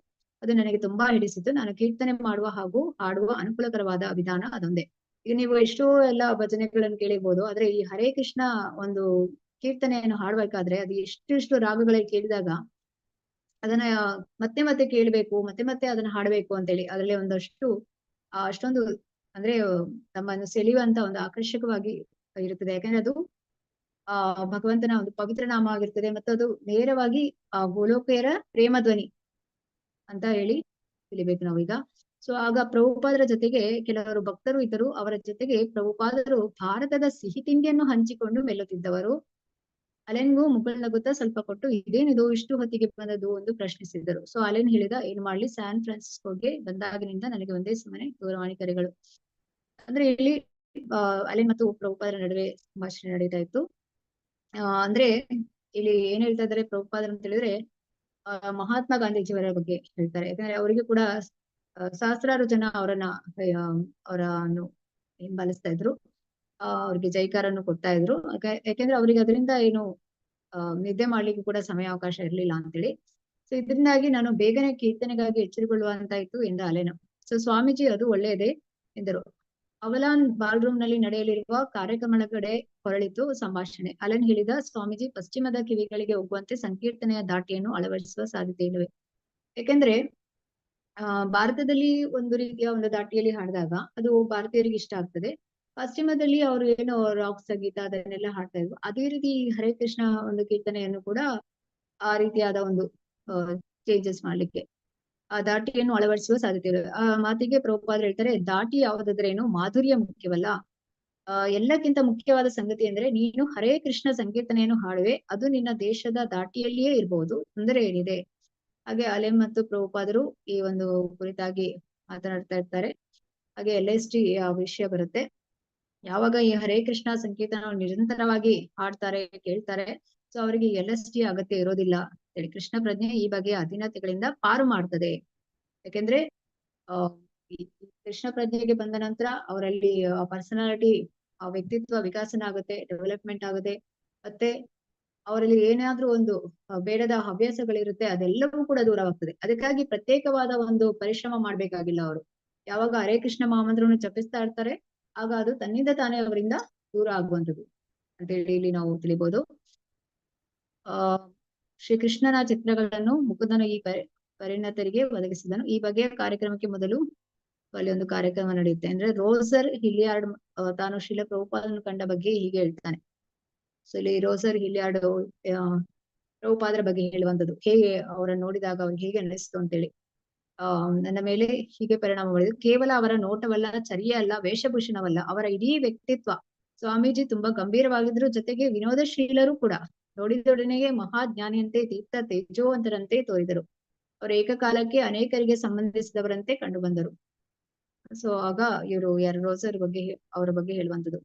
ಅದು ನನಗೆ ತುಂಬಾ ಹಿಡಿಸಿತು. ನಾನು ಕೀರ್ತನೆ ಮಾಡುವ ಹಾಗೂ ಹಾಡುವ ಅನುಕೂಲಕರವಾದ ವಿಧಾನ ಅದೊಂದೇ. ಈಗ ನೀವು ಎಷ್ಟೋ ಎಲ್ಲ ಭಜನೆಗಳನ್ನು ಕೇಳಿರ್ಬೋದು, ಆದ್ರೆ ಈ ಹರೇ ಕೃಷ್ಣ ಒಂದು ಕೀರ್ತನೆಯನ್ನು ಹಾಡ್ಬೇಕಾದ್ರೆ ಅದು ಎಷ್ಟು ರಾಗಗಳಲ್ಲಿ ಕೇಳಿದಾಗ ಅದನ್ನ ಮತ್ತೆ ಮತ್ತೆ ಕೇಳ್ಬೇಕು, ಮತ್ತೆ ಮತ್ತೆ ಅದನ್ನ ಹಾಡ್ಬೇಕು ಅಂತೇಳಿ ಅದರಲ್ಲಿ ಅಷ್ಟೊಂದು ಅಂದ್ರೆ ತಮ್ಮನ್ನು ಸೆಳೆಯುವಂತ ಒಂದು ಆಕರ್ಷಕವಾಗಿ ಇರುತ್ತದೆ. ಯಾಕಂದ್ರೆ ಅದು ಭಗವಂತನ ಒಂದು ಪವಿತ್ರ ನಾಮ ಆಗಿರ್ತದೆ ಮತ್ತು ಅದು ನೇರವಾಗಿ ಗೋಲೋಕೆಯರ ಪ್ರೇಮ ಧ್ವನಿ ಅಂತ ಹೇಳಿ ತಿಳಿಬೇಕು ನಾವೀಗ. ಸೊ ಆಗ ಪ್ರಭುಪಾದರ ಜೊತೆಗೆ ಕೆಲವರು ಭಕ್ತರು ಇದ್ದರು. ಅವರ ಜೊತೆಗೆ ಪ್ರಭುಪಾದರು ಭಾರತದ ಸಿಹಿ ತಿಂಡಿಯನ್ನು ಹಂಚಿಕೊಂಡು ಮೆಲ್ಲುತ್ತಿದ್ದವರು. ಅಲೆನ್ಗೂ ಮುಗುಳ್ನಗುತ್ತಾ ಸ್ವಲ್ಪ ಕೊಟ್ಟು, ಇದೇನಿದು ಇಷ್ಟು ಹೊತ್ತಿಗೆ ಬಂದದ್ದು ಎಂದು ಪ್ರಶ್ನಿಸಿದ್ದರು. ಸೊ ಅಲೆನ್ ಹೇಳಿದ, ಏನ್ ಮಾಡ್ಲಿ, ಸ್ಯಾನ್ ಫ್ರಾನ್ಸಿಸ್ಕೋಗೆ ಬಂದಾಗಿನಿಂದ ನನಗೆ ಒಂದೇ ಸಮನೆ ದೂರವಾಣಿ ಕರೆಗಳು. ಅಂದ್ರೆ ಇಲ್ಲಿ ಅಲೆನ್ ಮತ್ತು ಪ್ರಭುಪಾದರ ನಡುವೆ ಸಂಭಾಷಣೆ ನಡೀತಾ ಇತ್ತು. ಅಂದ್ರೆ ಇಲ್ಲಿ ಏನ್ ಹೇಳ್ತಾ ಇದ್ದಾರೆ ಪ್ರಭುಪಾದರ ಅಂತ ಹೇಳಿದ್ರೆ ಮಹಾತ್ಮ ಗಾಂಧೀಜಿಯವರ ಬಗ್ಗೆ ಹೇಳ್ತಾರೆ. ಯಾಕಂದ್ರೆ ಅವರಿಗೆ ಕೂಡ ಸಹಸ್ರಾರು ಜನ ಅವರನ್ನು ಹಿಂಬಾಲಿಸ್ತಾ ಇದ್ರು, ಅವ್ರಿಗೆ ಜೈಕಾರನ್ನು ಕೊಡ್ತಾ ಇದ್ರು. ಯಾಕೆಂದ್ರೆ ಅವ್ರಿಗೆ ಅದರಿಂದ ಏನು ನಿದ್ದೆ ಮಾಡ್ಲಿಕ್ಕೆ ಕೂಡ ಸಮಯ ಅವಕಾಶ ಇರ್ಲಿಲ್ಲ ಅಂತೇಳಿ. ಸೊ ಇದರಿಂದಾಗಿ ನಾನು ಬೇಗನೆ ಕೀರ್ತನೆಗಾಗಿ ಎಚ್ಚರಿಕೊಳ್ಳುವಂತಾಯ್ತು ಎಂದ ಅಲೆನ್. ಸೊ ಸ್ವಾಮೀಜಿ, ಅದು ಒಳ್ಳೆಯದೇ ಎಂದರು. ಅವಲಾನ್ ಬಾಲ್ರೂಮ್ ನಲ್ಲಿ ನಡೆಯಲಿರುವ ಕಾರ್ಯಕ್ರಮಗಳ ಕಡೆ ಹೊರಳಿತು ಸಂಭಾಷಣೆ. ಅಲೆನ್ ಹೇಳಿದ, ಸ್ವಾಮೀಜಿ ಪಶ್ಚಿಮದ ಕಿವಿಗಳಿಗೆ ಹೋಗುವಂತೆ ಸಂಕೀರ್ತನೆಯ ದಾಟಿಯನ್ನು ಅಳವಡಿಸುವ ಸಾಧ್ಯತೆ ಇಲ್ಲವೇ? ಯಾಕೆಂದ್ರೆ ಭಾರತದಲ್ಲಿ ಒಂದು ರೀತಿಯ ಒಂದು ದಾಟಿಯಲ್ಲಿ ಹಾಡಿದಾಗ ಅದು ಭಾರತೀಯರಿಗೆ ಇಷ್ಟ ಆಗ್ತದೆ. ಪಶ್ಚಿಮದಲ್ಲಿ ಅವರು ಏನು ರಾಕ್ ಸಂಗೀತ ಅದನ್ನೆಲ್ಲ ಹಾಡ್ತಾ ಇದ್ರು. ಅದೇ ರೀತಿ ಹರೇ ಕೃಷ್ಣ ಒಂದು ಕೀರ್ತನೆಯನ್ನು ಕೂಡ ಆ ರೀತಿಯಾದ ಒಂದು ಚೇಂಜಸ್ ಮಾಡ್ಲಿಕ್ಕೆ ಆ ದಾಟಿಯನ್ನು ಅಳವಡಿಸುವ ಸಾಧ್ಯತೆ ಇದೆ. ಆ ಮಾತಿಗೆ ಪ್ರಭುಪಾದರು ಹೇಳ್ತಾರೆ, ದಾಟಿ ಯಾವುದಾದ್ರೇನು, ಮಾಧುರ್ಯ ಮುಖ್ಯವಲ್ಲ. ಎಲ್ಲಕ್ಕಿಂತ ಮುಖ್ಯವಾದ ಸಂಗತಿ ಅಂದ್ರೆ ನೀನು ಹರೇ ಕೃಷ್ಣ ಸಂಕೀರ್ತನೆಯನ್ನು ಹಾಡುವೆ, ಅದು ನಿನ್ನ ದೇಶದ ದಾಟಿಯಲ್ಲಿಯೇ ಇರಬಹುದು, ತೊಂದರೆ ಏನಿದೆ? ಹಾಗೆ ಅಲೆನ್ ಮತ್ತು ಪ್ರಭುಪಾದರು ಈ ಒಂದು ಕುರಿತಾಗಿ ಮಾತನಾಡ್ತಾ ಇರ್ತಾರೆ. ಹಾಗೆ LSD ವಿಷಯ ಬರುತ್ತೆ. ಯಾವಾಗ ಈ ಹರೇ ಕೃಷ್ಣ ಸಂಕೀರ್ತನವನ್ನು ನಿರಂತರವಾಗಿ ಹಾಡ್ತಾರೆ, ಕೇಳ್ತಾರೆ, ಸೊ ಅವರಿಗೆ LSD ಅಗತ್ಯ ಇರೋದಿಲ್ಲ ಹೇಳಿ ಕೃಷ್ಣ ಪ್ರಜ್ಞೆ ಈ ಬಗೆಯ ಅಧೀನತೆಗಳಿಂದ ಪಾರು ಮಾಡ್ತದೆ. ಯಾಕೆಂದ್ರೆ ಕೃಷ್ಣ ಪ್ರಜ್ಞೆಗೆ ಬಂದ ನಂತರ ಅವರಲ್ಲಿ ಪರ್ಸನಾಲಿಟಿ ವ್ಯಕ್ತಿತ್ವ ವಿಕಾಸನ ಆಗುತ್ತೆ, ಡೆವಲಪ್ಮೆಂಟ್ ಆಗುತ್ತೆ. ಮತ್ತೆ ಅವರಲ್ಲಿ ಏನಾದ್ರೂ ಒಂದು ಬೇಡದ ಹವ್ಯಾಸಗಳಿರುತ್ತೆ, ಅದೆಲ್ಲವೂ ಕೂಡ ದೂರವಾಗ್ತದೆ. ಅದಕ್ಕಾಗಿ ಪ್ರತ್ಯೇಕವಾದ ಒಂದು ಪರಿಶ್ರಮ ಮಾಡ್ಬೇಕಾಗಿಲ್ಲ. ಅವರು ಯಾವಾಗ ಹರೇ ಕೃಷ್ಣ ಮಹಾಮಂತ್ರವನ್ನು ಜಪಿಸ್ತಾ ಇರ್ತಾರೆ, ಆಗ ಅದು ತನ್ನಿಂದ ತಾನೇ ಅವರಿಂದ ದೂರ ಆಗುವಂಥದ್ದು ಅಂತೇಳಿ ಇಲ್ಲಿ ನಾವು ತಿಳಿಬಹುದು. ಶ್ರೀಕೃಷ್ಣನ ಚಿತ್ರಗಳನ್ನು ಮುಕುಂದನು ಈ ಪರಿಣತರಿಗೆ ಒದಗಿಸಿದನು. ಈ ಬಗೆಯ ಕಾರ್ಯಕ್ರಮಕ್ಕೆ ಮೊದಲು ಅಲ್ಲಿ ಒಂದು ಕಾರ್ಯಕ್ರಮ ನಡೆಯುತ್ತೆ. ಅಂದ್ರೆ ರೋಸರ್ ಹಿಲಿಯಾರ್ಡ್ ತಾನು ಶ್ರೀಲ ಪ್ರಭುಪಾದನ್ನು ಕಂಡ ಬಗ್ಗೆ ಹೀಗೆ ಹೇಳ್ತಾನೆ. ಸೊ ಇಲ್ಲಿ ರೋಸರ್ ಹಿಲಿಯಾರ್ಡ್ ಪ್ರಭುಪಾದರ ಬಗ್ಗೆ ಹೇಳುವಂಥದ್ದು, ಹೇಗೆ ಅವರನ್ನು ನೋಡಿದಾಗ ಅವ್ರಿಗೆ ಹೇಗೆ ಅನಿಸ್ತು ಅಂತೇಳಿ. ನನ್ನ ಮೇಲೆ ಹೀಗೆ ಪರಿಣಾಮ ಮಾಡಿದ್ರು. ಕೇವಲ ಅವರ ನೋಟವಲ್ಲ, ಚರ್ಯೆ ಅಲ್ಲ, ವೇಷಭೂಷಣವಲ್ಲ, ಅವರ ಇಡೀ ವ್ಯಕ್ತಿತ್ವ. ಸ್ವಾಮೀಜಿ ತುಂಬಾ ಗಂಭೀರವಾಗಿದ್ರು, ಜೊತೆಗೆ ವಿನೋದಶೀಲರು ಕೂಡ. ನೋಡಿದೊಡನೆಗೆ ಮಹಾಜ್ಞಾನಿಯಂತೆ ತೀರ್ಥ ತೇಜೋವಂತರಂತೆ ತೋರಿದರು. ಅವರು ಏಕಕಾಲಕ್ಕೆ ಅನೇಕರಿಗೆ ಸಂಬಂಧಿಸಿದವರಂತೆ ಕಂಡು ಬಂದರು. ಸೊ ಆಗ ಇವರು ಯಾರು ರೋಸರ್ ಬಗ್ಗೆ ಅವರ ಬಗ್ಗೆ ಹೇಳುವಂಥದ್ದು.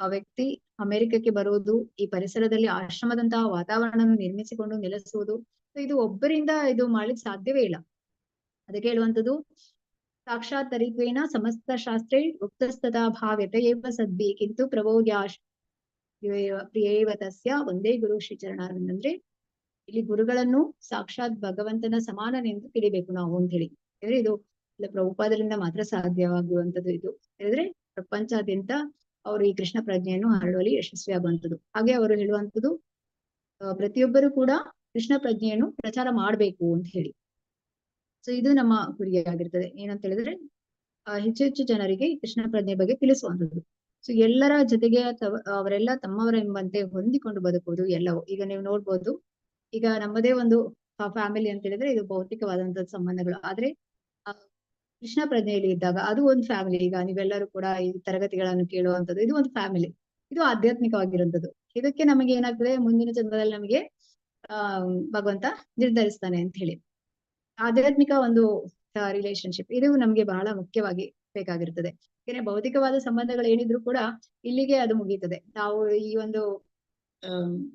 ಆ ವ್ಯಕ್ತಿ ಅಮೆರಿಕಕ್ಕೆ ಬರುವುದು, ಈ ಪರಿಸರದಲ್ಲಿ ಆಶ್ರಮದಂತಹ ವಾತಾವರಣವನ್ನು ನಿರ್ಮಿಸಿಕೊಂಡು ನೆಲೆಸುವುದು, ಇದು ಒಬ್ಬರಿಂದ ಇದು ಮಾಡ್ಲಿಕ್ಕೆ ಸಾಧ್ಯವೇ ಇಲ್ಲ. ಅದಕ್ಕೆ ಹೇಳುವಂಥದ್ದು, ಸಾಕ್ಷಾತ್ ತರಿತ್ವೇನ ಸಮಸ್ತ ಶಾಸ್ತ್ರೇ ಉಕ್ತಸ್ತಥಾ ಭಾವ್ಯತೆ ಏವ ಸದ್ಭಿ ಕಿಂತು ಪ್ರಭೋಗ್ಯಾಶ್ ಪ್ರಿಯೇವ ತಸ್ಯ ಒಂದೇ ಗುರು ಶ್ರೀಚರಣಾರ್ವಿಂದ್. ಇಲ್ಲಿ ಗುರುಗಳನ್ನು ಸಾಕ್ಷಾತ್ ಭಗವಂತನ ಸಮಾನನೆಂದು ತಿಳಿಬೇಕು ನಾವು ಅಂತ ಹೇಳಿ. ಅಂದ್ರೆ ಇದು ಪ್ರಭುಪಾದರಿಂದ ಮಾತ್ರ ಸಾಧ್ಯವಾಗುವಂಥದ್ದು. ಇದು ಹೇಳಿದ್ರೆ ಪ್ರಪಂಚಾದ್ಯಂತ ಅವರು ಈ ಕೃಷ್ಣ ಪ್ರಜ್ಞೆಯನ್ನು ಹರಡುವಲ್ಲಿ ಯಶಸ್ವಿಯಾಗುವಂಥದ್ದು. ಹಾಗೆ ಅವರು ಹೇಳುವಂಥದ್ದು, ಪ್ರತಿಯೊಬ್ಬರು ಕೂಡ ಕೃಷ್ಣ ಪ್ರಜ್ಞೆಯನ್ನು ಪ್ರಚಾರ ಮಾಡ್ಬೇಕು ಅಂತ ಹೇಳಿ. ಸೊ ಇದು ನಮ್ಮ ಗುರಿಯಾಗಿರ್ತದೆ. ಏನಂತ ಹೇಳಿದ್ರೆ ಹೆಚ್ಚು ಹೆಚ್ಚು ಜನರಿಗೆ ಕೃಷ್ಣ ಪ್ರಜ್ಞೆ ಬಗ್ಗೆ ತಿಳಿಸುವಂಥದ್ದು. ಸೊ ಎಲ್ಲರ ಜೊತೆಗೆ ಅವರೆಲ್ಲ ತಮ್ಮವರೆಂಬಂತೆ ಹೊಂದಿಕೊಂಡು ಬದುಕುವುದು ಎಲ್ಲವೂ. ಈಗ ನೀವು ನೋಡ್ಬೋದು, ಈಗ ನಮ್ಮದೇ ಒಂದು ಫ್ಯಾಮಿಲಿ ಅಂತ ಹೇಳಿದ್ರೆ ಇದು ಭೌತಿಕವಾದಂತಹ ಸಂಬಂಧಗಳು. ಆದ್ರೆ ಕೃಷ್ಣ ಪ್ರಜ್ಞೆಯಲ್ಲಿ ಇದ್ದಾಗ ಅದು ಒಂದು ಫ್ಯಾಮಿಲಿ. ಈಗ ನೀವೆಲ್ಲರೂ ಕೂಡ ಈ ತರಗತಿಗಳನ್ನು ಕೇಳುವಂಥದ್ದು, ಇದು ಒಂದು ಫ್ಯಾಮಿಲಿ, ಇದು ಆಧ್ಯಾತ್ಮಿಕವಾಗಿರುವಂಥದ್ದು. ಇದಕ್ಕೆ ನಮಗೆ ಏನಾಗ್ತದೆ, ಮುಂದಿನ ಜನ್ಮದಲ್ಲಿ ನಮಗೆ ಭಗವಂತ ನಿರ್ಧರಿಸ್ತಾನೆ ಅಂತ ಹೇಳಿ. ಆಧ್ಯಾತ್ಮಿಕ ಒಂದು ರಿಲೇಶನ್ಶಿಪ್ ಇದು ನಮ್ಗೆ ಬಹಳ ಮುಖ್ಯವಾಗಿ ಬೇಕಾಗಿರ್ತದೆ. ಯಾಕಂದ್ರೆ ಭೌತಿಕವಾದ ಸಂಬಂಧಗಳು ಏನಿದ್ರು ಕೂಡ ಇಲ್ಲಿಗೆ ಅದು ಮುಗೀತದೆ. ನಾವು ಈ ಒಂದು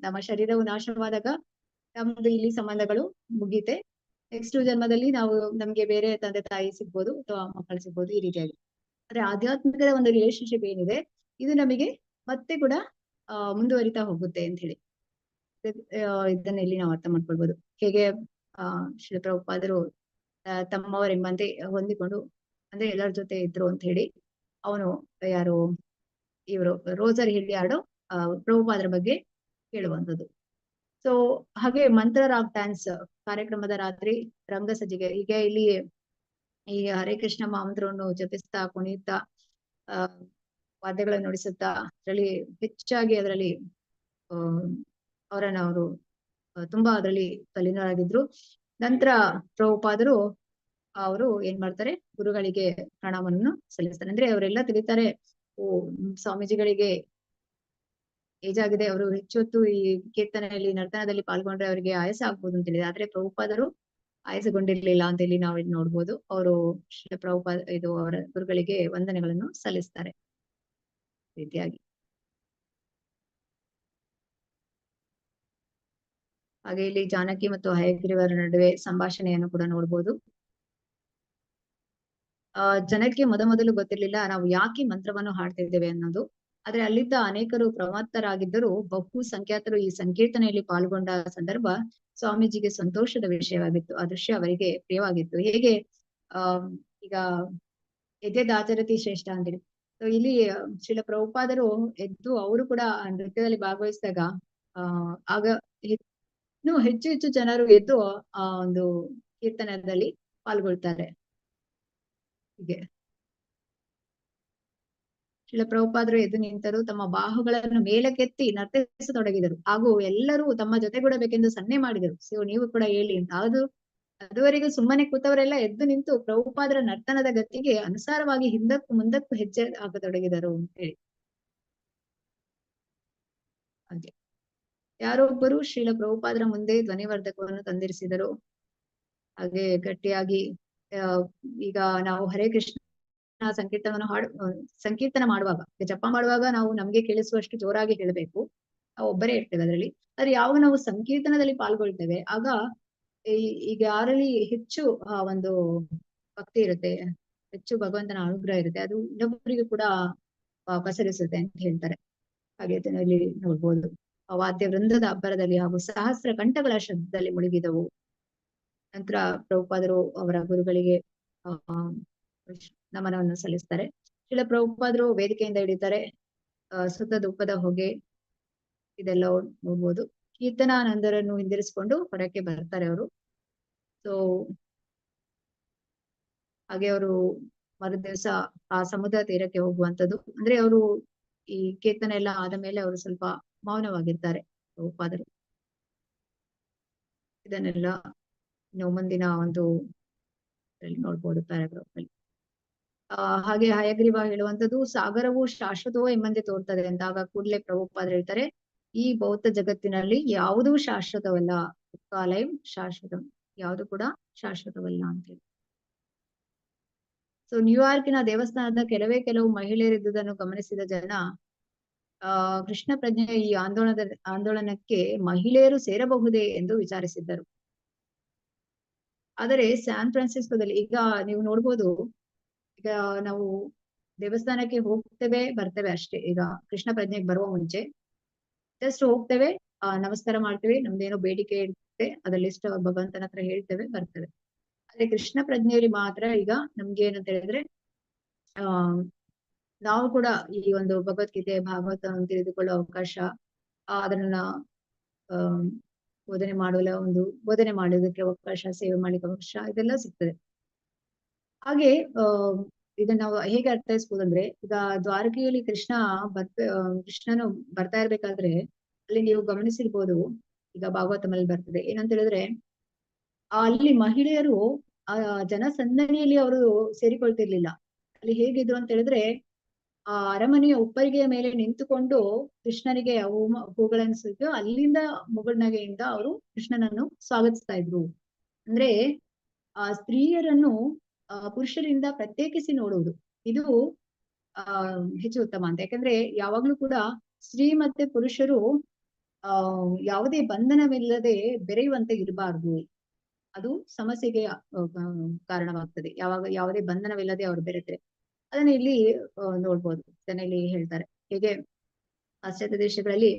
ನಮ್ಮ ಶರೀರವು ನಾಶವಾದಾಗ ನಮ್ದು ಇಲ್ಲಿ ಸಂಬಂಧಗಳು ಮುಗೀತೆ. ನೆಕ್ಸ್ಟ್ ಜನ್ಮದಲ್ಲಿ ನಾವು ನಮ್ಗೆ ಬೇರೆ ತಂದೆ ತಾಯಿ ಸಿಗ್ಬೋದು ಅಥವಾ ಮಕ್ಕಳು ಸಿಗ್ಬೋದು, ಈ ರೀತಿಯಾಗಿ. ಆದ್ರೆ ಆಧ್ಯಾತ್ಮಿಕದ ಒಂದು ರಿಲೇಶನ್ಶಿಪ್ ಏನಿದೆ ಇದು ನಮಗೆ ಮತ್ತೆ ಕೂಡ ಮುಂದುವರಿತಾ ಹೋಗುತ್ತೆ ಅಂತ ಹೇಳಿ. ಇದನ್ನ ಇಲ್ಲಿ ನಾವು ಅರ್ಥ ಮಾಡ್ಕೊಳ್ಬೋದು. ಹೇಗೆ ಶ್ರೀ ಪ್ರಭುಪಾದರು ತಮ್ಮವರೆಂಬಂತೆ ಹೊಂದಿಕೊಂಡು ಅಂದ್ರೆ ಎಲ್ಲರ ಜೊತೆ ಇದ್ರು ಅಂತ ಹೇಳಿ ಅವನು ಯಾರು ಇವರು ರೋಸರ್ ಹಿಡಿಯಾಡೋ ಪ್ರಭುಪಾದರ ಬಗ್ಗೆ ಹೇಳುವಂಥದ್ದು. ಸೊ ಹಾಗೆ ಮಂತ್ರ ರಾಗ್ ಡ್ಯಾನ್ಸ್ ಕಾರ್ಯಕ್ರಮದ ರಾತ್ರಿ ರಂಗ ಸಜ್ಜಿಗೆ. ಈಗ ಇಲ್ಲಿ ಈ ಹರೇ ಕೃಷ್ಣ ಮಂತ್ರವನ್ನು ಜಪಿಸ್ತಾ ಕುಣಿಯುತ್ತಾ ವಾದ್ಯಗಳನ್ನು ನುಡಿಸುತ್ತಾ ಅದರಲ್ಲಿ ಹೆಚ್ಚಾಗಿ ಅದರಲ್ಲಿ ಅವರು ತುಂಬಾ ಅದರಲ್ಲಿ ತಲ್ಲೀನರಾಗಿದ್ರು. ನಂತರ ಪ್ರಭುಪಾದರು ಅವರು ಏನ್ ಮಾಡ್ತಾರೆ, ಗುರುಗಳಿಗೆ ಪ್ರಣಾಮವನ್ನು ಸಲ್ಲಿಸ್ತಾರೆ. ಅಂದ್ರೆ ಅವರೆಲ್ಲ ತಿಳಿತಾರೆ, ಸ್ವಾಮೀಜಿಗಳಿಗೆ ಏಜ್ ಆಗಿದೆ, ಅವರು ಹೆಚ್ಚು ಹೊತ್ತು ಈ ಕೀರ್ತನೆಯಲ್ಲಿ ನರ್ತನದಲ್ಲಿ ಪಾಲ್ಗೊಂಡ್ರೆ ಅವರಿಗೆ ಆಯಾಸ ಆಗ್ಬೋದು ಅಂತ ಹೇಳಿದೆ. ಆದ್ರೆ ಪ್ರಭುಪಾದರು ಆಯಾಸಗೊಂಡಿರ್ಲಿಲ್ಲ ಅಂತ ಹೇಳಿ ನಾವು ಇಲ್ಲಿ ನೋಡ್ಬೋದು. ಅವರು ಶ್ರೀ ಪ್ರಭುಪಾದ ಇದು ಅವರ ಗುರುಗಳಿಗೆ ವಂದನೆಗಳನ್ನು ಸಲ್ಲಿಸ್ತಾರೆ ರೀತಿಯಾಗಿ. ಹಾಗೆ ಇಲ್ಲಿ ಜಾನಕಿ ಮತ್ತು ಹಯಗ್ರೀವರ ನಡುವೆ ಸಂಭಾಷಣೆಯನ್ನು ಕೂಡ ನೋಡ್ಬೋದು. ಜನಕ್ಕೆ ಮೊದಲು ಗೊತ್ತಿರ್ಲಿಲ್ಲ ನಾವು ಯಾಕೆ ಮಂತ್ರವನ್ನು ಹಾಡ್ತಿದ್ದೇವೆ ಅನ್ನೋದು. ಆದ್ರೆ ಅಲ್ಲಿದ್ದ ಅನೇಕರು ಪ್ರಮತ್ತರಾಗಿದ್ದರು. ಬಹು ಸಂಖ್ಯಾತರು ಈ ಸಂಕೀರ್ತನೆಯಲ್ಲಿ ಪಾಲ್ಗೊಂಡ ಸಂದರ್ಭ ಸ್ವಾಮೀಜಿಗೆ ಸಂತೋಷದ ವಿಷಯವಾಗಿತ್ತು. ಆ ದೃಶ್ಯ ಅವರಿಗೆ ಪ್ರಿಯವಾಗಿತ್ತು. ಹೇಗೆ ಈಗ ಎದ್ದೆದಾಚರತಿ ಶ್ರೇಷ್ಠ ಅಂತೇಳಿ ಇಲ್ಲಿ ಶ್ರೀಲ ಪ್ರಭುಪಾದರು ಎದ್ದು ಅವರು ಕೂಡ ನೃತ್ಯದಲ್ಲಿ ಭಾಗವಹಿಸಿದಾಗ ಆಗ ಇನ್ನೂ ಹೆಚ್ಚು ಹೆಚ್ಚು ಜನರು ಎದ್ದು ಆ ಒಂದು ಕೀರ್ತನದಲ್ಲಿ ಪಾಲ್ಗೊಳ್ತಾರೆ. ಹೀಗೆ ಶ್ರೀಲ ಪ್ರಭುಪಾದರು ಎದ್ದು ನಿಂತರು, ತಮ್ಮ ಬಾಹುಗಳನ್ನು ಮೇಲಕ್ಕೆತ್ತಿ ನರ್ತಿಸತೊಡಗಿದರು. ಹಾಗೂ ಎಲ್ಲರೂ ತಮ್ಮ ಜೊತೆಗೂಡಬೇಕೆಂದು ಸನ್ನೆ ಮಾಡಿದರು. ಸೊ ನೀವು ಕೂಡ ಹೇಳಿ ಅಂತ. ಅದುವರೆಗೂ ಸುಮ್ಮನೆ ಕೂತವರೆಲ್ಲ ಎದ್ದು ನಿಂತು ಪ್ರಭುಪಾದರ ನರ್ತನದ ಗತಿಗೆ ಅನುಸಾರವಾಗಿ ಹಿಂದಕ್ಕೂ ಮುಂದಕ್ಕೂ ಹೆಜ್ಜೆ ಹಾಕತೊಡಗಿದರು ಅಂತ ಹೇಳಿ. ಹಾಗೆ ಯಾರೊಬ್ಬರು ಶ್ರೀಲ ಪ್ರಭುಪಾದರ ಮುಂದೆ ಧ್ವನಿವರ್ಧಕವನ್ನು ತಂದಿರಿಸಿದರು. ಹಾಗೆ ಗಟ್ಟಿಯಾಗಿ ಈಗ ನಾವು ಹರೇ ಕೃಷ್ಣ ಸಂಕೀರ್ತನ ಮಾಡುವಾಗ, ಜಪ ಮಾಡುವಾಗ ನಾವು ನಮ್ಗೆ ಕೇಳಿಸುವಷ್ಟು ಜೋರಾಗಿ ಹೇಳಬೇಕು. ನಾವು ಒಬ್ಬರೇ ಇರ್ತೇವೆ ಅದರಲ್ಲಿ. ಆದ್ರೆ ಯಾವಾಗ ನಾವು ಸಂಕೀರ್ತನದಲ್ಲಿ ಪಾಲ್ಗೊಳ್ತೇವೆ ಆಗ ಈಗ ಯಾರಲ್ಲಿ ಹೆಚ್ಚು ಒಂದು ಭಕ್ತಿ ಇರುತ್ತೆ, ಹೆಚ್ಚು ಭಗವಂತನ ಅನುಗ್ರಹ ಇರುತ್ತೆ, ಅದು ಇನ್ನೊಬ್ಬರಿಗೂ ಕೂಡ ಪಸರಿಸುತ್ತೆ ಅಂತ ಹೇಳ್ತಾರೆ. ಹಾಗೆ ಇಲ್ಲಿ ನೋಡ್ಬೋದು ವಾದ್ಯ ವೃಂದದ ಅಬ್ಬರದಲ್ಲಿ ಹಾಗೂ ಸಹಸ್ರ ಕಂಠಗಳ ಶಬ್ದದಲ್ಲಿ ಮುಳುಗಿದವು. ನಂತರ ಪ್ರಭುಪಾದರು ಅವರ ಗುರುಗಳಿಗೆ ನಮನವನ್ನು ಸಲ್ಲಿಸ್ತಾರೆ. ಶ್ರೀಲ ಪ್ರಭುಪಾದರು ವೇದಿಕೆಯಿಂದ ಇಳಿತಾರೆ. ಸುತ್ತ ಧೂಪದ ಹೊಗೆ ಇದೆಲ್ಲ ನೋಡ್ಬೋದು. ಕೀರ್ತನಾನಂದರನ್ನು ಹಿಂದಿರಿಸಿಕೊಂಡು ಹೊರಕ್ಕೆ ಬರ್ತಾರೆ ಅವರು. ಸೊ ಹಾಗೆ ಅವರು ಮರುದಿವಸ ಆ ಸಮುದ್ರ ತೀರಕ್ಕೆ ಹೋಗುವಂಥದ್ದು. ಅಂದ್ರೆ ಅವರು ಈ ಕೀರ್ತನೆ ಎಲ್ಲ ಆದ ಮೇಲೆ ಅವರು ಸ್ವಲ್ಪ ಮೌನವಾಗಿರ್ತಾರೆ ಪ್ರಭುಪಾದರು. ಇದನ್ನೆಲ್ಲ ನಾವು ಮುಂದಿನ ಒಂದು ನೋಡ್ಬೋದು ಪ್ಯಾರಾಗ್ರಾಫ್ ಅಲ್ಲಿ. ಹಾಗೆ ಹಯಗ್ರೀವ ಹೇಳುವಂಥದ್ದು, ಸಾಗರವು ಶಾಶ್ವತವೋ ಎಂಬಂತೆ ತೋರ್ತದೆ ಅಂದಾಗ ಕೂಡಲೇ ಪ್ರಭುಪಾದರು ಹೇಳ್ತಾರೆ, ಈ ಭೌತ ಜಗತ್ತಿನಲ್ಲಿ ಯಾವುದೂ ಶಾಶ್ವತವಲ್ಲ, ಕಾಲಯಂ ಶಾಶ್ವತಂ. ಯಾವುದು ಕೂಡ ಶಾಶ್ವತವಲ್ಲ ಅಂತೇಳಿ. ಸೊ ನ್ಯೂಯಾರ್ಕಿನ ದೇವಸ್ಥಾನದ ಕೆಲವು ಮಹಿಳೆಯರಿದ್ದುದನ್ನು ಗಮನಿಸಿದ ಜನ ಕೃಷ್ಣ ಪ್ರಜ್ಞೆಯ ಈ ಆಂದೋಲನಕ್ಕೆ ಮಹಿಳೆಯರು ಸೇರಬಹುದೇ ಎಂದು ವಿಚಾರಿಸಿದ್ದರು. ಆದರೆ ಸ್ಯಾನ್ ಫ್ರಾನ್ಸಿಸ್ಕೋದಲ್ಲಿ ಈಗ ನೀವು ನೋಡ್ಬೋದು, ಈಗ ನಾವು ದೇವಸ್ಥಾನಕ್ಕೆ ಹೋಗ್ತೇವೆ ಬರ್ತೇವೆ ಅಷ್ಟೇ. ಈಗ ಕೃಷ್ಣ ಪ್ರಜ್ಞೆಗೆ ಬರುವ ಮುಂಚೆ ಜಸ್ಟ್ ಹೋಗ್ತೇವೆ, ನಮಸ್ಕಾರ ಮಾಡ್ತೇವೆ, ನಮ್ದೇನೋ ಬೇಡಿಕೆ ಇರುತ್ತೆ ಅದರಲ್ಲಿ ಇಷ್ಟ ಭಗವಂತನ ಹತ್ರ ಹೇಳ್ತೇವೆ ಬರ್ತೇವೆ. ಆದ್ರೆ ಕೃಷ್ಣ ಪ್ರಜ್ಞೆಯಲ್ಲಿ ಮಾತ್ರ ಈಗ ನಮ್ಗೆ ಏನಂತ ಹೇಳಿದ್ರೆ ನಾವು ಕೂಡ ಈ ಒಂದು ಭಗವದ್ಗೀತೆ ಭಾಗವತವನ್ನು ತಿಳಿದುಕೊಳ್ಳುವ ಅವಕಾಶ, ಅದನ್ನ ಬೋಧನೆ ಮಾಡೋದಕ್ಕೆ ಅವಕಾಶ, ಸೇವೆ ಮಾಡ್ಲಿಕ್ಕೆ ಅವಕಾಶ, ಇದೆಲ್ಲ ಸಿಗ್ತದೆ. ಹಾಗೆ ಇದನ್ನ ನಾವು ಹೇಗೆ ಅರ್ಥೈಸ್ಬೋದಂದ್ರೆ, ಈಗ ದ್ವಾರಕೆಯಲ್ಲಿ ಕೃಷ್ಣನು ಬರ್ತಾ ಇರ್ಬೇಕಾದ್ರೆ ಅಲ್ಲಿ ನೀವು ಗಮನಿಸಿರ್ಬೋದು, ಈಗ ಭಾಗವತಮಲ್ಲಿ ಬರ್ತದೆ ಏನಂತ ಹೇಳಿದ್ರೆ, ಅಲ್ಲಿ ಮಹಿಳೆಯರು ಆ ಜನಸಂದಣಿಯಲ್ಲಿ ಅವರು ಸೇರಿಕೊಳ್ತಿರ್ಲಿಲ್ಲ. ಅಲ್ಲಿ ಹೇಗಿದ್ರು ಅಂತ ಹೇಳಿದ್ರೆ, ಆ ಅರಮನೆಯ ಉಪ್ಪರಿಗೆಯ ಮೇಲೆ ನಿಂತುಕೊಂಡು ಕೃಷ್ಣನಿಗೆ ಹೂಗಳನ್ನು ಸುರಿದು ಅಲ್ಲಿಂದ ಮುಗುಳ್ನಗೆಯಿಂದ ಅವರು ಕೃಷ್ಣನನ್ನು ಸ್ವಾಗತಿಸ್ತಾ ಇದ್ರು. ಅಂದ್ರೆ ಆ ಸ್ತ್ರೀಯರನ್ನು ಪುರುಷರಿಂದ ಪ್ರತ್ಯೇಕಿಸಿ ನೋಡುವುದು ಇದು ಹೆಚ್ಚು ಉತ್ತಮ ಅಂತ. ಯಾಕಂದ್ರೆ ಯಾವಾಗ್ಲೂ ಕೂಡ ಸ್ತ್ರೀ ಮತ್ತೆ ಪುರುಷರು ಯಾವುದೇ ಬಂಧನವಿಲ್ಲದೆ ಬೆರೆಯುವಂತೆ ಇರಬಾರ್ದು. ಅದು ಸಮಸ್ಯೆಗೆ ಕಾರಣವಾಗ್ತದೆ ಯಾವುದೇ ಬಂಧನವಿಲ್ಲದೆ ಅವರು ಬೆರೆತರೆ. ಅದನ್ನ ಇಲ್ಲಿ ನೋಡ್ಬೋದು, ಇದನ್ನ ಇಲ್ಲಿ ಹೇಳ್ತಾರೆ. ಹೇಗೆ ಪಾಶ್ಚಾತ್ಯ ದೇಶಗಳಲ್ಲಿ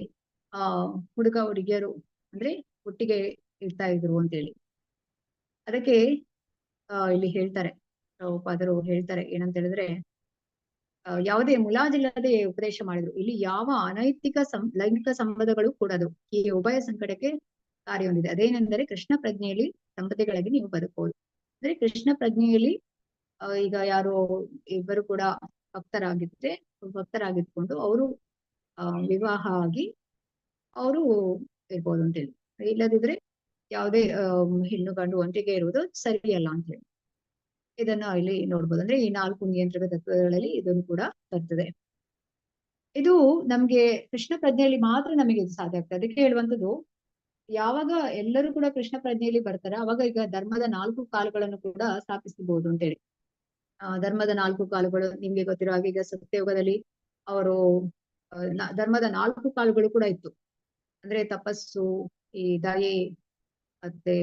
ಹುಡುಗ ಹುಡುಗಿಯರು ಅಂದ್ರೆ ಒಟ್ಟಿಗೆ ಇರ್ತಾ ಇದ್ರು ಅಂತೇಳಿ. ಅದಕ್ಕೆ ಇಲ್ಲಿ ಹೇಳ್ತಾರೆ, ಪ್ರಭುಪಾದರು ಹೇಳ್ತಾರೆ ಏನಂತ ಹೇಳಿದ್ರೆ, ಯಾವುದೇ ಮುಲಾಜಿಲ್ಲದೆ ಉಪದೇಶ ಮಾಡಿದ್ರು. ಇಲ್ಲಿ ಯಾವ ಅನೈತಿಕ ಲೈಂಗಿಕ ಸಂಬಂಧಗಳು ಕೂಡದು. ಈ ಉಭಯ ಸಂಕಟಕ್ಕೆ ಕಾರ್ಯ ಹೊಂದಿದೆ. ಅದೇನೆಂದರೆ ಕೃಷ್ಣ ಪ್ರಜ್ಞೆಯಲ್ಲಿ ದಂಪತಿಗಳಾಗಿ ನೀವು ಬದುಕಬಹುದು. ಅಂದ್ರೆ ಕೃಷ್ಣ ಪ್ರಜ್ಞೆಯಲ್ಲಿ ಈಗ ಯಾರು ಇಬ್ಬರು ಕೂಡ ಭಕ್ತರಾಗಿದ್ಕೊಂಡು ಅವರು ವಿವಾಹ ಆಗಿ ಅವರು ಇರ್ಬೋದು ಅಂತೇಳಿ. ಇಲ್ಲದಿದ್ರೆ ಯಾವುದೇ ಹೆಣ್ಣು ಗಂಡು ಒಂಟಿಗೆ ಇರುವುದು ಸರಿಯಲ್ಲ ಅಂತ ಹೇಳಿ ಇದನ್ನ ಇಲ್ಲಿ ನೋಡ್ಬೋದು. ಅಂದ್ರೆ ಈ 4 ನಿಯಂತ್ರಕ ತತ್ವಗಳಲ್ಲಿ ಇದನ್ನು ಕೂಡ ಬರ್ತದೆ. ಇದು ನಮ್ಗೆ ಕೃಷ್ಣ ಪ್ರಜ್ಞೆಯಲ್ಲಿ ಮಾತ್ರ ನಮಗೆ ಇದು ಸಾಧ್ಯ ಆಗ್ತದೆ. ಅದಕ್ಕೆ ಹೇಳುವಂಥದ್ದು, ಯಾವಾಗ ಎಲ್ಲರೂ ಕೂಡ ಕೃಷ್ಣ ಪ್ರಜ್ಞೆಯಲ್ಲಿ ಬರ್ತಾರ ಅವಾಗ ಈಗ ಧರ್ಮದ 4 ಕಾಲುಗಳನ್ನು ಕೂಡ ಸ್ಥಾಪಿಸಬಹುದು ಅಂತೇಳಿ. ಧರ್ಮದ 4 ಕಾಲುಗಳು ನಿಮ್ಗೆ ಗೊತ್ತಿರೋ ಹಾಗೆ ಈಗ ಸತ್ಯಯುಗದಲ್ಲಿ ಅವರು ಧರ್ಮದ 4 ಕಾಲುಗಳು ಕೂಡ ಇತ್ತು. ಅಂದ್ರೆ ತಪಸ್ಸು, ಈ ದಯೆ, ಮತ್ತೆ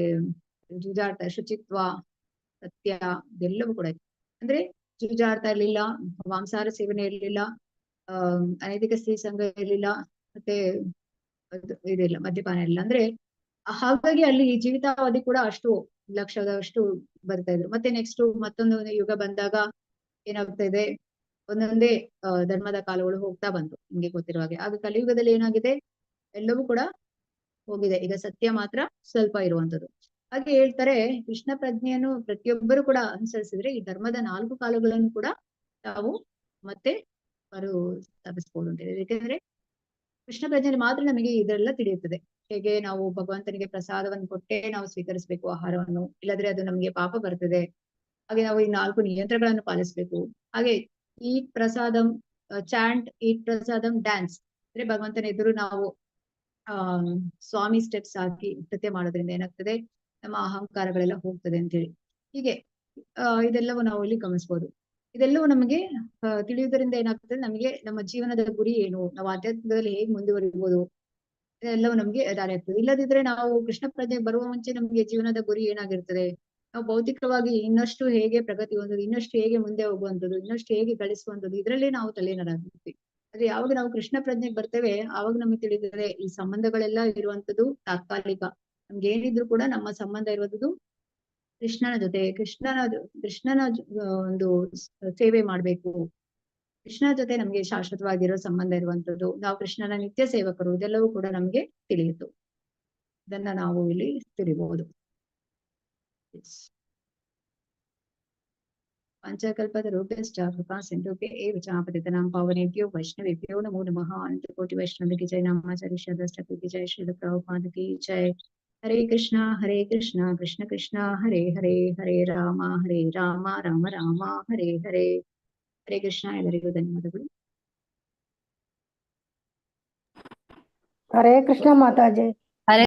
ಜೂಜಾಟ, ಶುಚಿತ್ವ, ಸತ್ಯ, ಇದೆಲ್ಲವೂ ಕೂಡ ಇತ್ತು. ಅಂದ್ರೆ ಜೂಜಾಟ ಇರ್ಲಿಲ್ಲ, ಮಾಂಸಾಹಾರ ಸೇವನೆ ಇರ್ಲಿಲ್ಲ, ಅನೈತಿಕ ಸ್ತ್ರೀ ಸಂಘ ಇರ್ಲಿಲ್ಲ, ಮತ್ತೆ ಇದಿಲ್ಲ, ಮದ್ಯಪಾನ ಇರಲಿಲ್ಲ. ಅಂದ್ರೆ ಹಾಗಾಗಿ ಅಲ್ಲಿ ಜೀವಿತಾವಧಿ ಕೂಡ ಅಷ್ಟು ಲಕ್ಷದಷ್ಟು ಬರ್ತಾ ಇದ್ರು. ಮತ್ತೆ ನೆಕ್ಸ್ಟ್ ಮತ್ತೊಂದು ಯುಗ ಬಂದಾಗ ಏನಾಗ್ತಾ ಇದೆ, ಒಂದೊಂದೇ ಧರ್ಮದ ಕಾಲಗಳು ಹೋಗ್ತಾ ಬಂತು ನಿಮ್ಗೆ ಗೊತ್ತಿರುವ ಹಾಗೆ. ಆಗ ಕಲಿಯುಗದಲ್ಲಿ ಏನಾಗಿದೆ, ಎಲ್ಲವೂ ಕೂಡ ಹೋಗಿದೆ. ಈಗ ಸತ್ಯ ಮಾತ್ರ ಸ್ವಲ್ಪ ಇರುವಂತದ್ದು. ಹಾಗೆ ಹೇಳ್ತಾರೆ, ಕೃಷ್ಣ ಪ್ರಜ್ಞೆಯನ್ನು ಪ್ರತಿಯೊಬ್ಬರು ಕೂಡ ಅನುಸರಿಸಿದ್ರೆ ಈ ಧರ್ಮದ 4 ಕಾಲಗಳನ್ನು ಕೂಡ ನಾವು ಮತ್ತೆ ಸ್ಥಾಪಿಸಬಹುದು ಅಂತ ಹೇಳಿ. ಯಾಕೆಂದ್ರೆ ಕೃಷ್ಣ ಪ್ರಜ್ಞೆಯಲ್ಲಿ ಮಾತ್ರ ನಮಗೆ ಇದೆಲ್ಲ ತಿಳಿಯುತ್ತದೆ. ಹೇಗೆ ನಾವು ಭಗವಂತನಿಗೆ ಪ್ರಸಾದವನ್ನು ಕೊಟ್ಟೇ ನಾವು ಸ್ವೀಕರಿಸಬೇಕು ಆಹಾರವನ್ನು, ಇಲ್ಲದ್ರೆ ಅದು ನಮ್ಗೆ ಪಾಪ ಬರ್ತದೆ. ಹಾಗೆ ನಾವು ಈ 4 ನಿಯಂತ್ರಣಗಳನ್ನು ಪಾಲಿಸ್ಬೇಕು. ಹಾಗೆ ಈಟ್ ಪ್ರಸಾದಂ, ಚಾಂಟ್, ಈಟ್ ಪ್ರಸಾದಂ, ಡ್ಯಾನ್ಸ್. ಅಂದ್ರೆ ಭಗವಂತನ ಎದುರು ನಾವು ಸ್ವಾಮಿ ಸ್ಟೆಪ್ಸ್ ಹಾಕಿ ನೃತ್ಯ ಮಾಡೋದ್ರಿಂದ ಏನಾಗ್ತದೆ, ನಮ್ಮ ಅಹಂಕಾರಗಳೆಲ್ಲ ಹೋಗ್ತದೆ ಅಂತ ಹೇಳಿ. ಹೀಗೆ ಇದೆಲ್ಲವೂ ನಾವು ಇಲ್ಲಿ ಗಮನಿಸಬಹುದು. ಇದೆಲ್ಲವೂ ನಮಗೆ ತಿಳಿಯುವುದರಿಂದ ಏನಾಗ್ತದೆ, ನಮಗೆ ನಮ್ಮ ಜೀವನದ ಗುರಿ ಏನು, ನಾವು ಆಧ್ಯಾತ್ಮದಲ್ಲಿ ಹೇಗೆ ಮುಂದುವರಿಬಹುದು, ಇದೆಲ್ಲವೂ ನಮ್ಗೆ ದಾರಿ ಆಗ್ತದೆ. ಇಲ್ಲದಿದ್ರೆ ನಾವು ಕೃಷ್ಣ ಪ್ರಜ್ಞೆಗೆ ಬರುವ ಮುಂಚೆ ನಮ್ಗೆ ಜೀವನದ ಗುರಿ ಏನಾಗಿರ್ತದೆ, ನಾವು ಭೌತಿಕವಾಗಿ ಇನ್ನಷ್ಟು ಹೇಗೆ ಪ್ರಗತಿ ಹೊಂದೋದು, ಇನ್ನಷ್ಟು ಹೇಗೆ ಮುಂದೆ ಹೋಗುವಂಥದ್ದು, ಇನ್ನಷ್ಟು ಹೇಗೆ ಗಳಿಸುವಂಥದ್ದು, ಇದರಲ್ಲೇ ನಾವು ತಲೆನರಾಗಿರ್ತೀವಿ. ಆದ್ರೆ ಯಾವಾಗ ನಾವು ಕೃಷ್ಣ ಪ್ರಜ್ಞೆಗೆ ಬರ್ತೇವೆ ಆವಾಗ ನಮಗೆ ತಿಳಿದರೆ ಈ ಸಂಬಂಧಗಳೆಲ್ಲ ಇರುವಂತದ್ದು ತಾತ್ಕಾಲಿಕ. ನಮ್ಗೆ ಏನಿದ್ರು ಕೂಡ ನಮ್ಮ ಸಂಬಂಧ ಇರುವಂತದ್ದು ಕೃಷ್ಣನ ಜೊತೆ. ಕೃಷ್ಣನ ಒಂದು ಸೇವೆ ಮಾಡ್ಬೇಕು, ಕೃಷ್ಣನ ಜೊತೆ ನಮ್ಗೆ ಶಾಶ್ವತವಾಗಿರೋ ಸಂಬಂಧ ಇರುವಂತದ್ದು, ನಾವು ಕೃಷ್ಣನ ನಿತ್ಯ ಸೇವಕರು, ಇದೆಲ್ಲವೂ ಕೂಡ ನಮ್ಗೆ ತಿಳಿಯಿತು. ಇದನ್ನ ನಾವು ಇಲ್ಲಿ ತಿಳಿಬಹುದು. ಪಂಚಕಲ್ಪದ ರೂಪೇಶ್ಚ ಕೃಪಾ ಸಿಂಧುಭ್ಯ ಏವ ಚ ಪತಿತನಾಂ ಪಾವನೇಭ್ಯೋ ವೈಷ್ಣವೇಭ್ಯೋ ನಮೋ ನಮಃ. ಅನಂತಕೋಟಿ ವೈಷ್ಣವ ಕಿ ಜೈ. ನಾಮಾಚಾರ್ಯ ಶ್ರೀ ಕಿ ಜೈ. ಶ್ರೀಲ ಪ್ರಭುಪಾದ ಕಿ ಜೈ. ಹರೇ ಕೃಷ್ಣ ಕೃಷ್ಣ ಕೃಷ್ಣ ಹರೇ ಹರೇ, ಹರೇ ರಾಮ ರಾಮ ರಾಮ ಹರೇ ಹರೇ. ಹರೇ ಕೃಷ್ಣ. ಎಲ್ಲರಿಗೂ ಧನ್ಯವಾದಗಳು. ಹರೇ ಕೃಷ್ಣ ಮಾತಾಜಿ.